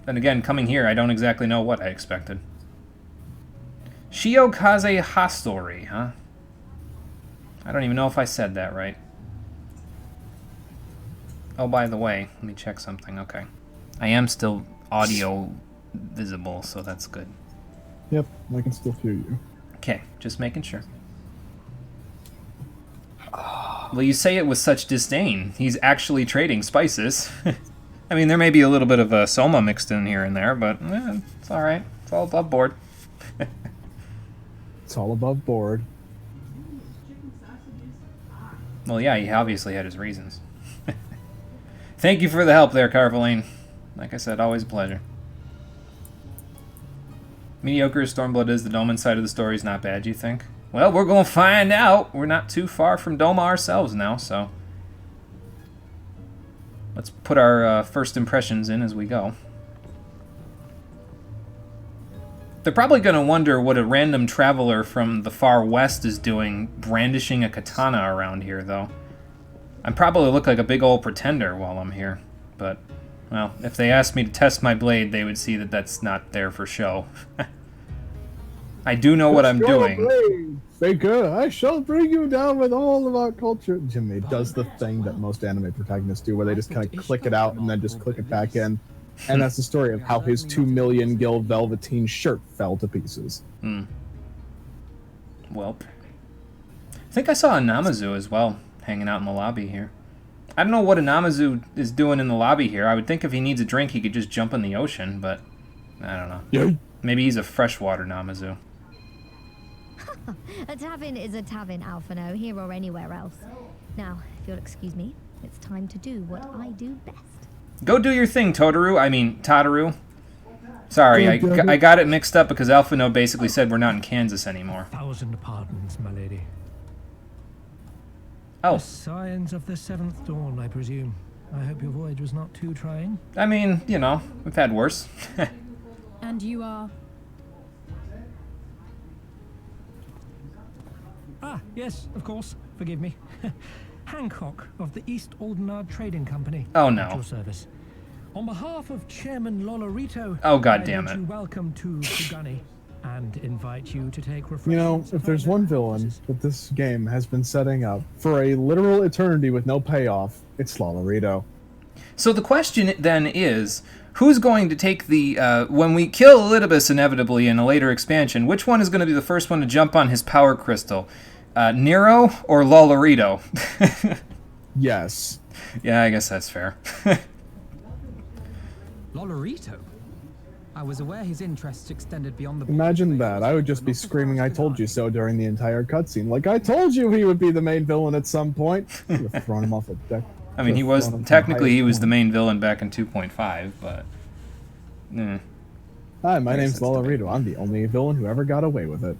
then again, coming here, I don't exactly know what I expected. Shiokaze Hostelry, huh? I don't even know if I said that right. Oh, by the way, let me check something. Okay. I am still audio visible, so that's good. Yep, I can still hear you. Okay, just making sure. Well, you say it with such disdain. He's actually trading spices. I mean, there may be a little bit of Soma mixed in here and there, but it's all right. It's all above board. It's all above board. Well, yeah, he obviously had his reasons. Thank you for the help there, Carvalane. Like I said, always a pleasure. Mediocre as Stormblood is, the Doman side of the story is not bad, you think? Well, we're going to find out. We're not too far from Doma ourselves now, so... Let's put our first impressions in as we go. They're probably going to wonder what a random traveler from the far west is doing brandishing a katana around here, though. I probably look like a big old pretender while I'm here, but, well, if they asked me to test my blade, they would see that that's not there for show. I do know what I'm doing. Faker, I shall bring you down with all of our culture. Jimmy does the thing that most anime protagonists do, where they just kind of click it out and then just click it back in. And that's the story of how his 2 million gil velveteen shirt fell to pieces. Welp. I think I saw a Namazu as well, hanging out in the lobby here. I don't know what a Namazu is doing in the lobby here. I would think if he needs a drink, he could just jump in the ocean, but I don't know. Yeah. Maybe he's a freshwater Namazu. A tavern is a tavern, Alphino, here or anywhere else. Now, if you'll excuse me, it's time to do what I do best. Go do your thing, Tataru. Sorry, I got it mixed up because Alphino basically said we're not in Kansas anymore. 1,000 pardons, my lady. Oh. The signs of the 7th dawn, I presume. I hope your voyage was not too trying. I mean, you know, we've had worse. And you are? Ah, yes, of course. Forgive me. Hancock of the East Aldenard Trading Company. Oh no. At your service. On behalf of Chairman Lolorito, oh god damn I it. bid you welcome to Kugani and invite you to take refreshments. You know, if there's one villain that this game has been setting up for a literal eternity with no payoff, it's Lolorito. So the question then is, who's going to take the, when we kill Elidibus inevitably in a later expansion, which one is going to be the first one to jump on his power crystal? Nero or Lolorito? Yes. Yeah, I guess that's fair. Lolorito? I was aware his interests extended beyond the... Imagine that. I would just be screaming, I told you so, during the entire cutscene. Like, I told you he would be the main villain at some point. You've thrown him off a deck. I mean, he was, technically he was the main villain back in 2.5, but... Hi, my name's Lolorito. I'm the only villain who ever got away with it.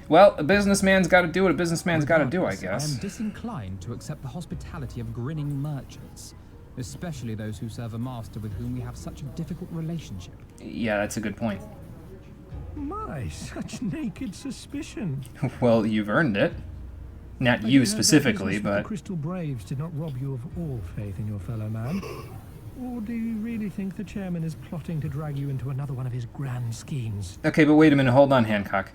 Well, a businessman's got to do what a businessman's got to do, I guess. I am disinclined to accept the hospitality of grinning merchants, especially those who serve a master with whom we have such a difficult relationship. Yeah, that's a good point. My, such naked suspicion. Well, you've earned it. Not you specifically, but... The Crystal Braves did not rob you of all faith in your fellow man. Or do you really think the chairman is plotting to drag you into another one of his grand schemes? Okay, but wait a minute, hold on, Hancock.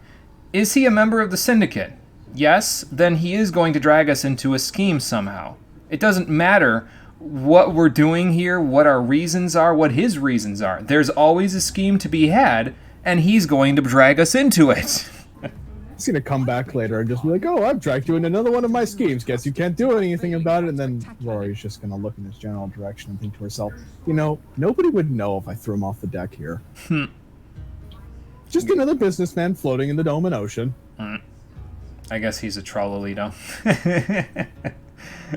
Is he a member of the Syndicate? Yes, then he is going to drag us into a scheme somehow. It doesn't matter what we're doing here, what our reasons are, what his reasons are. There's always a scheme to be had, and he's going to drag us into it. He's gonna come back later and just be like, oh, I've dragged you into another one of my schemes. Guess you can't do anything about it. And then Rory's just gonna look in his general direction and think to herself, you know, nobody would know if I threw him off the deck here. Just another businessman floating in the dome and ocean. I guess he's a trollolito.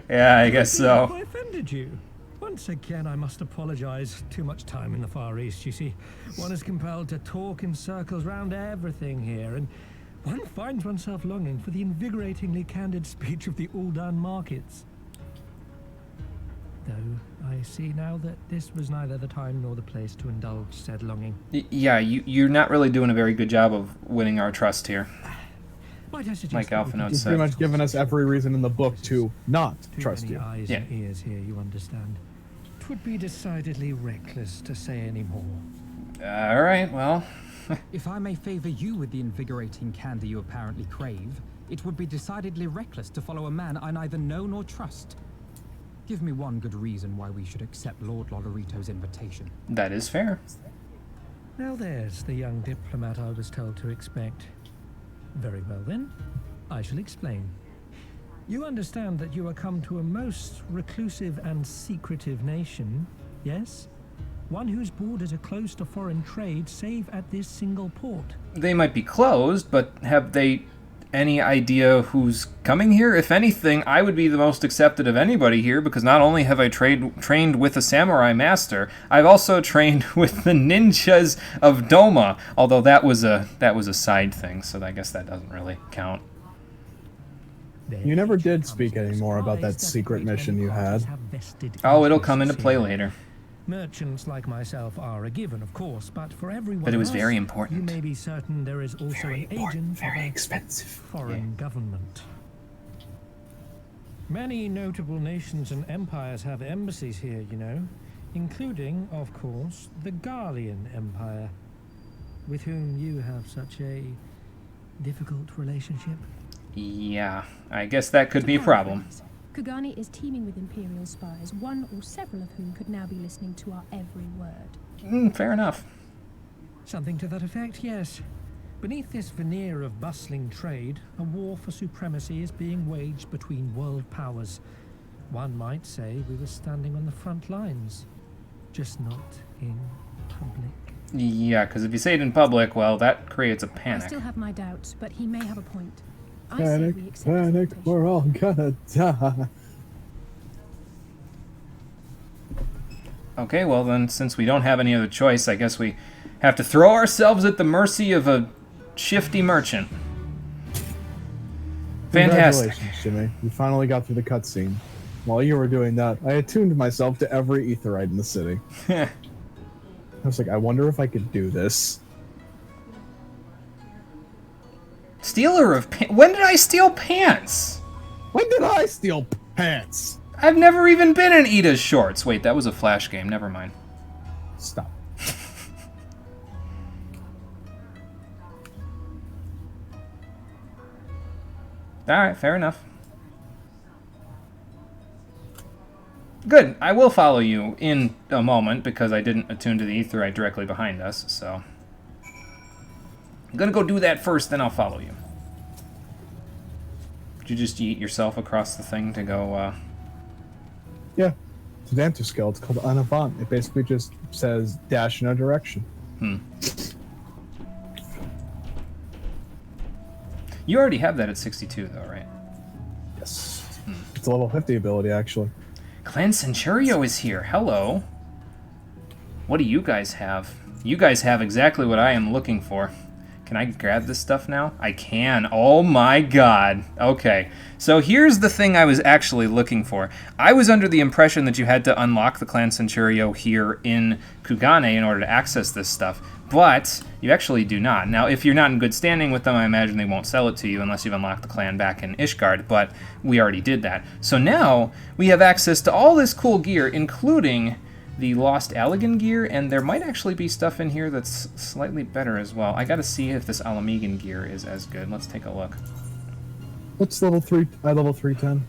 Yeah, I guess so. I offended you. Once again, I must apologize. Too much time in the Far East, you see. One is compelled to talk in circles round everything here, and one finds oneself longing for the invigoratingly candid speech of the Uldan markets. Though I see now that this was neither the time nor the place to indulge said longing. Yeah, you're not really doing a very good job of winning our trust here. Like Alphinote He's said. pretty much given us every reason in the book to not trust you. Eyes and ears here, you understand. It would be decidedly reckless to say any more. All right, well. If I may favor you with the invigorating candy you apparently crave, it would be decidedly reckless to follow a man I neither know nor trust. Give me one good reason why we should accept Lord Lolorito's invitation. That is fair. Now there's the young diplomat I was told to expect. Very well then, I shall explain. You understand that you are come to a most reclusive and secretive nation, yes? One whose borders are closed to foreign trade save at this single port. They might be closed, but have they any idea who's coming here? If anything, I would be the most accepted of anybody here, because not only have I trained with a samurai master, I've also trained with the ninjas of Doma, although that was a side thing, so I guess that doesn't really count. You never did speak anymore about that secret mission you had. Oh, it'll come into play later. Merchants like myself are a given, of course, but for everyone But it was else, very important. you may be certain there is also an agent of a expensive. foreign government. Many notable nations and empires have embassies here, you know, including, of course, the Garlean Empire, with whom you have such a difficult relationship. Yeah, I guess that could be a problem. Kugani is teeming with Imperial spies, one or several of whom could now be listening to our every word. Fair enough. Something to that effect, yes. Beneath this veneer of bustling trade, a war for supremacy is being waged between world powers. One might say we were standing on the front lines, just not in public. Yeah, because if you say it in public, well, that creates a panic. I still have my doubts, but he may have a point. I say Panic, we accept panic, we're all gonna die. Okay, well then, since we don't have any other choice, I guess we have to throw ourselves at the mercy of a shifty merchant. Fantastic. Congratulations, Jimmy. You finally got through the cutscene. While you were doing that, I attuned myself to every aetherite in the city. I was like, I wonder if I could do this. Stealer of pants? When did I steal pants? When did I steal pants? I've never even been in Ida's shorts. Wait, that was a Flash game. Never mind. Stop. Alright, fair enough. Good. I will follow you in a moment because I didn't attune to the aetherite directly behind us, so... I'm gonna go do that first, then I'll follow you. Did you just yeet yourself across the thing to go, Yeah. It's an anti-skill. It's called an avant. It basically just says dash in a direction. You already have that at 62, though, right? Yes. It's a level 50 ability, actually. Clan Centurio is here. Hello. What do you guys have? You guys have exactly what I am looking for. Can I grab this stuff now? I can. Oh my god. Okay. So here's the thing I was actually looking for. I was under the impression that you had to unlock the Clan Centurio here in Kugane in order to access this stuff. But you actually do not. Now, if you're not in good standing with them, I imagine they won't sell it to you unless you've unlocked the clan back in Ishgard, but we already did that. So now we have access to all this cool gear, including the Lost Allegan gear, and there might actually be stuff in here that's slightly better as well. I gotta see if this Alamegan gear is as good. Let's take a look. What's level 3? Level 310.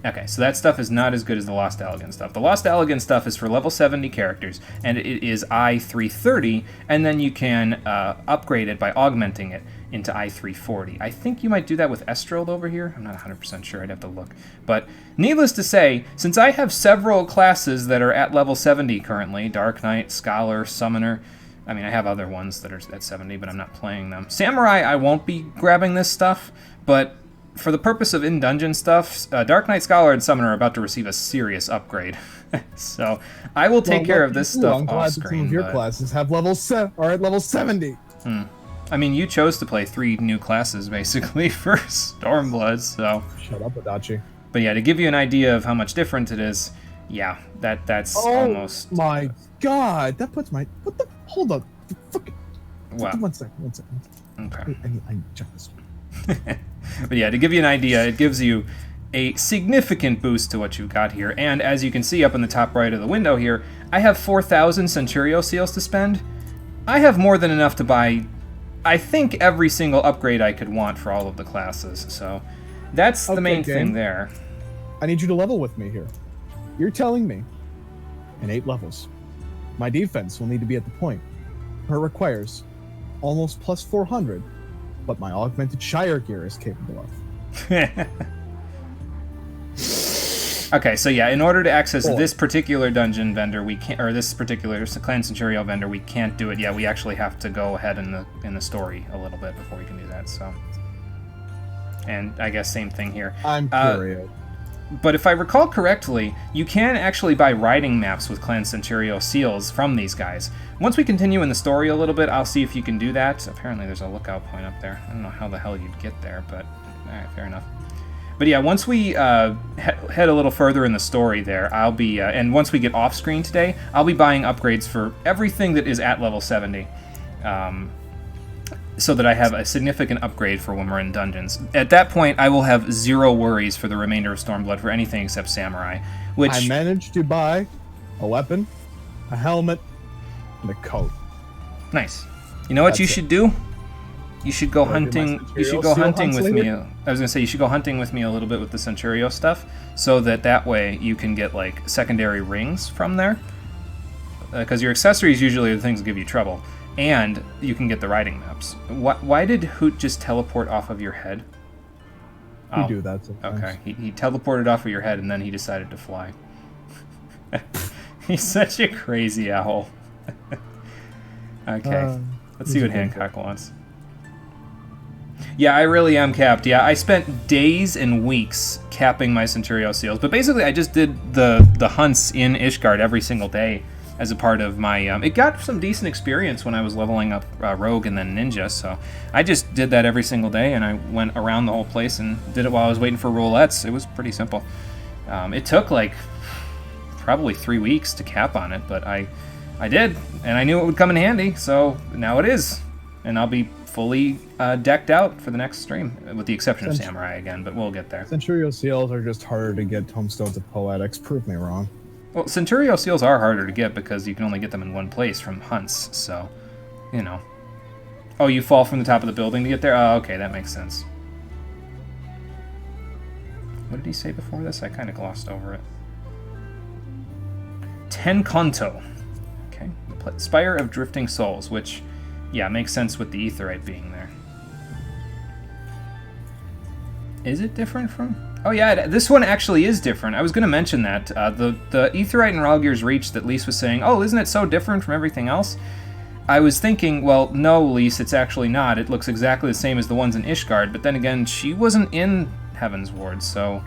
Okay, so that stuff is not as good as the Lost Allegan stuff. The Lost Allegan stuff is for level 70 characters, and it is I-330, and then you can upgrade it by augmenting it into I-340. I think you might do that with Estreld over here. I'm not 100% sure. I'd have to look. But needless to say, since I have several classes that are at level 70 currently, Dark Knight, Scholar, Summoner, I mean, I have other ones that are at 70, but I'm not playing them. Samurai, I won't be grabbing this stuff, but for the purpose of in-dungeon stuff, Dark Knight, Scholar, and Summoner are about to receive a serious upgrade. So I will take care of this stuff off-screen. Some of your classes have are at level 70. I mean, you chose to play 3 new classes, basically, for Stormblood, so... Shut up, Adachi. But yeah, to give you an idea of how much different it is, yeah, that's almost... Oh my god, that puts my... What the... Hold on. The fuck... Wow. One second. Okay. I need to check this. But yeah, to give you an idea, it gives you a significant boost to what you've got here. And as you can see up in the top right of the window here, I have 4,000 Centurio seals to spend. I have more than enough to buy, I think, every single upgrade I could want for all of the classes. So that's the main thing there. I need you to level with me here. You're telling me, in 8 levels, my defense will need to be at the point where it requires almost plus 400, but my augmented Shire gear is capable of. Okay, so yeah, in order to access this particular dungeon vendor, we can't, or this particular Clan Centurio vendor, we can't do it yet. We actually have to go ahead in the story a little bit before we can do that. So, and I guess same thing here. I'm curious. But if I recall correctly, you can actually buy riding maps with Clan Centurio seals from these guys. Once we continue in the story a little bit, I'll see if you can do that. Apparently there's a lookout point up there. I don't know how the hell you'd get there, but alright, fair enough. But But yeah, once we head a little further in the story there, I'll be, and once we get off screen today, I'll be buying upgrades for everything that is at level 70. So that I have a significant upgrade for when we're in dungeons. At that point, I will have zero worries for the remainder of Stormblood for anything except Samurai, which... I managed to buy a weapon, a helmet, and a coat. Nice. You know what you should do? You should go hunting. You should go hunting with me. I was gonna say you should go hunting with me a little bit with the Centurio stuff, so that way you can get like secondary rings from there. Because your accessories usually are the things that give you trouble, and you can get the riding maps. Why did Hoot just teleport off of your head? We do that sometimes. Okay, he teleported off of your head and then he decided to fly. He's such a crazy owl. Okay, let's see what Hancock wants. Yeah, I really am capped. Yeah, I spent days and weeks capping my Centurio seals, but basically I just did the hunts in Ishgard every single day as a part of my... it got some decent experience when I was leveling up Rogue and then Ninja, so I just did that every single day, and I went around the whole place and did it while I was waiting for roulettes. It was pretty simple. It took like probably 3 weeks to cap on it, but I did, and I knew it would come in handy, so now it is. And I'll be fully decked out for the next stream, with the exception of Samurai again, but we'll get there. Centurio seals are just harder to get tomestones of Poetics. Prove me wrong. Well, Centurio seals are harder to get because you can only get them in one place from hunts, so, you know. Oh, you fall from the top of the building to get there? Oh, okay, that makes sense. What did he say before this? I kind of glossed over it. 10 Konto. Okay. Spire of Drifting Souls, which, yeah, makes sense with the Aetheryte being there. Is it different from... Oh yeah, this one actually is different. I was going to mention that. The Aetheryte and Ralgir's Reach that Lise was saying, oh, isn't it so different from everything else? I was thinking, well, no, Lise, it's actually not. It looks exactly the same as the ones in Ishgard, but then again, she wasn't in Heaven's Ward, so...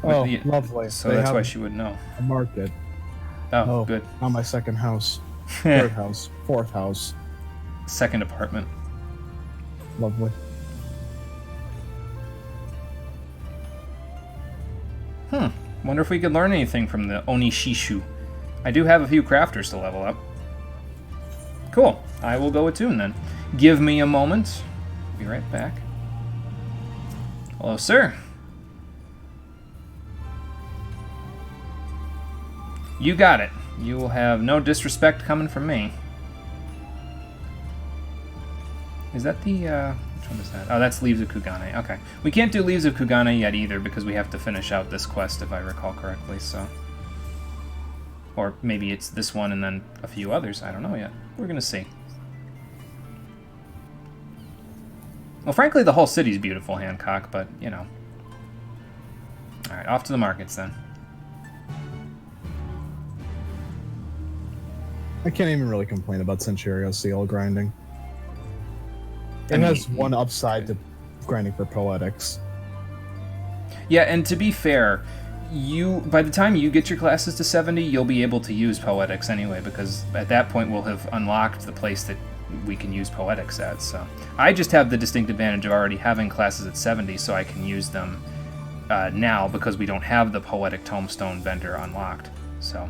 Oh, lovely. So that's why she would know. I marked it. Oh, good. On my second house. Third house. Fourth house. Second apartment. Lovely. Wonder if we could learn anything from the Onishishu. I do have a few crafters to level up. Cool. I will go attune then. Give me a moment. Be right back. Hello, sir. You got it. You will have no disrespect coming from me. Is that the, which one is that? Oh, that's Leaves of Kugane. Okay. We can't do Leaves of Kugane yet either because we have to finish out this quest, if I recall correctly, so... Or maybe it's this one and then a few others. I don't know yet. We're gonna see. Well, frankly, the whole city's beautiful, Hancock, but, you know. Alright, off to the markets then. I can't even really complain about Centurio seal grinding. It has one upside to grinding for Poetics. Yeah, and to be fair, by the time you get your classes to 70, you'll be able to use Poetics anyway, because at that point we'll have unlocked the place that we can use Poetics at, so... I just have the distinct advantage of already having classes at 70, so I can use them now, because we don't have the Poetic Tomestone vendor unlocked, so...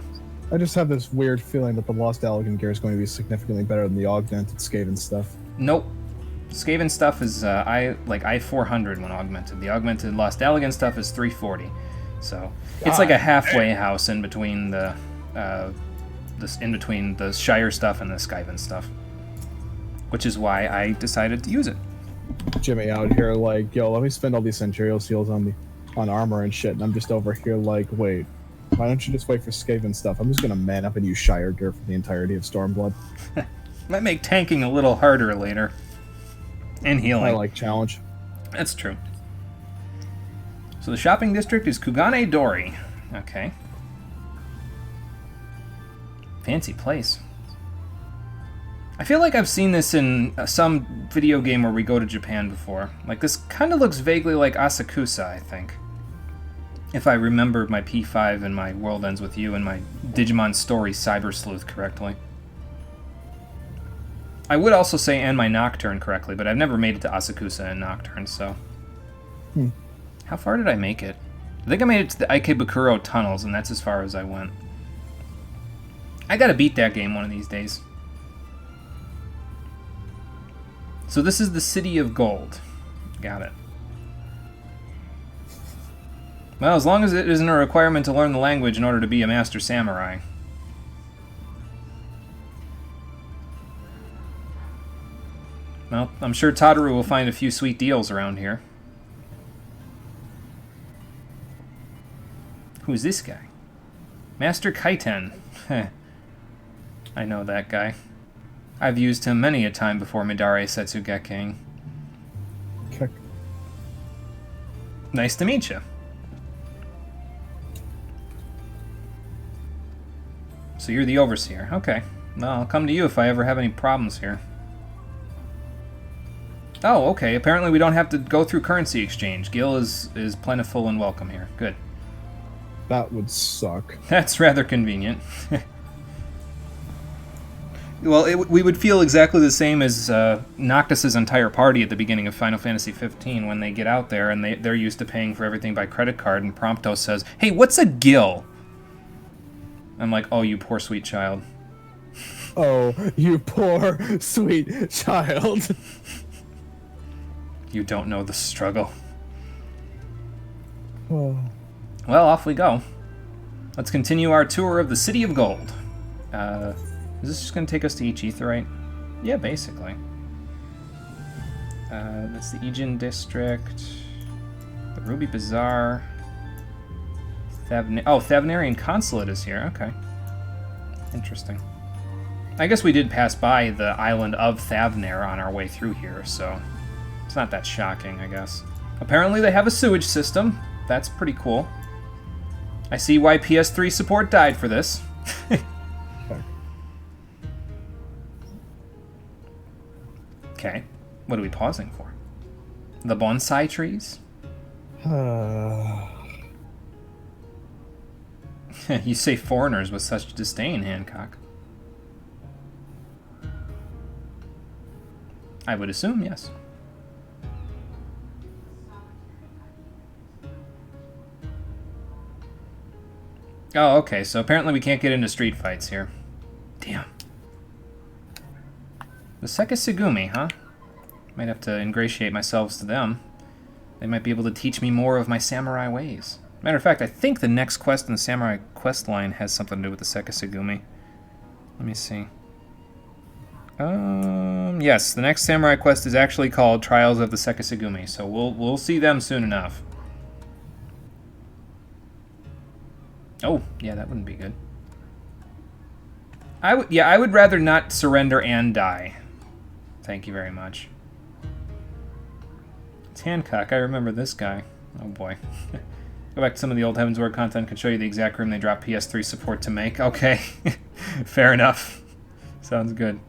I just have this weird feeling that the Lost Elegant gear is going to be significantly better than the augmented Skaven stuff. Nope. Skaven stuff is I-400 when augmented. The augmented Lost Elegant stuff is 340. So it's like a halfway house in between the Shire stuff and the Skaven stuff. Which is why I decided to use it. Jimmy out here like, yo, let me spend all these Centurio seals on armor and shit, and I'm just over here like, wait, why don't you just wait for Skaven stuff? I'm just gonna man up and use Shire gear for the entirety of Stormblood. Might make tanking a little harder later. And healing. I like challenge. That's true. So the shopping district is Kugane Dori. Okay. Fancy place. I feel like I've seen this in some video game where we go to Japan before. Like, this kind of looks vaguely like Asakusa, I think. If I remember my P5 and my World Ends With You and my Digimon Story Cyber Sleuth correctly. I would also say and my Nocturne correctly, but I've never made it to Asakusa and Nocturne, so... How far did I make it? I think I made it to the Ikebukuro tunnels, and that's as far as I went. I gotta beat that game one of these days. So this is the City of Gold. Got it. Well, as long as it isn't a requirement to learn the language in order to be a master samurai. Well, I'm sure Tadaru will find a few sweet deals around here. Who's this guy? Master Kaiten. I know that guy. I've used him many a time before Midare Setsugekking. Okay. Nice to meet you. So you're the overseer. Okay. Well, I'll come to you if I ever have any problems here. Oh, okay. Apparently we don't have to go through currency exchange. Gil is plentiful and welcome here. Good. That would suck. That's rather convenient. Well, we would feel exactly the same as Noctis's entire party at the beginning of Final Fantasy XV when they get out there and they're used to paying for everything by credit card, and Prompto says, "Hey, what's a gil?" I'm like, "Oh, you poor sweet child." Oh, you poor sweet child. You don't know the struggle. Oh. Well, off we go. Let's continue our tour of the City of Gold. Is this just going to take us to each Aetheryte? Yeah, basically. That's the Aegean District, the Ruby Bazaar. Thavnarian Consulate is here. Okay. Interesting. I guess we did pass by the island of Thavnar on our way through here, so it's not that shocking, I guess. Apparently they have a sewage system. That's pretty cool. I see why PS3 support died for this. Okay, what are we pausing for? The bonsai trees? You say foreigners with such disdain, Hancock. I would assume, yes. Oh, okay, so apparently we can't get into street fights here. Damn. The Sekisugumi, huh? Might have to ingratiate myself to them. They might be able to teach me more of my samurai ways. Matter of fact, I think the next quest in the samurai quest line has something to do with the Sekisugumi. Let me see. Yes, the next samurai quest is actually called Trials of the Sekisugumi, so we'll see them soon enough. Oh, yeah, that wouldn't be good. I would rather not surrender and die. Thank you very much. It's Hancock. I remember this guy. Oh boy. Go back to some of the old Heavensward content. Can show you the exact room they dropped PS3 support to make. Okay. Fair enough. Sounds good.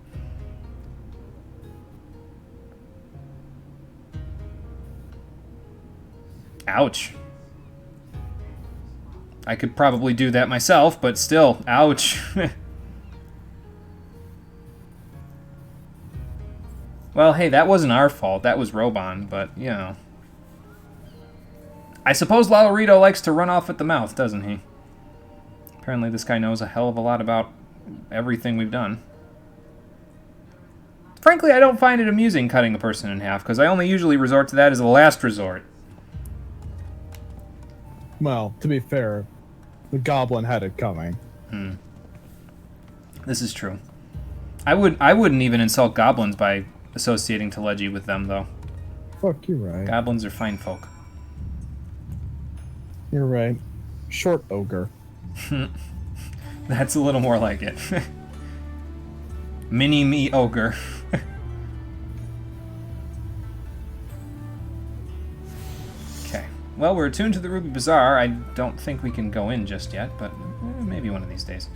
Ouch. I could probably do that myself, but still, ouch. Well, hey, that wasn't our fault. That was Robon, but, you know. I suppose Lalorito likes to run off at the mouth, doesn't he? Apparently this guy knows a hell of a lot about everything we've done. Frankly, I don't find it amusing cutting a person in half, because I only usually resort to that as a last resort. Well, to be fair, the goblin had it coming. This is true. I wouldn't even insult goblins by associating Teleji with them, though. Fuck, you're right. Goblins are fine folk. You're right. Short ogre. That's a little more like it. Mini-me ogre. Okay. Well, we're attuned to the Ruby Bazaar. I don't think we can go in just yet, but maybe one of these days.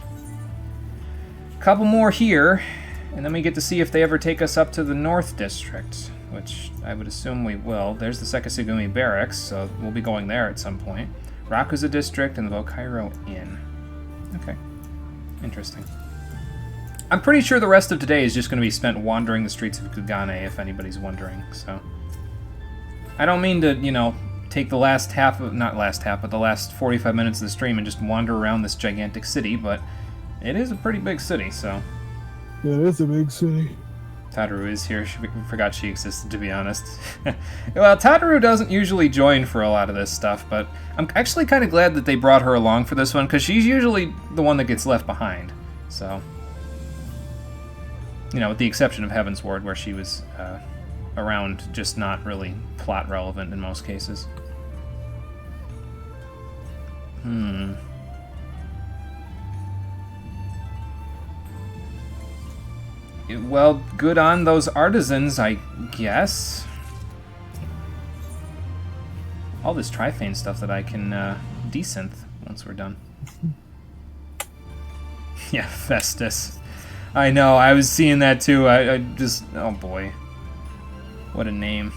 Couple more here, and then we get to see if they ever take us up to the North District, which I would assume we will. There's the Sekisugumi Barracks, so we'll be going there at some point. Rakuza District and the Bokairo Inn. Okay. Interesting. I'm pretty sure the rest of today is just going to be spent wandering the streets of Kugane, if anybody's wondering, so... I don't mean to, you know, take the last half of, not last half, but the last 45 minutes of the stream and just wander around this gigantic city, but it is a pretty big city, so. Yeah, it is a big city. Tataru is here. She forgot she existed, to be honest. Well, Tataru doesn't usually join for a lot of this stuff, but I'm actually kind of glad that they brought her along for this one, because she's usually the one that gets left behind. So, you know, with the exception of Heaven's Ward, where she was around, just not really plot relevant in most cases. Well, good on those artisans, I guess. All this Triphane stuff that I can desynth once we're done. Yeah, Festus. I know, I was seeing that too. I just, oh boy. What a name.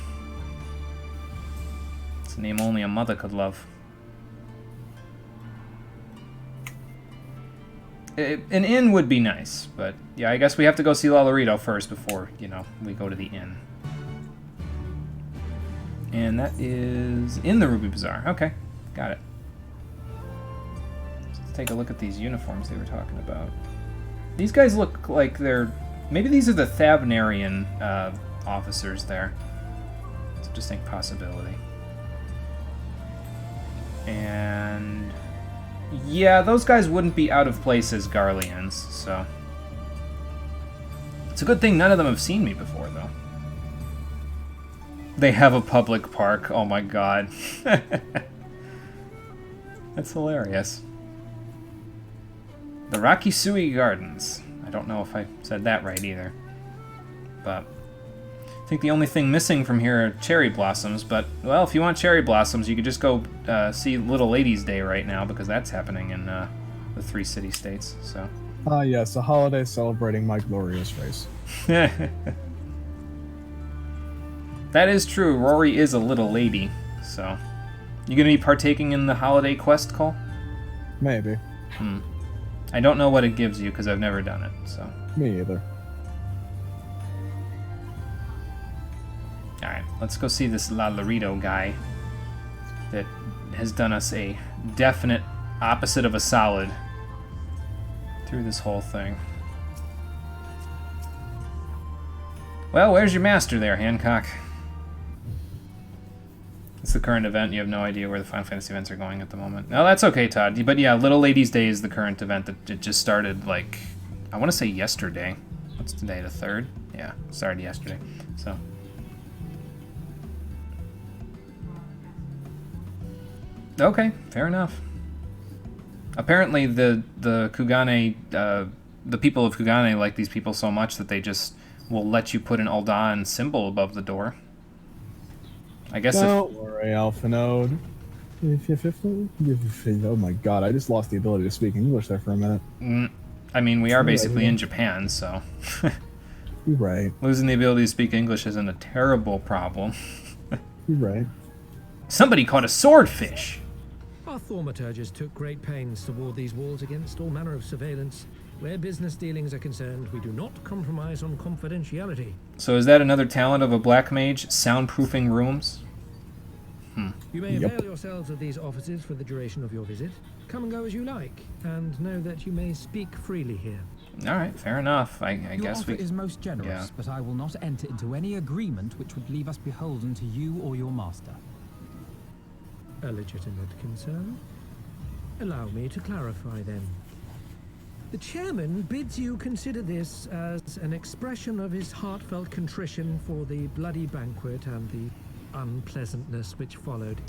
It's a name only a mother could love. An inn would be nice, but yeah, I guess we have to go see Lalorito first before, you know, we go to the inn. And that is in the Ruby Bazaar. Okay, got it. Let's take a look at these uniforms they were talking about. These guys look like they're... Maybe these are the Thabnarian officers there. It's a distinct possibility. And... yeah, those guys wouldn't be out of place as Garleans, so... It's a good thing none of them have seen me before, though. They have a public park. Oh my god. That's hilarious. The Rakisui Gardens. I don't know if I said that right either. But I think the only thing missing from here are cherry blossoms, but, well, if you want cherry blossoms, you could just go see Little Ladies' Day right now, because that's happening in the three city-states, so. Ah, yes, a holiday celebrating my glorious race. That is true. Rory is a little lady, so. You gonna be partaking in the holiday quest, Cole? Maybe. I don't know what it gives you, because I've never done it, so. Me either. Alright, let's go see this Lalorito guy that has done us a definite opposite of a solid through this whole thing. Well, where's your master there, Hancock? It's the current event. You have no idea where the Final Fantasy events are going at the moment. No, that's okay, Todd. But yeah, Little Ladies' Day is the current event that it just started, like, I want to say yesterday. What's today, the 3rd? Yeah, started yesterday, so... Okay, fair enough. Apparently, the Kugane, the people of Kugane like these people so much that they just will let you put an Aldan symbol above the door. I guess. Don't worry, Alphanode. Oh my god, I just lost the ability to speak English there for a minute. I mean, we are basically in Japan, so. You're right. Losing the ability to speak English isn't a terrible problem. You're right. Somebody caught a swordfish. Our thaumaturges took great pains to ward these walls against all manner of surveillance. Where business dealings are concerned, we do not compromise on confidentiality. So is that another talent of a black mage? Soundproofing rooms? You may avail yourselves of these offices for the duration of your visit. Come and go as you like, and know that you may speak freely here. Alright, fair enough. I Your guess offer we... is most generous, but I will not enter into any agreement which would leave us beholden to you or your master. A legitimate concern. Allow me to clarify then. The chairman bids you consider this as an expression of his heartfelt contrition for the bloody banquet and the unpleasantness which followed.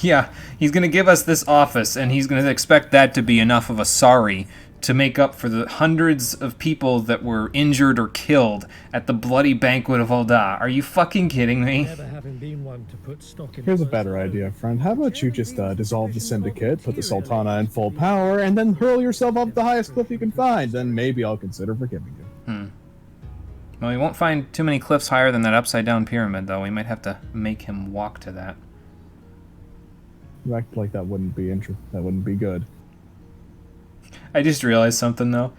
Yeah, he's gonna give us this office, and he's gonna expect that to be enough of a sorry to make up for the hundreds of people that were injured or killed at the bloody banquet of Ul'dah. Are you fucking kidding me? Never having been one to put stock in. Here's a better idea, friend. How about you just dissolve the syndicate, put the Sultana in full power, and then hurl yourself off the highest cliff you can find? Then maybe I'll consider forgiving you. Well, we won't find too many cliffs higher than that upside-down pyramid, though. We might have to make him walk to that. You act like that wouldn't be that wouldn't be good. I just realized something, though.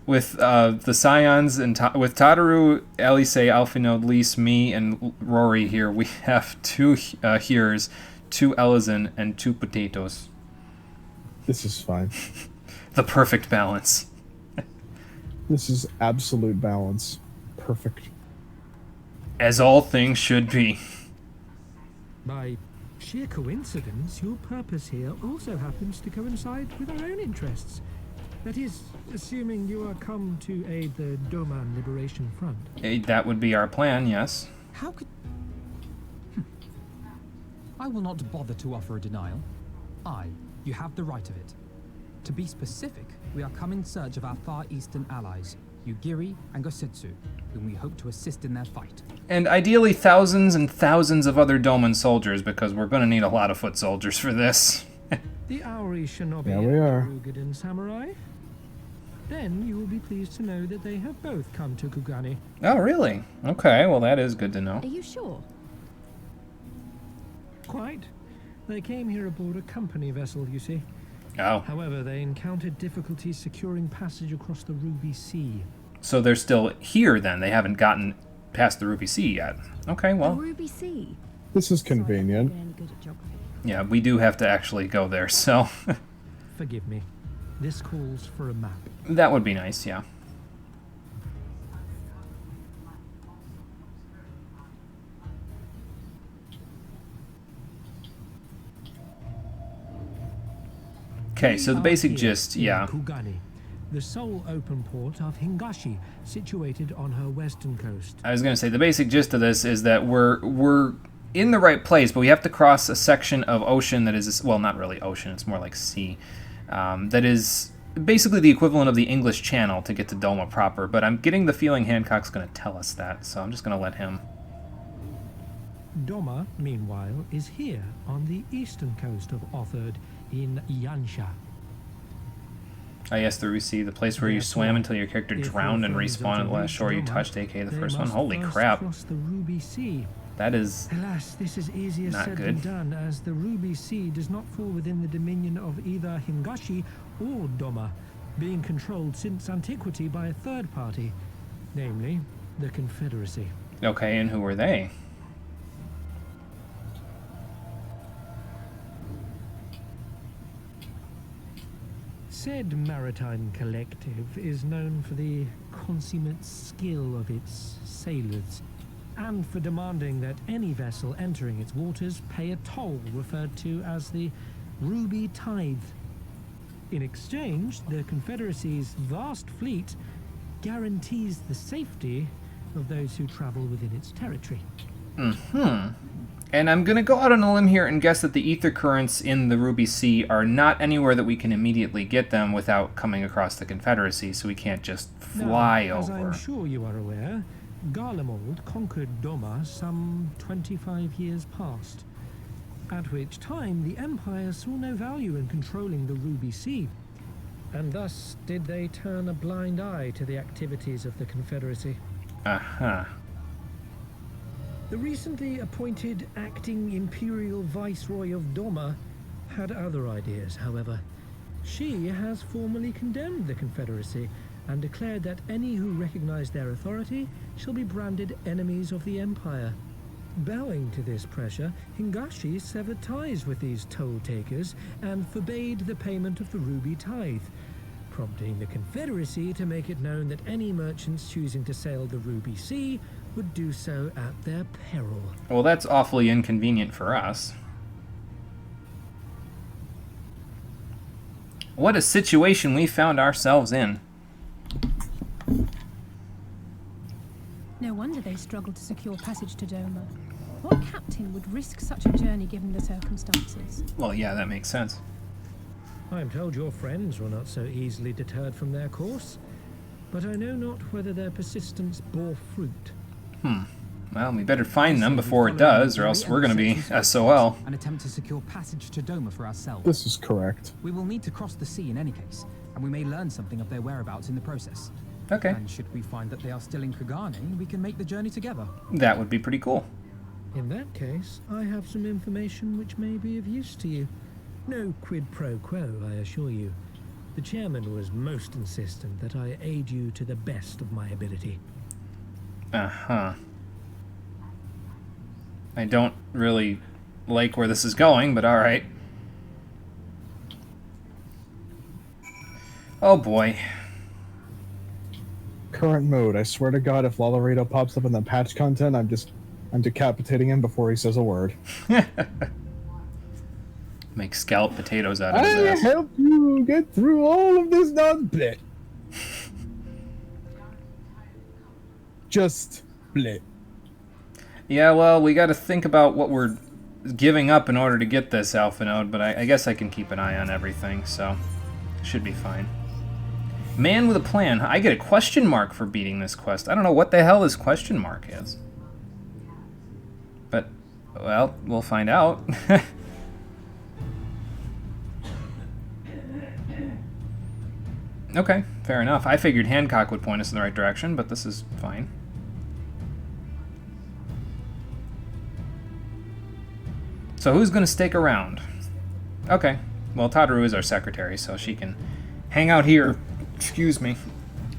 With the Scions and with Tataru, Elise, Alphinode, Lise, me, and Rory here, we have two hearers, 2 Ellison, and 2 potatoes. This is fine. The perfect balance. This is absolute balance. Perfect. As all things should be. By sheer coincidence, your purpose here also happens to coincide with our own interests. That is, assuming you are come to aid the Doman Liberation Front. That would be our plan, yes. How could... I will not bother to offer a denial. You have the right of it. To be specific, we are come in search of our Far Eastern allies, Yugiri and Gosetsu, whom we hope to assist in their fight. And ideally thousands and thousands of other Doman soldiers, because we're going to need a lot of foot soldiers for this. The Auri Shinobi Yeah, we are. and the Rugadin Samurai. Then you will be pleased to know that they have both come to Kugani. Oh, really? Okay, well that is good to know. Are you sure? Quite. They came here aboard a company vessel, you see. Oh. However, they encountered difficulties securing passage across the Ruby Sea. So they're still here then? They haven't gotten past the Ruby Sea yet? Okay, well. The Ruby Sea. This is convenient. Sorry, I'm not good at geography. Yeah, we do have to actually go there, so. Forgive me. This calls for a map. That would be nice, yeah. Okay, so the basic gist, yeah. Kugani, the sole open port of Hingashi, situated on her western coast. I was going to say, the basic gist of this is that we're in the right place, but we have to cross a section of ocean that is, well, not really ocean, it's more like sea, that is basically the equivalent of the English Channel to get to Doma proper, but I'm getting the feeling Hancock's going to tell us that, so I'm just going to let him. Doma, meanwhile, is here on the eastern coast of Otherd in Yansha. Yes, the Ruby, the place where you swam until your character drowned and respawned at the last shore you touched, aka the first one. Holy crap. The Ruby Sea. That is Alas, this is easier not said good. than done, as the Ruby Sea does not fall within the dominion of either Hingashi or Doma, being controlled since antiquity by a third party, namely the Confederacy. Okay, and who are they? Said maritime collective is known for the consummate skill of its sailors, and for demanding that any vessel entering its waters pay a toll referred to as the Ruby Tithe. In exchange, the Confederacy's vast fleet guarantees the safety of those who travel within its territory. And I'm going to go out on a limb here and guess that the ether currents in the Ruby Sea are not anywhere that we can immediately get them without coming across the Confederacy, so we can't just fly now, as over. I'm sure you are aware, Garlemald conquered Doma some 25 years past, at which time the Empire saw no value in controlling the Ruby Sea, and thus did they turn a blind eye to the activities of the Confederacy. Uh-huh. The recently appointed acting Imperial Viceroy of Doma had other ideas, however. She has formally condemned the Confederacy and declared that any who recognize their authority shall be branded enemies of the Empire. Bowing to this pressure, Hingashi severed ties with these toll-takers and forbade the payment of the Ruby Tithe, prompting the Confederacy to make it known that any merchants choosing to sail the Ruby Sea would do so at their peril. Well, that's awfully inconvenient for us. What a situation we found ourselves in. No wonder they struggled to secure passage to Doma. What captain would risk such a journey given the circumstances? Well, yeah, that makes sense. I am told your friends were not so easily deterred from their course, but I know not whether their persistence bore fruit. Well, we better find them before it does, or else we're going to be SOL. And attempt to secure passage to Doma for ourselves. This is correct. We will need to cross the sea in any case, and we may learn something of their whereabouts in the process. Okay. And should we find that they are still in Kugane, we can make the journey together. That would be pretty cool. In that case, I have some information which may be of use to you. No quid pro quo, I assure you. The chairman was most insistent that I aid you to the best of my ability. Uh-huh. I don't really like where this is going, but alright. Oh boy. Current mode. I swear to God, if Lolorito pops up in the patch content, I'm decapitating him before he says a word. Make scalloped potatoes out of his ass. I helped you get through all of this non-blit. Just blit. Yeah, well, we gotta think about what we're giving up in order to get this alpha node, but I guess I can keep an eye on everything, so should be fine. Man with a plan. I get a question mark for beating this quest. I don't know what the hell this question mark is. But, well, we'll find out. Okay, fair enough. I figured Hancock would point us in the right direction, but this is fine. So who's going to stick around? Okay, well, Tadaru is our secretary, so she can hang out here, excuse me,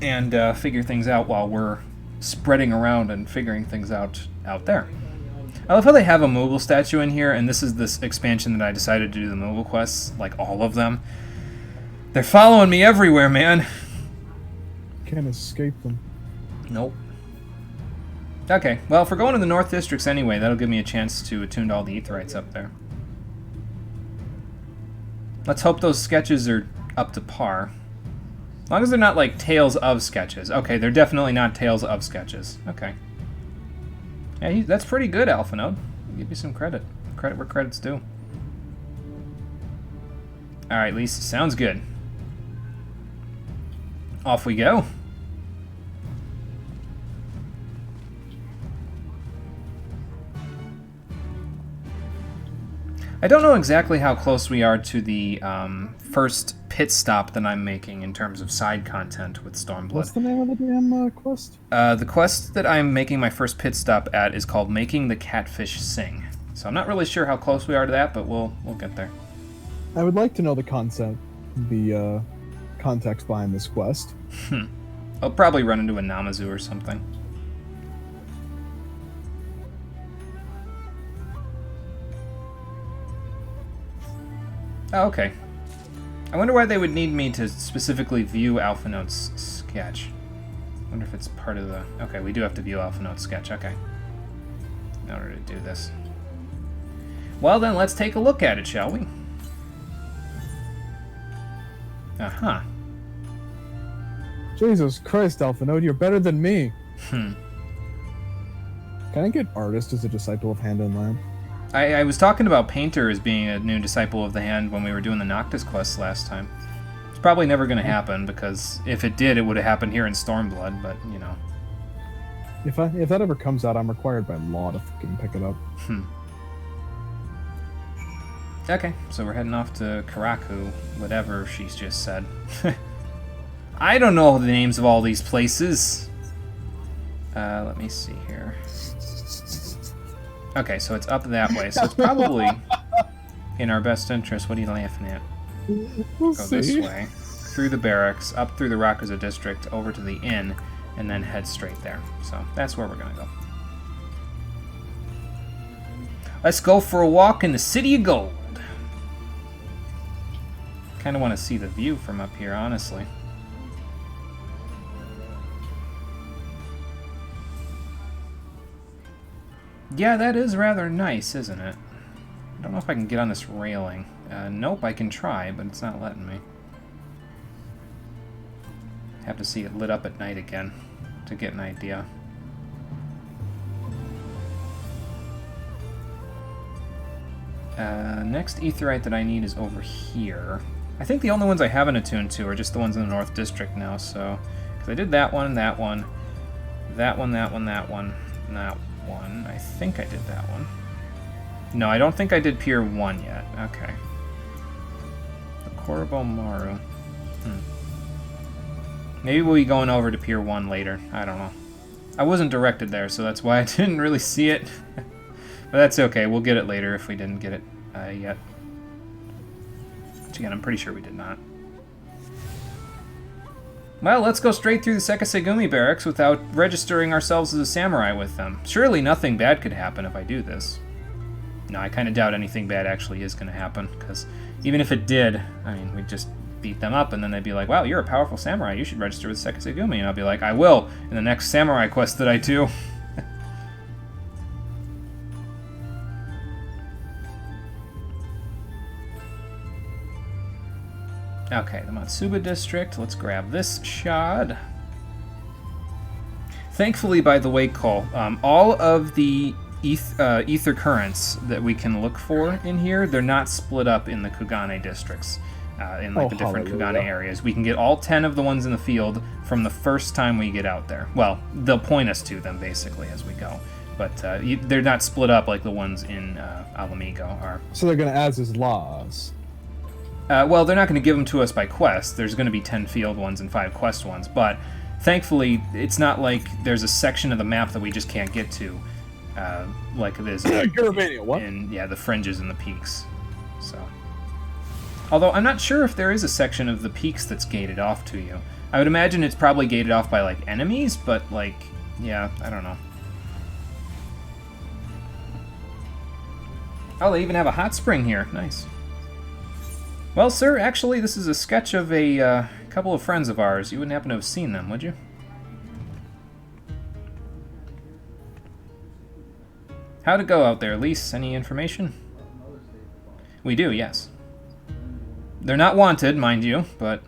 and figure things out while we're spreading around and figuring things out there. I love how they have a Moogle statue in here, and this is this expansion that I decided to do the Moogle quests, like all of them. They're following me everywhere, man. Can't escape them. Nope. Okay, well, if we're going to the North Districts anyway, that'll give me a chance to attune to all the Aetherites up there. Let's hope those sketches are up to par. As long as they're not, like, Tales of sketches. Okay, they're definitely not Tales of sketches. Okay. Yeah, that's pretty good, Alpha Node. I'll give you some credit. Credit where credit's due. Alright, Lisa, sounds good. Off we go. I don't know exactly how close we are to the first pit stop that I'm making in terms of side content with Stormblood. What's the name of the damn quest? The quest that I'm making my first pit stop at is called Making the Catfish Sing. So I'm not really sure how close we are to that, but we'll get there. I would like to know the concept, the context behind this quest. I'll probably run into a Namazu or something. Oh, okay. I wonder why they would need me to specifically view Alpha Note's sketch. I wonder if it's part of the... Okay, we do have to view Alpha Note's sketch, okay. In order to do this. Well then, let's take a look at it, shall we? Uh-huh. Jesus Christ, Alpha Node, you're better than me. Can I get Artist as a disciple of Hand and Lamb? I was talking about Painter as being a new disciple of the Hand when we were doing the Noctis quest last time. It's probably never going to happen, because if it did, it would have happened here in Stormblood, but, you know. If that ever comes out, I'm required by law to fucking pick it up. Okay, so we're heading off to Karaku, whatever she's just said. I don't know the names of all these places. Let me see here. Okay, so it's up that way, so it's probably in our best interest. What are you laughing at? We'll Go see. this way, through the barracks, up through the Rakuza district, over to the inn, and then head straight there. So that's where we're gonna go. Let's go for a walk in the City of Gold. Kind of want to see the view from up here, honestly. Yeah, that is rather nice, isn't it? I don't know if I can get on this railing. Nope, I can try, but it's not letting me. Have to see it lit up at night again to get an idea. Next Aetherite that I need is over here. I think the only ones I haven't attuned to are just the ones in the North District now, so... Because I did that one, that one, that one, that one, that one, and that one. I think I did that one. No, I don't think I did Pier 1 yet. Okay. The Korobo Maru. Maybe we'll be going over to Pier 1 later. I don't know. I wasn't directed there, so that's why I didn't really see it. But that's okay. We'll get it later if we didn't get it yet. Which again, I'm pretty sure we did not. Well, let's go straight through the Sekisegumi barracks without registering ourselves as a samurai with them. Surely nothing bad could happen if I do this. No, I kind of doubt anything bad actually is going to happen, because even if it did, I mean, we'd just beat them up, and then they'd be like, wow, you're a powerful samurai, you should register with Sekisegumi, and I'll be like, I will, in the next samurai quest that I do. Okay, the Matsuba district, let's grab this shard. Thankfully, by the way, Cole, all of the ether currents that we can look for in here, they're not split up in the Kugane districts, in like the different Kugane areas. We can get all 10 of the ones in the field from the first time we get out there. Well, they'll point us to them, basically, as we go. But they're not split up like the ones in Alamigo are. So they're going to add as laws. Well, they're not going to give them to us by quest. There's going to be 10 field ones and 5 quest ones, but thankfully, it's not like there's a section of the map that we just can't get to, like it is in the fringes and the peaks. So, although I'm not sure if there is a section of the peaks that's gated off to you. I would imagine it's probably gated off by like enemies, but like, yeah, I don't know. Oh, they even have a hot spring here. Nice. Well, sir, actually, this is a sketch of a couple of friends of ours. You wouldn't happen to have seen them, would you? How'd it go out there, Lise? Any information? We do, yes. They're not wanted, mind you, but...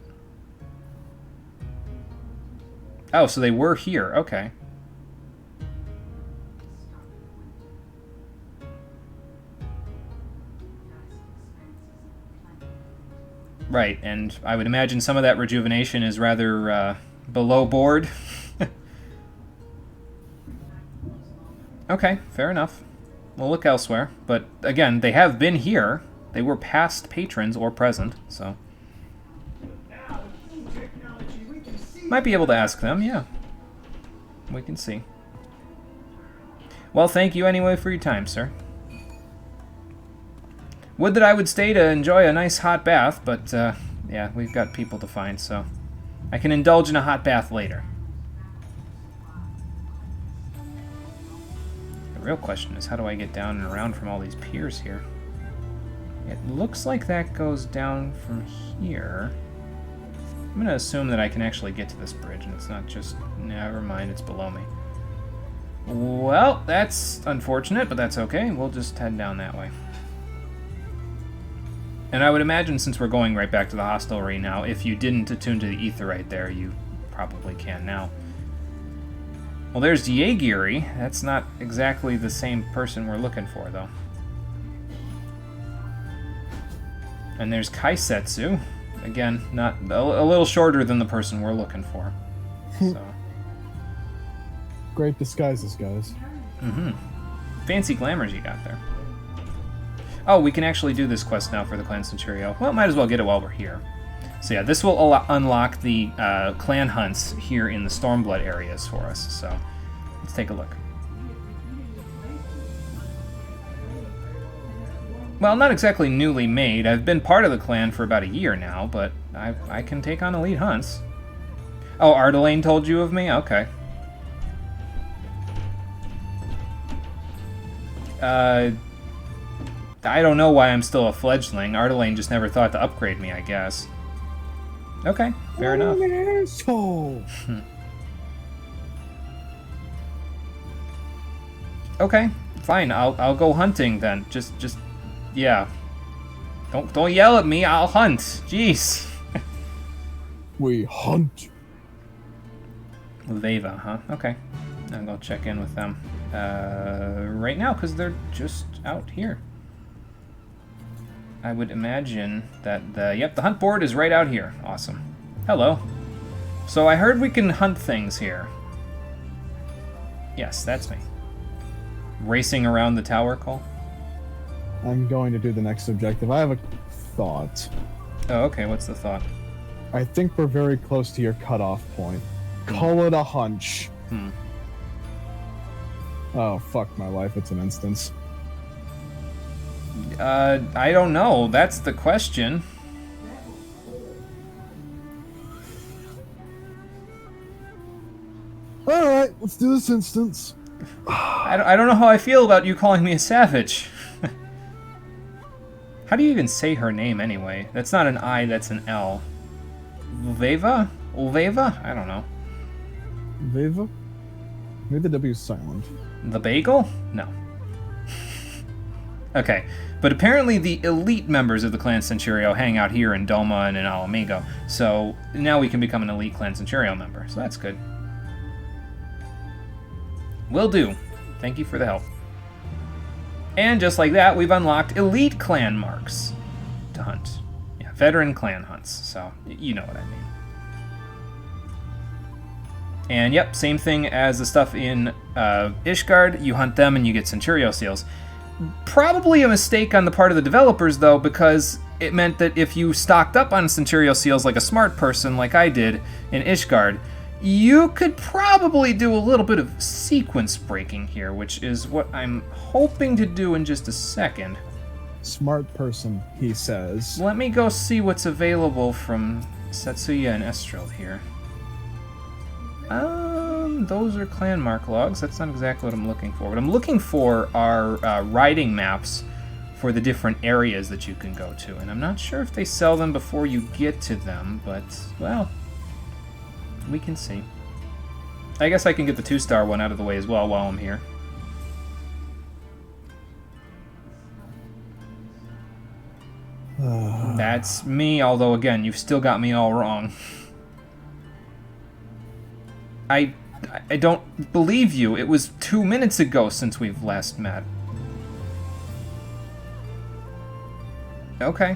Oh, so they were here. Okay. Right, and I would imagine some of that rejuvenation is rather below board. Okay, fair enough. We'll look elsewhere. But again, they have been here. They were past patrons or present, so... Might be able to ask them, yeah. We can see. Well, thank you anyway for your time, sir. Would that I would stay to enjoy a nice hot bath, but, yeah, we've got people to find, so... I can indulge in a hot bath later. The real question is, how do I get down and around from all these piers here? It looks like that goes down from here. I'm going to assume that I can actually get to this bridge, and it's not just... Never mind, it's below me. Well, that's unfortunate, but that's okay. We'll just head down that way. And I would imagine, since we're going right back to the hostelry now, if you didn't attune to the ether right there, you probably can now. Well, there's Jaegiri. That's not exactly the same person we're looking for, though. And there's Kaisetsu. Again, not a little shorter than the person we're looking for. So. Great disguises, guys. Mm-hmm. Fancy glamours you got there. Oh, we can actually do this quest now for the Clan Centurio. Well, might as well get it while we're here. So yeah, this will unlock the clan hunts here in the Stormblood areas for us. So let's take a look. Well, not exactly newly made. I've been part of the clan for about a year now, but I can take on elite hunts. Oh, Ardelane told you of me? Okay. I don't know why I'm still a fledgling. Ardelane just never thought to upgrade me, I guess. Okay, fair enough. Okay, fine. I'll go hunting then. Just yeah. Don't yell at me. I'll hunt. Jeez. We hunt. Leva, huh? Okay. I'll go check in with them right now because they're just out here. I would imagine that the hunt board is right out here. Awesome. Hello. So I heard we can hunt things here. Yes, that's me. Racing around the tower, Cole? I'm going to do the next objective. I have a thought. Oh, okay. What's the thought? I think we're very close to your cutoff point. Call it a hunch. Oh, fuck my life. It's an instance. I don't know. That's the question. Alright, let's do this instance. I don't know how I feel about you calling me a savage. How do you even say her name anyway? That's not an I, that's an L. Ulveva? Ulveva? I don't know. Veva? Maybe the W is silent. The bagel? No. Okay, but apparently the elite members of the Clan Centurio hang out here in Doma and in Alamigo, so now we can become an elite Clan Centurio member, so that's good. Will do. Thank you for the help. And just like that, we've unlocked elite clan marks to hunt. Yeah, veteran clan hunts, so you know what I mean. And yep, same thing as the stuff in Ishgard. You hunt them and you get Centurio seals. Probably a mistake on the part of the developers, though, because it meant that if you stocked up on Centurio seals like a smart person, like I did in Ishgard, you could probably do a little bit of sequence breaking here, which is what I'm hoping to do in just a second. Smart person, he says. Let me go see what's available from Setsuya and Estrel here. Those are clan mark logs. That's not exactly what I'm looking for. What I'm looking for are riding maps for the different areas that you can go to. And I'm not sure if they sell them before you get to them, but, well, we can see. I guess I can get the 2-star one out of the way as well while I'm here. That's me, although, again, you've still got me all wrong. I don't believe you. It was 2 minutes ago since we've last met. Okay.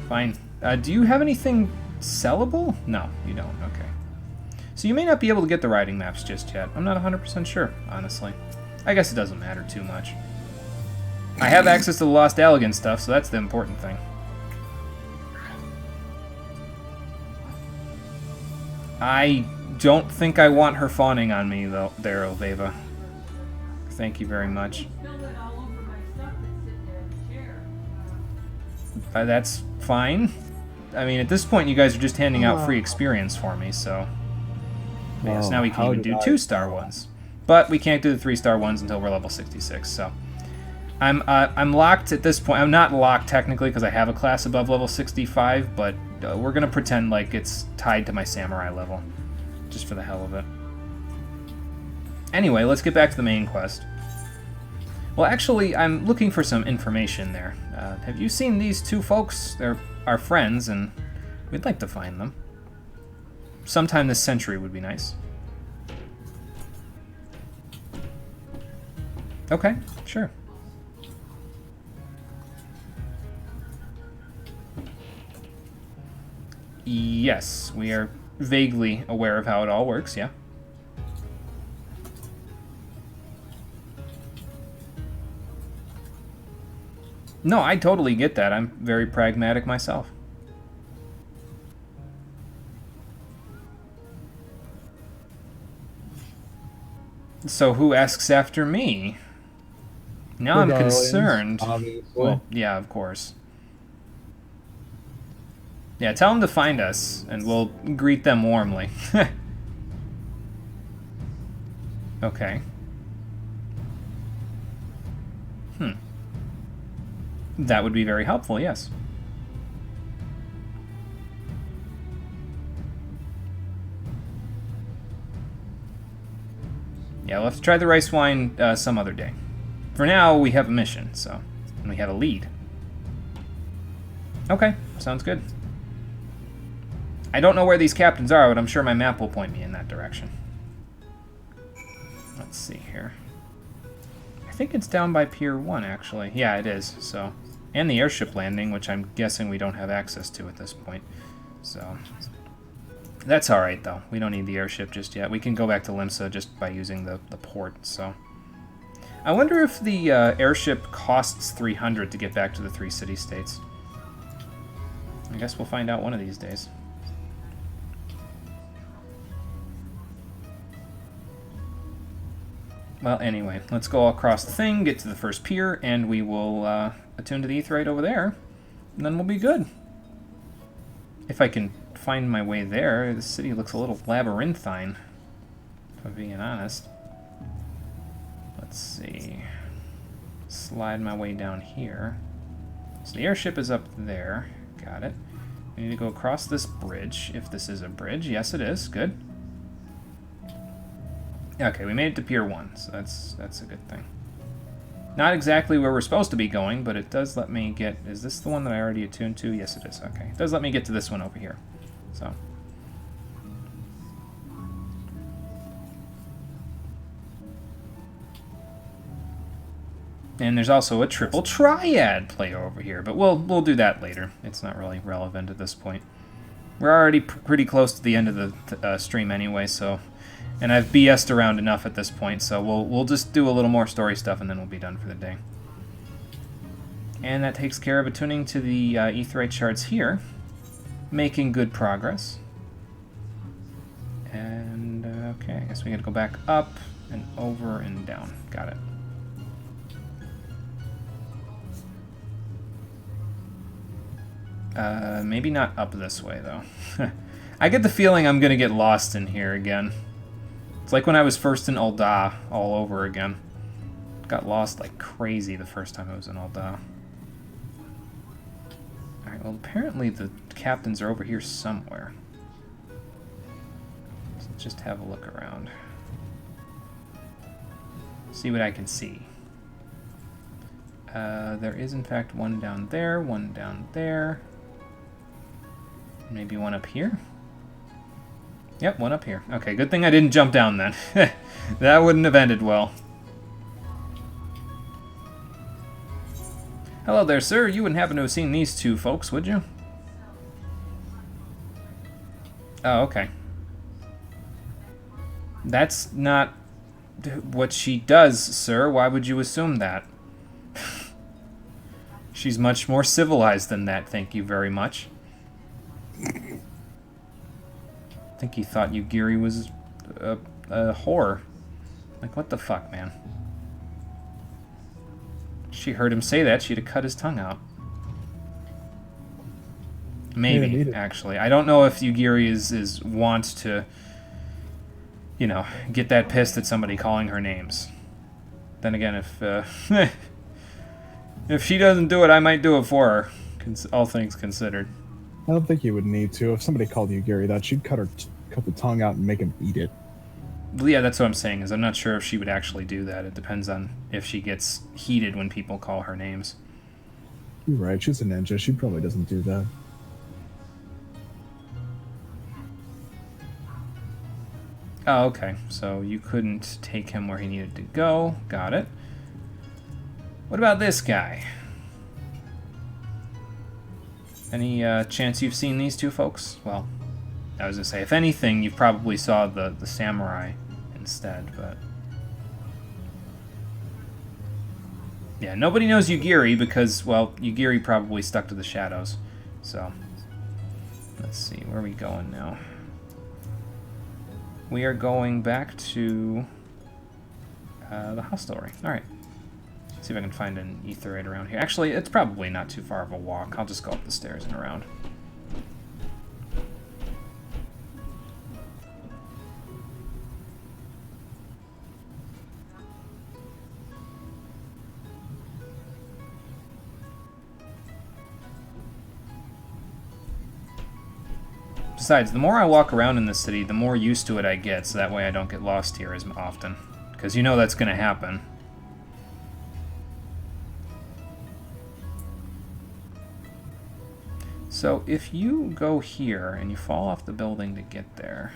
Fine. Do you have anything sellable? No, you don't. Okay. So you may not be able to get the riding maps just yet. I'm not 100% sure, honestly. I guess it doesn't matter too much. I have access to the Lost Allegan stuff, so that's the important thing. I don't think I want her fawning on me, though, there, Ulveva. Thank you very much. That's fine. I mean, at this point, you guys are just handing out free experience for me, so... Yes, now we can even do 2-star ones. But we can't do the 3-star ones until we're level 66, so... I'm locked at this point. I'm not locked, technically, because I have a class above level 65, but we're going to pretend like it's tied to my samurai level. Just for the hell of it. Anyway, let's get back to the main quest. Well, actually, I'm looking for some information there. Have you seen these two folks? They're our friends, and we'd like to find them. Sometime this century would be nice. Okay, sure. Yes, we are vaguely aware of how it all works, yeah. No, I totally get that. I'm very pragmatic myself. So who asks after me? Now I'm concerned. Obviously. Well, yeah, of course. Yeah, tell them to find us, and we'll greet them warmly. Okay. That would be very helpful, yes. Yeah, we'll have to try the rice wine some other day. For now, we have a mission, so... And we have a lead. Okay, sounds good. I don't know where these captains are, but I'm sure my map will point me in that direction. Let's see here. I think it's down by Pier 1, actually. Yeah, it is, so... And the airship landing, which I'm guessing we don't have access to at this point. So... That's alright, though. We don't need the airship just yet. We can go back to Limsa just by using the port, so... I wonder if the airship costs 300 to get back to the 3 city-states. I guess we'll find out one of these days. Well, anyway, let's go across the thing, get to the first pier, and we will attune to the Aetheryte over there, and then we'll be good. If I can find my way there. The city looks a little labyrinthine, if I'm being honest. Let's see. Slide my way down here. So the airship is up there. Got it. We need to go across this bridge, if this is a bridge. Yes, it is. Good. Okay, we made it to Pier 1, so that's a good thing. Not exactly where we're supposed to be going, but it does let me get... Is this the one that I already attuned to? Yes, it is. Okay. It does let me get to this one over here. So... And there's also a triple triad player over here, but we'll do that later. It's not really relevant at this point. We're already pretty close to the end of the stream anyway, so... And I've BS'd around enough at this point, so we'll just do a little more story stuff and then we'll be done for the day. And that takes care of attuning to the aetheryte shards here. Making good progress. And, okay, I guess we gotta go back up and over and down. Got it. Maybe not up this way, though. I get the feeling I'm gonna get lost in here again. It's like when I was first in Ul'dah all over again. Got lost like crazy the first time I was in Ul'dah. Alright, well apparently the captains are over here somewhere. So let's just have a look around. See what I can see. There is in fact one down there, one down there. Maybe one up here? Yep, one up here. Okay, good thing I didn't jump down then. That wouldn't have ended well. Hello there, sir. You wouldn't happen to have seen these two folks, would you? Oh, okay. That's not what she does, sir. Why would you assume that? She's much more civilized than that, thank you very much. I think he thought Yugiri was a whore. Like, what the fuck, man? She heard him say that, she'd have cut his tongue out. Maybe, actually. I don't know if Yugiri is wont to, you know, get that pissed at somebody calling her names. Then again, if if she doesn't do it, I might do it for her, all things considered. I don't think you would need to. If somebody called Yugiri that, she'd cut the tongue out and make him eat it. Well, yeah, that's what I'm saying, is I'm not sure if she would actually do that. It depends on if she gets heated when people call her names. You're right, she's a ninja. She probably doesn't do that. Oh, okay. So you couldn't take him where he needed to go. Got it. What about this guy? Any chance you've seen these two folks? Well, I was gonna say, if anything, you probably saw the samurai instead, but... Yeah, nobody knows Yugiri because, well, Yugiri probably stuck to the shadows. So, let's see, where are we going now? We are going back to the hostelry. Alright. See if I can find an aetheryte around here. Actually, it's probably not too far of a walk. I'll just go up the stairs and around. Besides, the more I walk around in this city, the more used to it I get, so that way I don't get lost here as often. Because you know that's going to happen. So if you go here and you fall off the building to get there,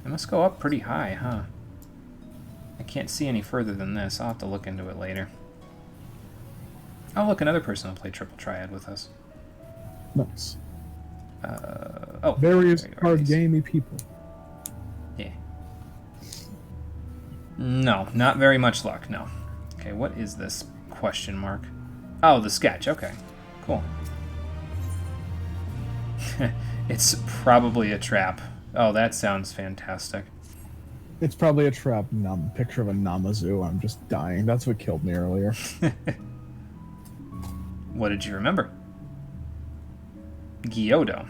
it must go up pretty high, huh? I can't see any further than this. I'll have to look into it later. Oh, look, another person will play Triple Triad with us. Nice. Oh, various card gamey people. Yeah. No, not very much luck, no. Okay, what is this question mark? Oh, the sketch, okay. Cool. It's probably a trap. Oh, that sounds fantastic. It's probably a trap. Picture of a Namazu. I'm just dying. That's what killed me earlier. What did you remember? Gyodo.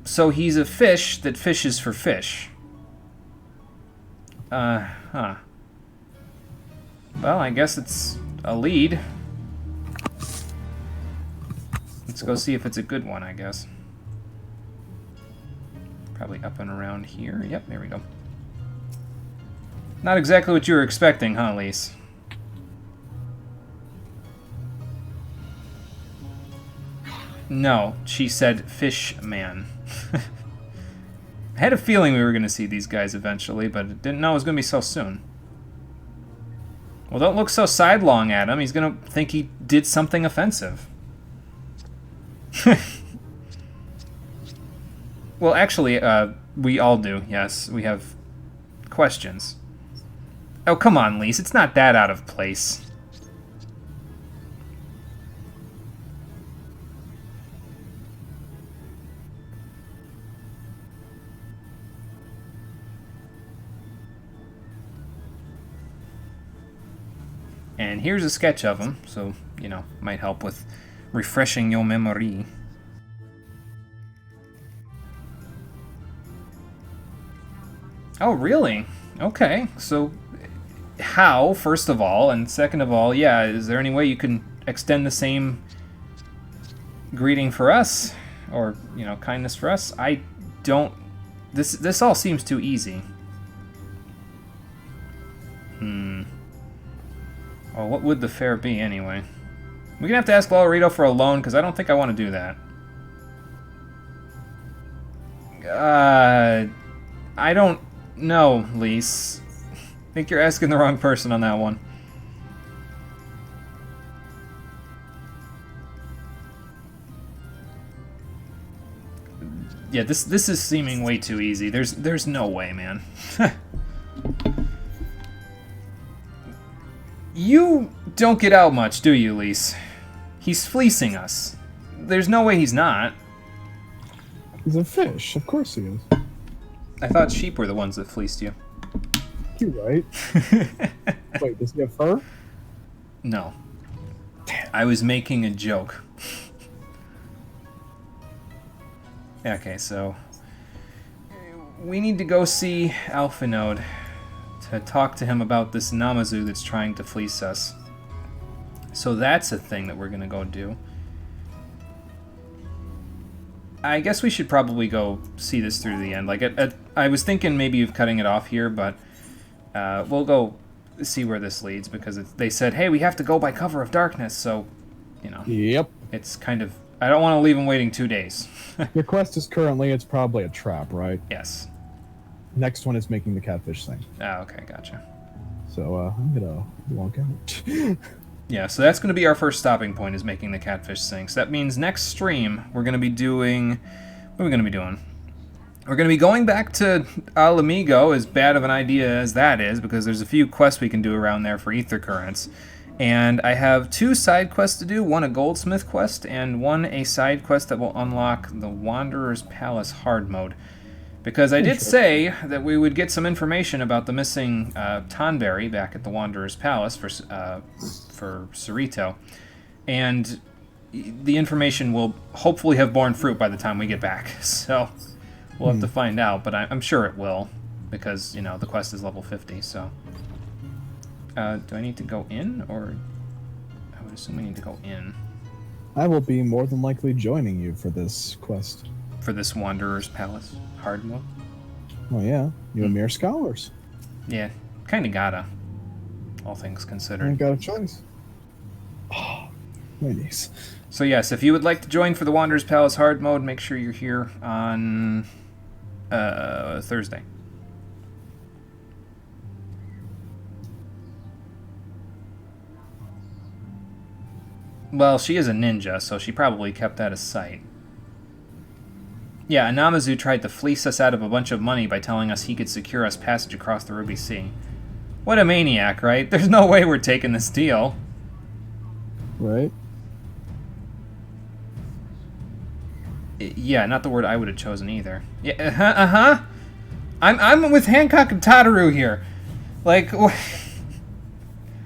So he's a fish that fishes for fish. Huh. Well, I guess it's a lead. Let's go see if it's a good one, I guess. Probably up and around here. Yep, there we go. Not exactly what you were expecting, huh, Lise? No, she said fish man. I had a feeling we were going to see these guys eventually, but didn't know it was going to be so soon. Well, don't look so sidelong at him. He's going to think he did something offensive. Well, actually, we all do, yes. We have questions. Oh, come on, Lise. It's not that out of place. And here's a sketch of him, so, you know, might help with refreshing your memory. Oh, really? Okay, so how, first of all, and second of all, yeah, is there any way you can extend the same greeting for us? Or, you know, kindness for us? I don't... This all seems too easy. Well, what would the fare be, anyway? We're gonna have to ask Lolorito for a loan, because I don't think I want to do that. I don't know, Lise. I think you're asking the wrong person on that one. Yeah, this is seeming way too easy. There's no way, man. You don't get out much, do you, Lise? He's fleecing us. There's no way he's not. He's a fish. Of course he is. I thought sheep were the ones that fleeced you. You're right. Wait, does he have fur? No. I was making a joke. Okay, so... we need to go see Alphanode to talk to him about this Namazu that's trying to fleece us. So that's a thing that we're gonna go do. I guess we should probably go see this through to the end. Like, I was thinking maybe of cutting it off here, but we'll go see where this leads, because they said, hey, we have to go by cover of darkness, so, you know. Yep. It's kind of... I don't want to leave him waiting 2 days. Your quest is currently, it's probably a trap, right? Yes. Next one is making the catfish thing. Oh, okay, gotcha. So, I'm gonna walk out. Yeah, so that's going to be our first stopping point, is making the catfish sing. So that means next stream, we're going to be doing... What are we going to be doing? We're going to be going back to Al Amigo, as bad of an idea as that is, because there's a few quests we can do around there for Ether Currents. And I have 2 side quests to do, one a Goldsmith quest, and one a side quest that will unlock the Wanderer's Palace hard mode. Because I did say that we would get some information about the missing Tonberry back at the Wanderer's Palace for Cerrito. And the information will hopefully have borne fruit by the time we get back. So we'll have to find out, but I'm sure it will. Because, you know, the quest is level 50, so... do I need to go in, or... I would assume we need to go in. I will be more than likely joining you for this quest. For this Wanderer's Palace hard mode? Oh yeah, you and me are scholars. Yeah, kinda gotta. All things considered. I ain't got a choice. Oh, my niece. So yes, if you would like to join for the Wanderer's Palace hard mode, make sure you're here on Thursday. Well, she is a ninja, so she probably kept that a sight. Yeah, Namazu tried to fleece us out of a bunch of money by telling us he could secure us passage across the Ruby Sea. What a maniac, right? There's no way we're taking this deal. Right? Yeah, not the word I would have chosen either. Yeah, I'm with Hancock and Tataru here. Like,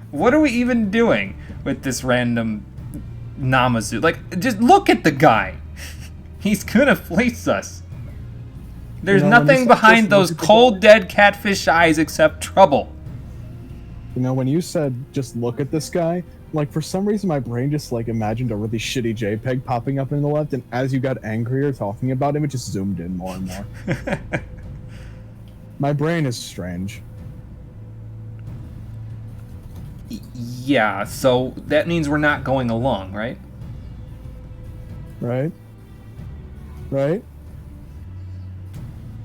what are we even doing with this random Namazu? Like, just look at the guy. He's gonna fleece us. There's nothing behind those cold, dead catfish eyes except trouble. You know, when you said, just look at this guy, Like, for some reason, my brain just, like, imagined a really shitty JPEG popping up in the left, and as you got angrier talking about him, it just zoomed in more and more. My brain is strange. Yeah, so that means we're not going along, right? Right? Right?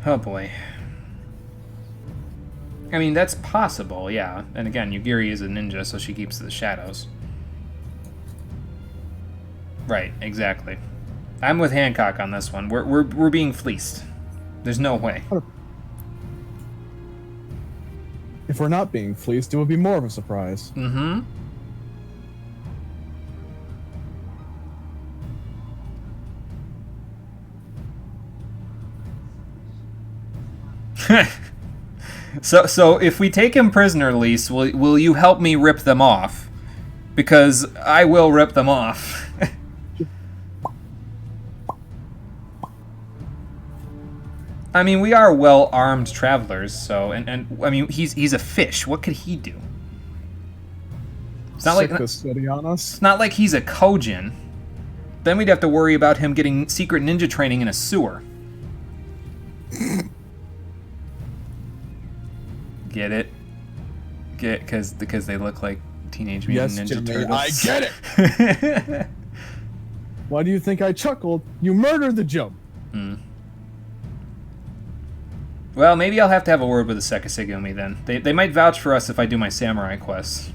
Oh boy. I mean, that's possible, yeah. And again, Yugiri is a ninja, so she keeps the shadows. Right, exactly. I'm with Hancock on this one. We're being fleeced. There's no way. If we're not being fleeced, it would be more of a surprise. Mm-hmm. So if we take him prisoner, Lise, will you help me rip them off? Because I will rip them off. I mean, we are well-armed travelers, so and I mean, he's a fish. What could he do? It's not like It's not like he's a Kojin. Then we'd have to worry about him getting secret ninja training in a sewer. Get it? Because they look like Teenage Mutant Ninja Turtles. I get it. Why do you think I chuckled? You murdered the joke. Well, maybe I'll have to have a word with the Sekisegumi then. They might vouch for us if I do my samurai quests.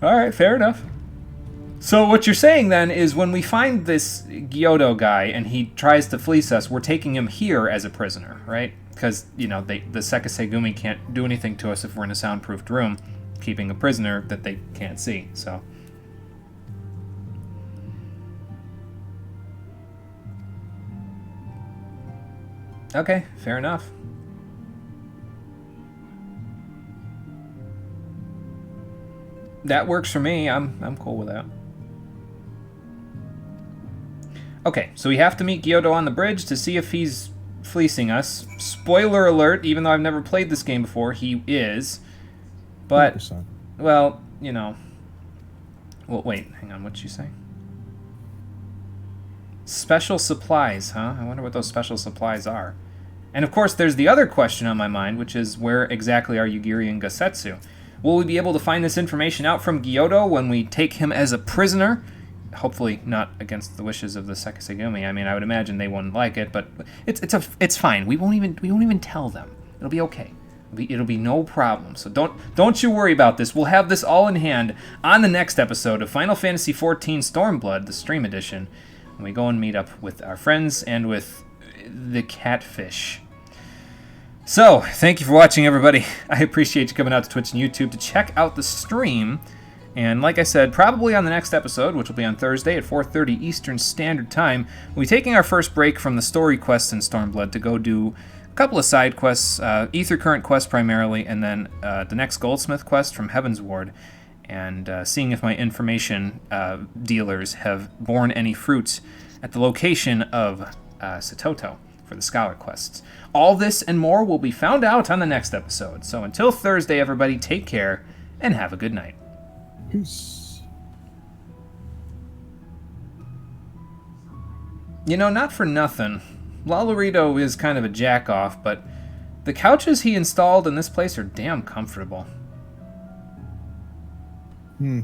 Alright, fair enough. So what you're saying then is when we find this Gyodo guy and he tries to fleece us, we're taking him here as a prisoner, right? Because, you know, the Sekisegumi can't do anything to us if we're in a soundproofed room, keeping a prisoner that they can't see, so... Okay, fair enough. That works for me. I'm cool with that. Okay, so we have to meet Gyodo on the bridge to see if he's fleecing us. Spoiler alert, even though I've never played this game before, he is. But, 100%. well, you know... Well, wait, hang on, what'd you say? Special supplies, huh? I wonder what those special supplies are. And of course, there's the other question on my mind, which is where exactly are Yugiri and Gasetsu? Will we be able to find this information out from Gyodo when we take him as a prisoner? Hopefully not against the wishes of the Sekisegumi. I mean, I would imagine they wouldn't like it, but it's fine. We won't even tell them. It'll be okay. It'll be no problem. So don't you worry about this. We'll have this all in hand on the next episode of Final Fantasy XIV Stormblood, the stream edition, when we go and meet up with our friends and with the catfish. So, thank you for watching, everybody. I appreciate you coming out to Twitch and YouTube to check out the stream. And like I said, probably on the next episode, which will be on Thursday at 4:30 Eastern Standard Time, we'll be taking our first break from the story quests in Stormblood to go do a couple of side quests, Ether Current quest primarily, and then the next Goldsmith quest from Heaven's Ward, and seeing if my information dealers have borne any fruits at the location of Satoto for the Scholar quests. All this and more will be found out on the next episode. So until Thursday, everybody, take care and have a good night. Peace. You know, not for nothing, Lalurito is kind of a jack-off, but the couches he installed in this place are damn comfortable. Hmm.